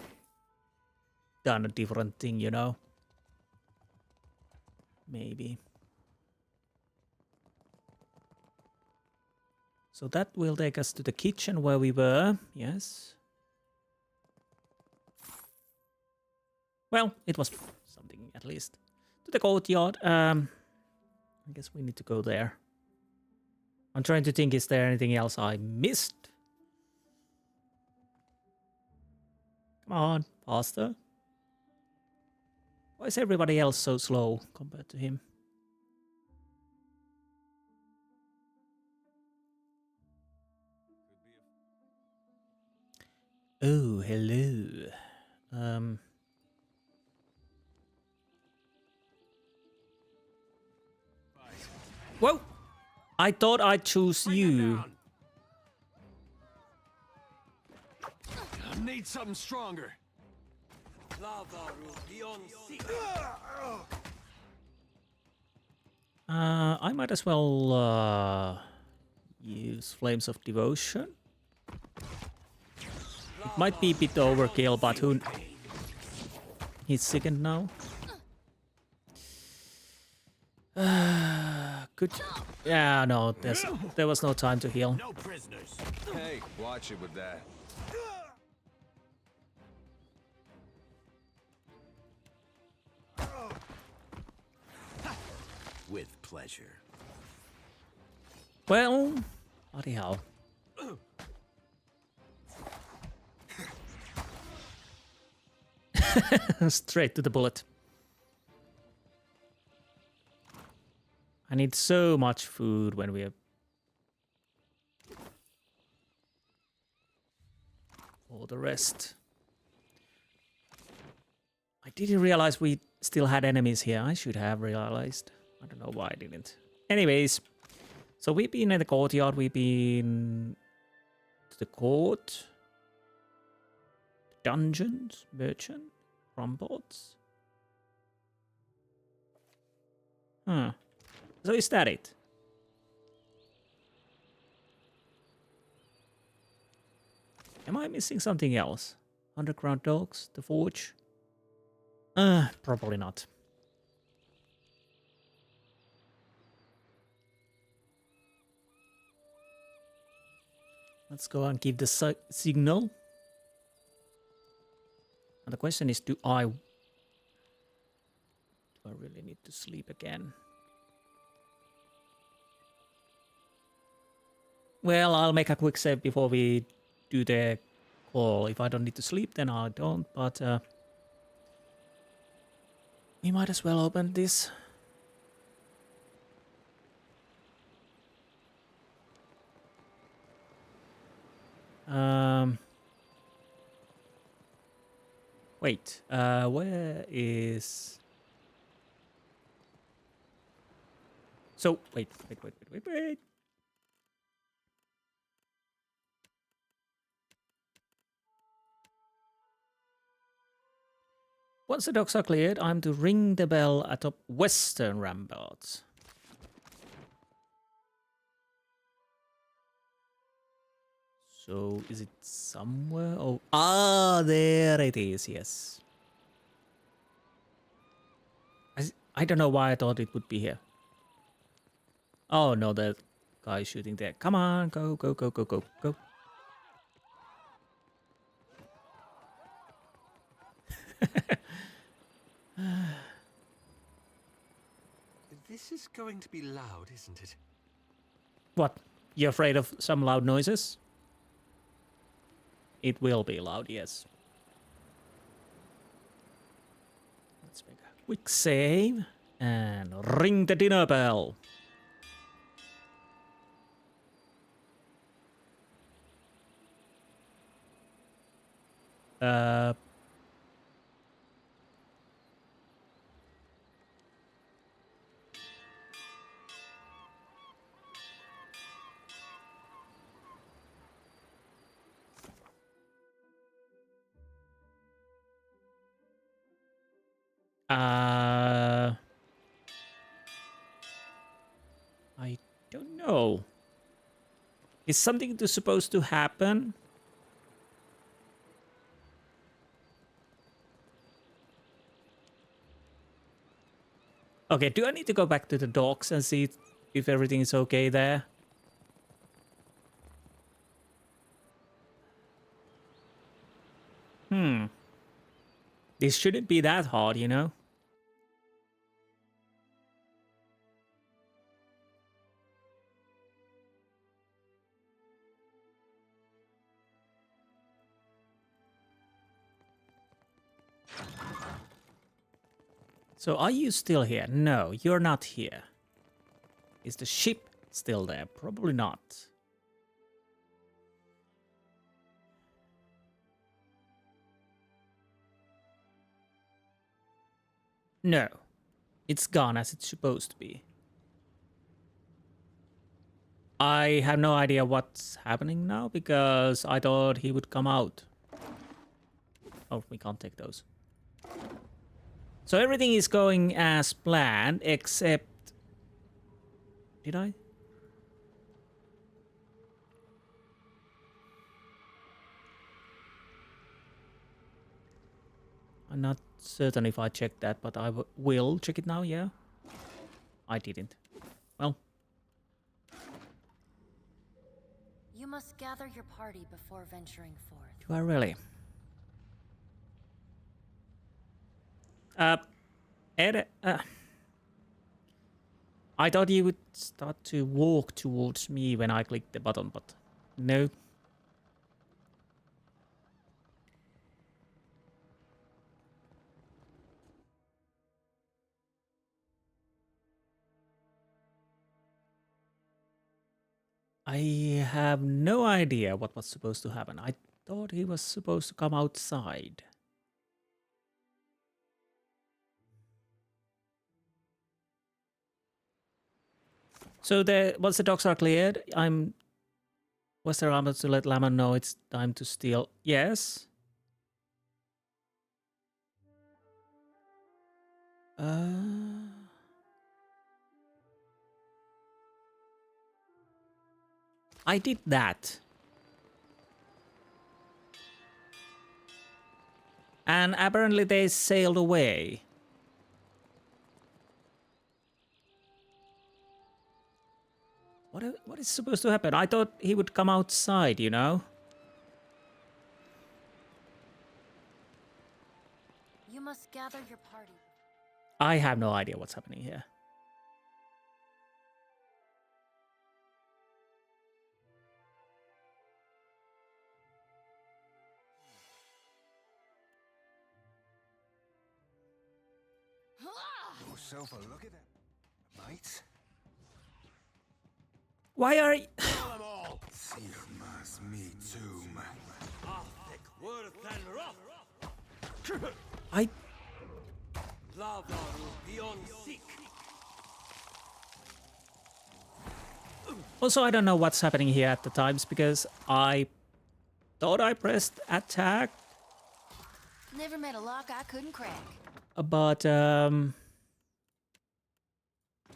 done a different thing, you know? Maybe. So that will take us to the kitchen where we were, yes. Well, it was something at least. To the courtyard, I guess we need to go there. I'm trying to think, is there anything else I missed? Come on, faster. Why is everybody else so slow compared to him? Oh, hello. Whoa! I thought I'd choose you. I need something stronger. I might as well use Flames of Devotion. It might be a bit overkill, but who... He's sickened now. Good. Yeah, no, there was no time to heal. No prisoners. Hey, watch it with that. With pleasure. Well, bloody hell. Straight to the bullet. I need so much food when we are... For the rest. I didn't realize we still had enemies here. I should have realized. I don't know why I didn't. Anyways. So we've been in the courtyard. We've been... to the court. Dungeons. Merchant. Ramparts. Huh. So is that it? Am I missing something else? Underground dogs? The forge? Probably not. Let's go and give the signal. And the question is, do I really need to sleep again? Well, I'll make a quick save before we do the call. If I don't need to sleep, then I don't, but we might as well open this. Wait, where is... So, wait. Once the docks are cleared, I'm to ring the bell atop Western Ramparts. So, is it somewhere? Oh, there it is, yes. I don't know why I thought it would be here. Oh, no, the guy is shooting there. Come on, go. This is going to be loud, isn't it? What? You're afraid of some loud noises? It will be loud, yes. Let's make a quick save and ring the dinner bell. I don't know. Is something supposed to happen? Okay, do I need to go back to the docks and see if everything is okay there? This shouldn't be that hard, you know? So are you still here? No, you're not here. Is the ship still there? Probably not. No. It's gone as it's supposed to be. I have no idea what's happening now because I thought he would come out. Oh, we can't take those. So everything is going as planned except... Did I? I'm not certain if I checked that, but I will check it now, yeah? I didn't. Well. You must gather your party before venturing forth. Do I really? Ed, I thought you would start to walk towards me when I clicked the button, but no. I have no idea what was supposed to happen. I thought he was supposed to come outside. So once the docks are cleared, was there armor to let Lamond know it's time to steal? Yes. I did that. And apparently they sailed away. What is supposed to happen? I thought he would come outside, you know? You must gather your party. I have no idea what's happening here. Yourself a look at that, mate. Why are you... I... Also, I don't know what's happening here at the times because I thought I pressed attack. Never met a lock I couldn't crack. But,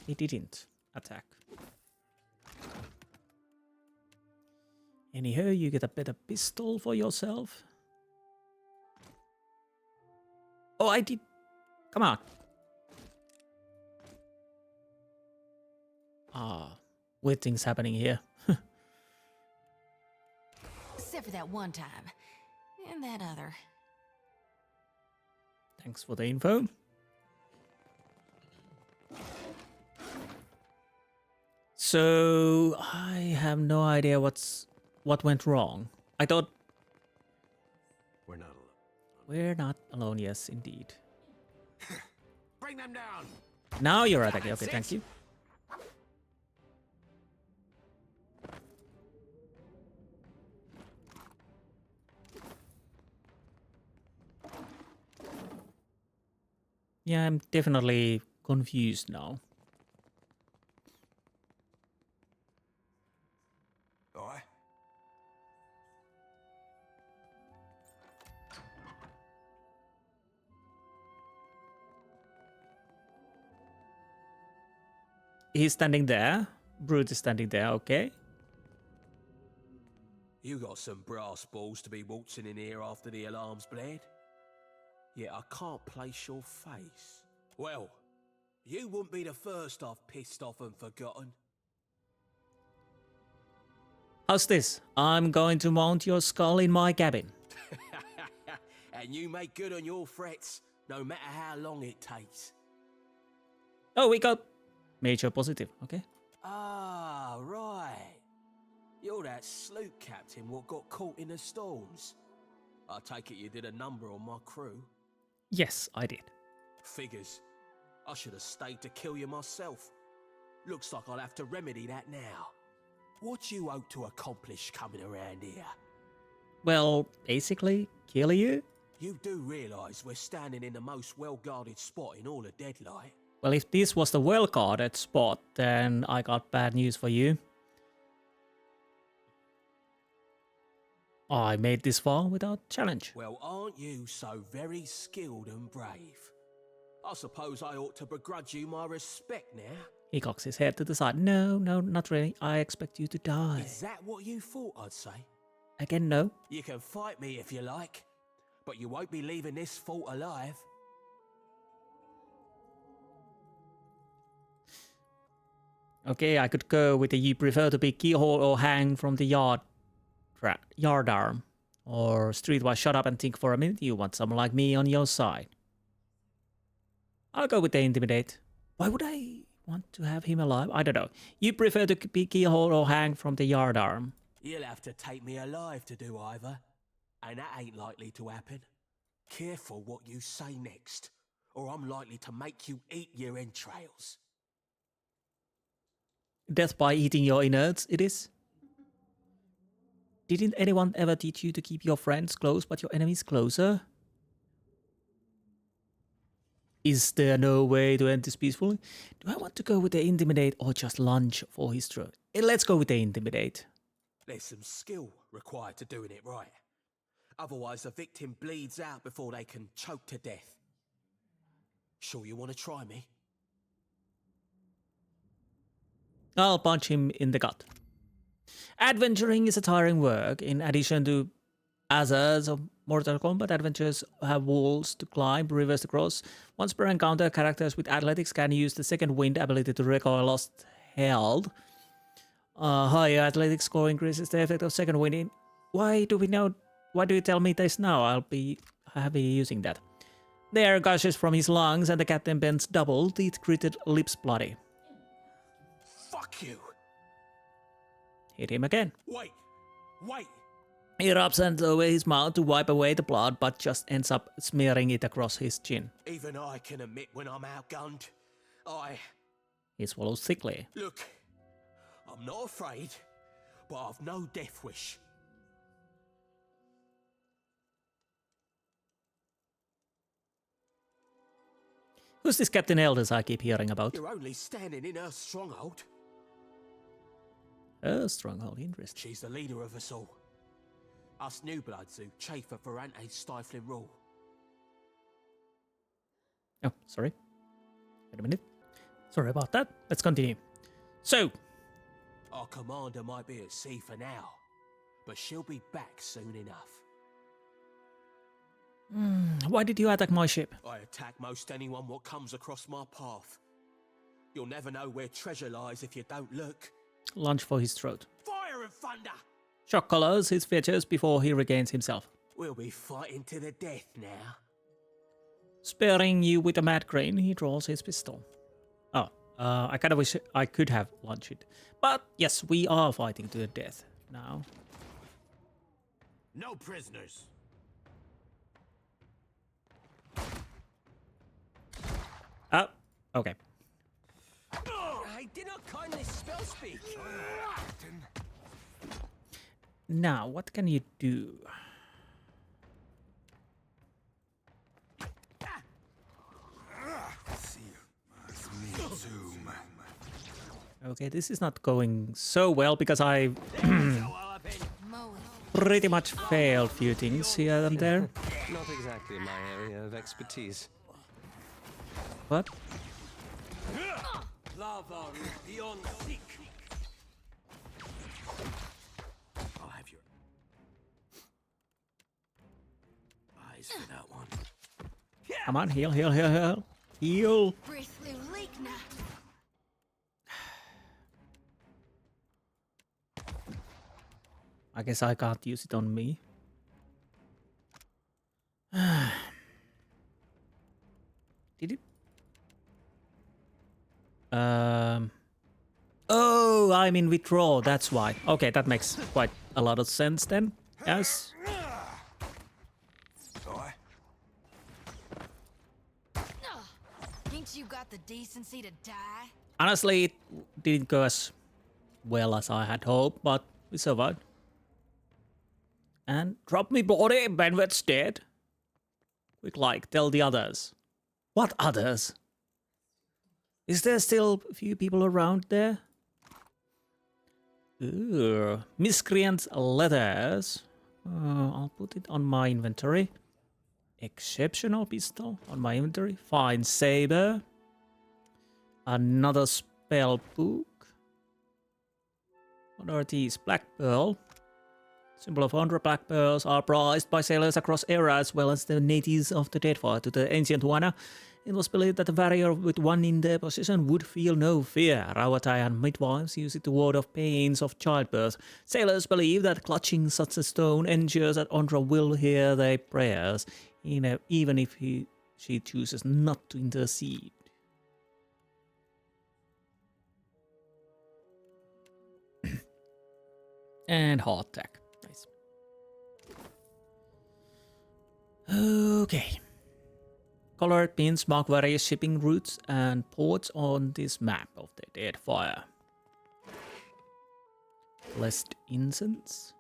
he didn't attack. Anyhow, you get a better pistol for yourself. Oh, I did. Come on. Weird things happening here. Except for that one time. And that other. Thanks for the info. So, I have no idea what went wrong. I thought... We're not alone. We're not alone, yes, indeed. Bring them down! Now you're attacking. Okay, thank you. Yeah, I'm definitely confused now. Aye. He's standing there. Brute is standing there, okay. You got some brass balls to be waltzing in here after the alarm's blared. Yet I can't place your face. Well, you wouldn't be the first I've pissed off and forgotten. How's this? I'm going to mount your skull in my cabin. And you make good on your threats, no matter how long it takes. Oh, we got major positive, okay. Ah, right. You're that sloop captain what got caught in the storms. I take it you did a number on my crew. Yes, I did. Figures. I should have stayed to kill you myself. Looks like I'll have to remedy that now. What you hope to accomplish coming around here? Well, basically, kill you? You do realise we're standing in the most well-guarded spot in all of Deadlight. Well, if this was the well-guarded spot, then I got bad news for you. I made this far without challenge. Well, aren't you so very skilled and brave? I suppose I ought to begrudge you my respect now. He cocks his head to the side. No, not really. I expect you to die. Is that what you thought I'd say? Again, no. You can fight me if you like, but you won't be leaving this fort alive. Okay, I could go with the you prefer to be keyhole or hang from the yardarm. Or streetwise shut up and think for a minute. You want someone like me on your side. I'll go with the intimidate. Why would I want to have him alive? I don't know. You prefer to be keyhole or hang from the yardarm. You'll have to take me alive to do either. And that ain't likely to happen. Careful what you say next, or I'm likely to make you eat your entrails. Death by eating your innards, it is? Didn't anyone ever teach you to keep your friends close but your enemies closer? Is there no way to end this peacefully? Do I want to go with the intimidate or just lunge for his throat? Let's go with the intimidate. There's some skill required to doing it right. Otherwise the victim bleeds out before they can choke to death. Sure you want to try me? I'll punch him in the gut. Adventuring is a tiring work. In addition to hazards of Mortal Kombat, adventures have walls to climb, rivers to cross. Once per encounter, characters with athletics can use the second wind ability to recover lost health. Higher athletics score increases the effect of second wind. Why do you tell me this now? I'll be happy using that. The air gushes from his lungs and the captain bends double, teeth gritted, lips bloody. Fuck you! Hit him again. Wait! He rubs hands over his mouth to wipe away the blood, but just ends up smearing it across his chin. Even I can admit when I'm outgunned. He swallows thickly. Look, I'm not afraid, but I've no death wish. Who's this Captain Elders I keep hearing about? You're only standing in her stronghold. Her stronghold, interesting. She's the leader of us all. Us new bloods who chafe at Furrante's stifling rule. Oh, sorry. Wait a minute. Sorry about that. Let's continue. So. Our commander might be at sea for now, but she'll be back soon enough. Why did you attack my ship? I attack most anyone what comes across my path. You'll never know where treasure lies if you don't look. Lunge for his throat. Fire and thunder! Shock colors his features before he regains himself. We'll be fighting to the death now. Sparing you with a mad grin, he draws his pistol. Oh, I kind of wish I could have launched it. But yes, we are fighting to the death now. No prisoners. Oh, okay. I did not kindly spell speak. Now, what can you do? Okay, this is not going so well because I pretty much failed few things here and there. Not exactly my area of expertise. What? Lava beyond seek. I'll have your eyes for that one. Come on, heal, heal, heal, heal. Heal. I guess I can't use it on me. Did it? Oh, I'm in withdrawal, that's why. Okay, that makes quite a lot of sense then. Yes. Ain't you got the decency to die? Honestly, it didn't go as well as I had hoped, but we survived. And drop me body, Benweth's dead. Quick like, tell the others. What others? Is there still a few people around there? Ooh, miscreant's letters. I'll put it on my inventory. Exceptional pistol on my inventory. Fine saber. Another spell book. What are these? Black pearl. Symbol of 100 black pearls are prized by sailors across era as well as the natives of the Deadfire. To the ancient one, it was believed that a warrior with one in their possession would feel no fear. Rawatayan midwives use it to ward off pains of childbirth. Sailors believe that clutching such a stone ensures that Ondra will hear their prayers, even if she chooses not to intercede. And heart attack. Nice. Okay. Colored pins mark various shipping routes and ports on this map of the Deadfire. Blessed incense.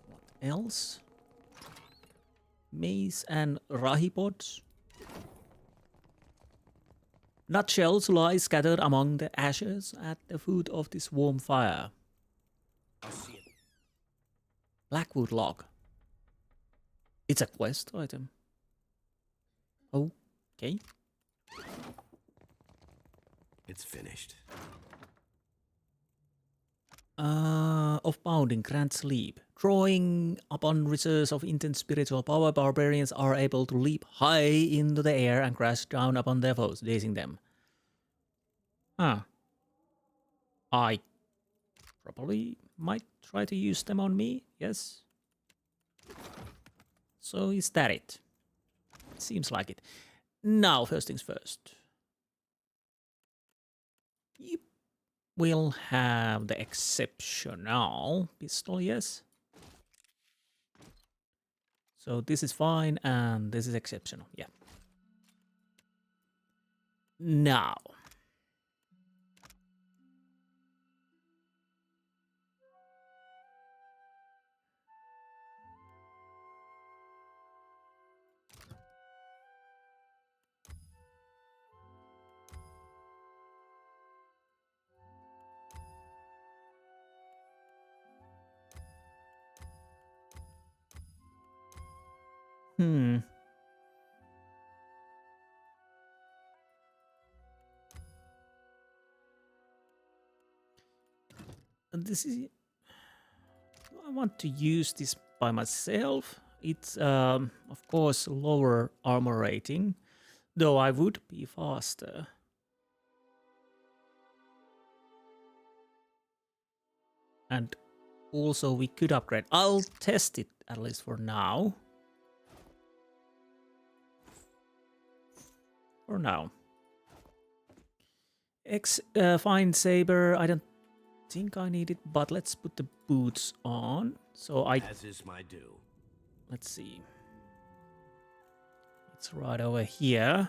What else? Mace and rahipods. Nutshells lie scattered among the ashes at the foot of this warm fire. Blackwood log. It's a quest item. Okay. It's finished. Of bounding grants leap. Drawing upon reserves of intense spiritual power, barbarians are able to leap high into the air and crash down upon their foes, dazing them. I probably might try to use them on me, yes? So is that it? Seems like it. Now, first things first. You will have the exceptional pistol, yes? So this is fine, and this is exceptional, yeah. Now. This is... I want to use this by myself. It's, of course, lower armor rating, though I would be faster. And also we could upgrade. I'll test it at least for now. For now. Fine saber. I don't think I need it, but let's put the boots on. So As is my due. Let's see. It's right over here.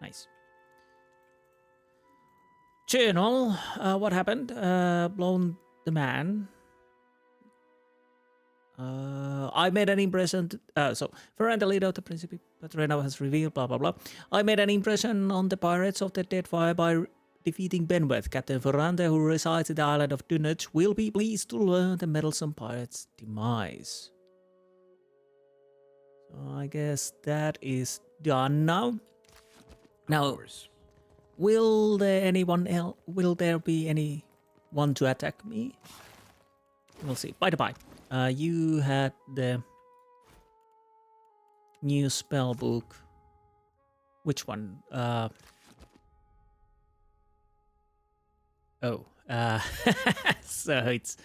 Nice. Journal. What happened? Blown the man. I made an impression. So, Furrante, leader of the Principe Patrino, has revealed, blah, blah, blah. I made an impression on the pirates of the Deadfire by defeating Benweth. Captain Furrante, who resides at the island of Dunwich, will be pleased to learn the meddlesome pirate's demise. So, I guess that is done now. Now, will there be anyone to attack me? We'll see. By the by, you had the new spell book. Which one? So it's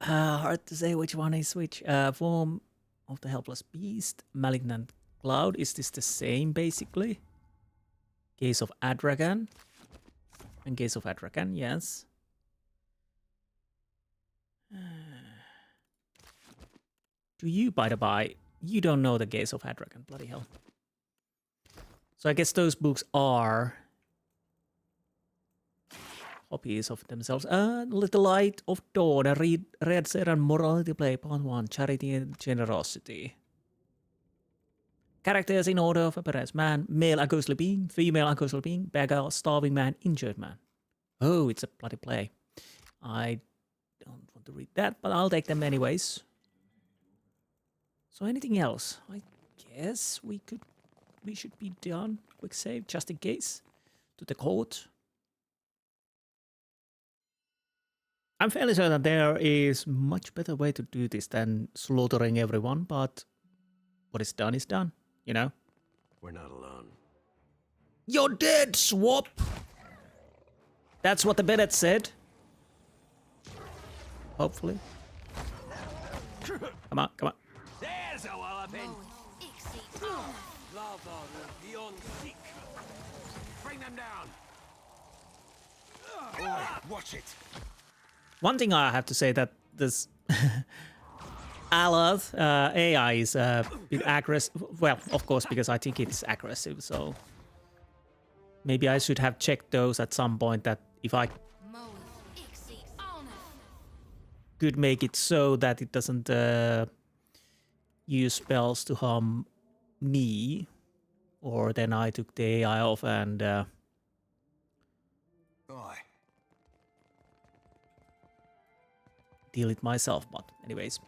hard to say which one is which. Form of the Helpless Beast, Malignant Cloud. Is this the same, basically? Gaze of Adragan. And Gaze of Adragan, yes. Do you, by the by, you don't know the Gaze of Adragan, bloody hell. So I guess those books are copies of themselves. Little Light of Dawn, a Red Seran Morality Play, Part 1, Charity and Generosity. Characters in order of appearance: man, male, a ghostly being; female, a ghostly being; beggar, starving man; injured man. Oh, it's a bloody play. I don't want to read that, but I'll take them anyways. So anything else? I guess we should be done. Quick save, just in case. To the court. I'm fairly certain there is much better way to do this than slaughtering everyone, but what is done is done, you know? We're not alone. You're dead, swap! That's what the Berath said. Hopefully. Come on, come on. There's a walloping! Bring them down! Watch it! One thing I have to say that this Alath AI is a bit aggressive. Well, of course, because I think it's aggressive, so maybe I should have checked those at some point, that if I could make it so that it doesn't use spells to harm me, or then I took the AI off and deal it myself. But anyways,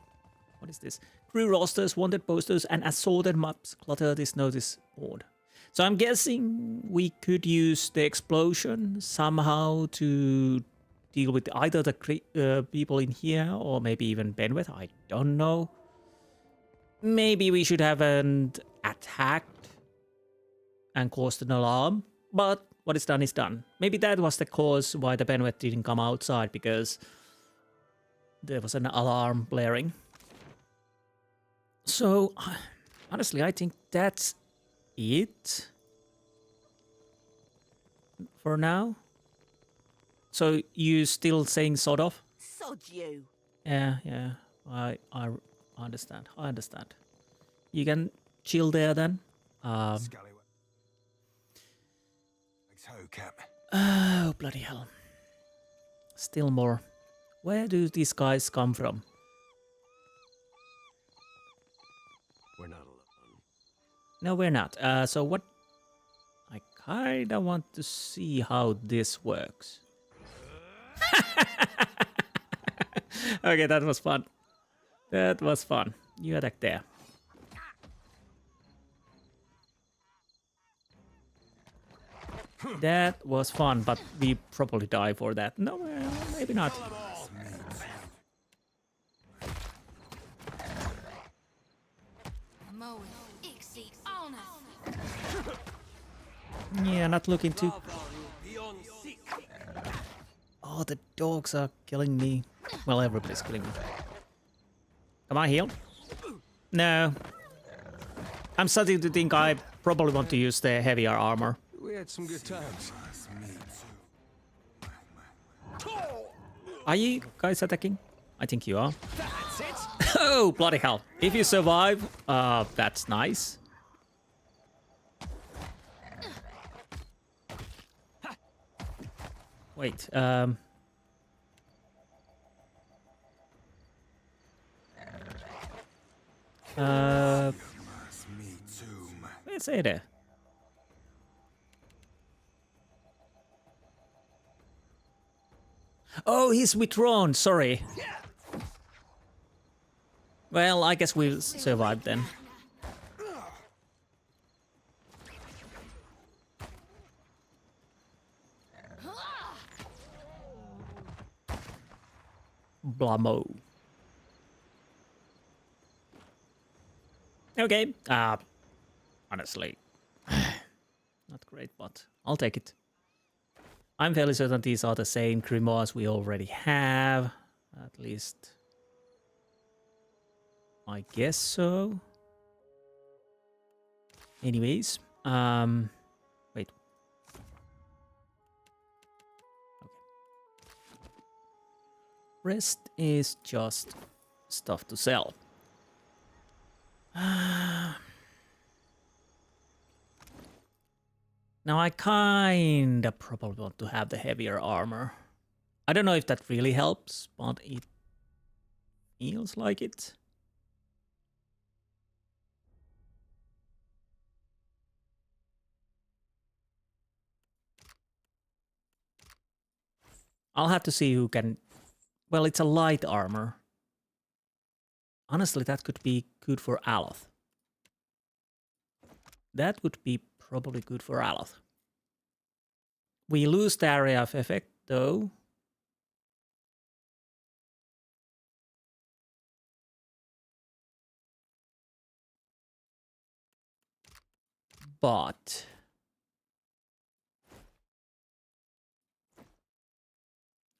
what is this? Crew rosters, wanted posters, and assorted maps clutter this notice board. So I'm guessing we could use the explosion somehow to deal with either the people in here or maybe even Benweth. I don't know. Maybe we should have an attacked and caused an alarm, but what is done is done. Maybe that was the cause why the Benweth didn't come outside, because there was an alarm blaring. So, honestly, I think that's it for now. So, you still saying sort of? Sod you. Yeah. I understand. I understand. You can chill there then. Oh, bloody hell. Still more. Where do these guys come from? We're not alone. No, we're not. So what? I kinda want to see how this works. Okay, that was fun. That was fun. You attack there. That was fun, but we probably die for that. No, maybe not. Yeah, not looking too... Oh, the dogs are killing me. Well, everybody's killing me. Come on, heal. No. I'm starting to think I probably want to use the heavier armor. We had some good times. Are you guys attacking? I think you are. Oh, bloody hell. If you survive, that's nice. Wait, Let's say there. Oh, he's withdrawn, sorry. Well, I guess we'll survive then. Blamo. Okay, honestly, not great, but I'll take it. I'm fairly certain these are the same grimoires we already have, at least I guess so. Anyways, wait. Okay. Rest is just stuff to sell. Now I kinda probably want to have the heavier armor. I don't know if that really helps, but it feels like it. I'll have to see who can... Well, it's a light armor. Honestly, that could be good for Eothas. That would be probably good for Eothas. We lose the area of effect, though. But...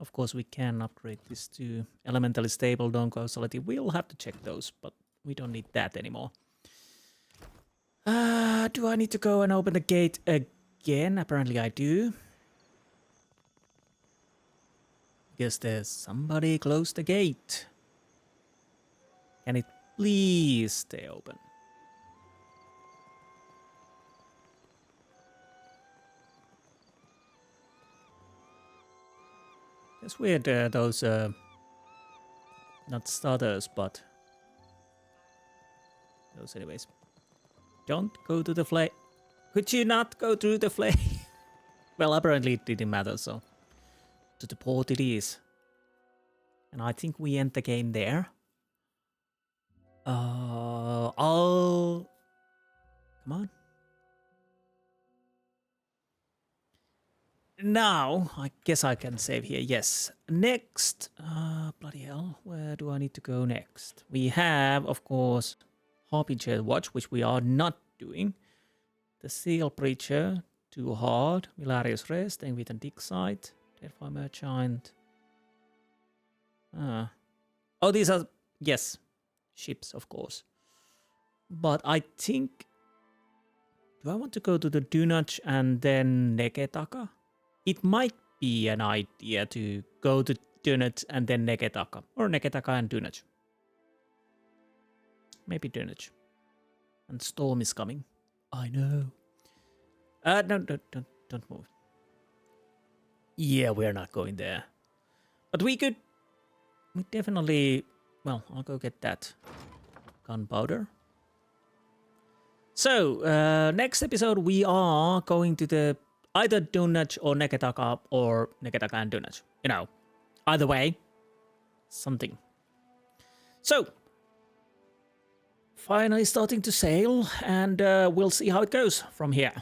Of course, we can upgrade this to elementally stable, non-causality. We'll have to check those, but we don't need that anymore. Do I need to go and open the gate again? Apparently I do. Because there's somebody close the gate. Can it please stay open? It's weird, those, not starters, but those anyways. Don't go to the flame. Could you not go through the flame? Well, apparently it didn't matter, so to the port it is. And I think we end the game there. Come on. Now, I guess I can save here. Yes. Next. Bloody hell. Where do I need to go next? We have, of course, Harbinger Watch, which we are not doing. The Seal Preacher. Too hard. Milarius Rest. Benweth and Dig Site. Deadfire Merchant. Oh, these are... Yes. Ships, of course. But I think... Do I want to go to the Dunaj and then Negetaka? It might be an idea to go to Dunaj and then Negetaka. Or Negetaka and Dunaj. Maybe Dunaj. And Storm is coming. I know. No, don't move. Yeah, we're not going there. But we could... We definitely... Well, I'll go get that gunpowder. So, next episode we are going to the... Either Dunaj or Negetaka or Negetaka and Dunaj. You know, either way, something. So, finally starting to sail, and we'll see how it goes from here.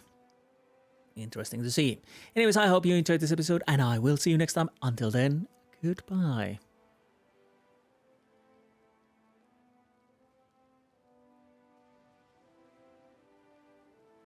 Interesting to see. Anyways, I hope you enjoyed this episode, and I will see you next time. Until then, goodbye.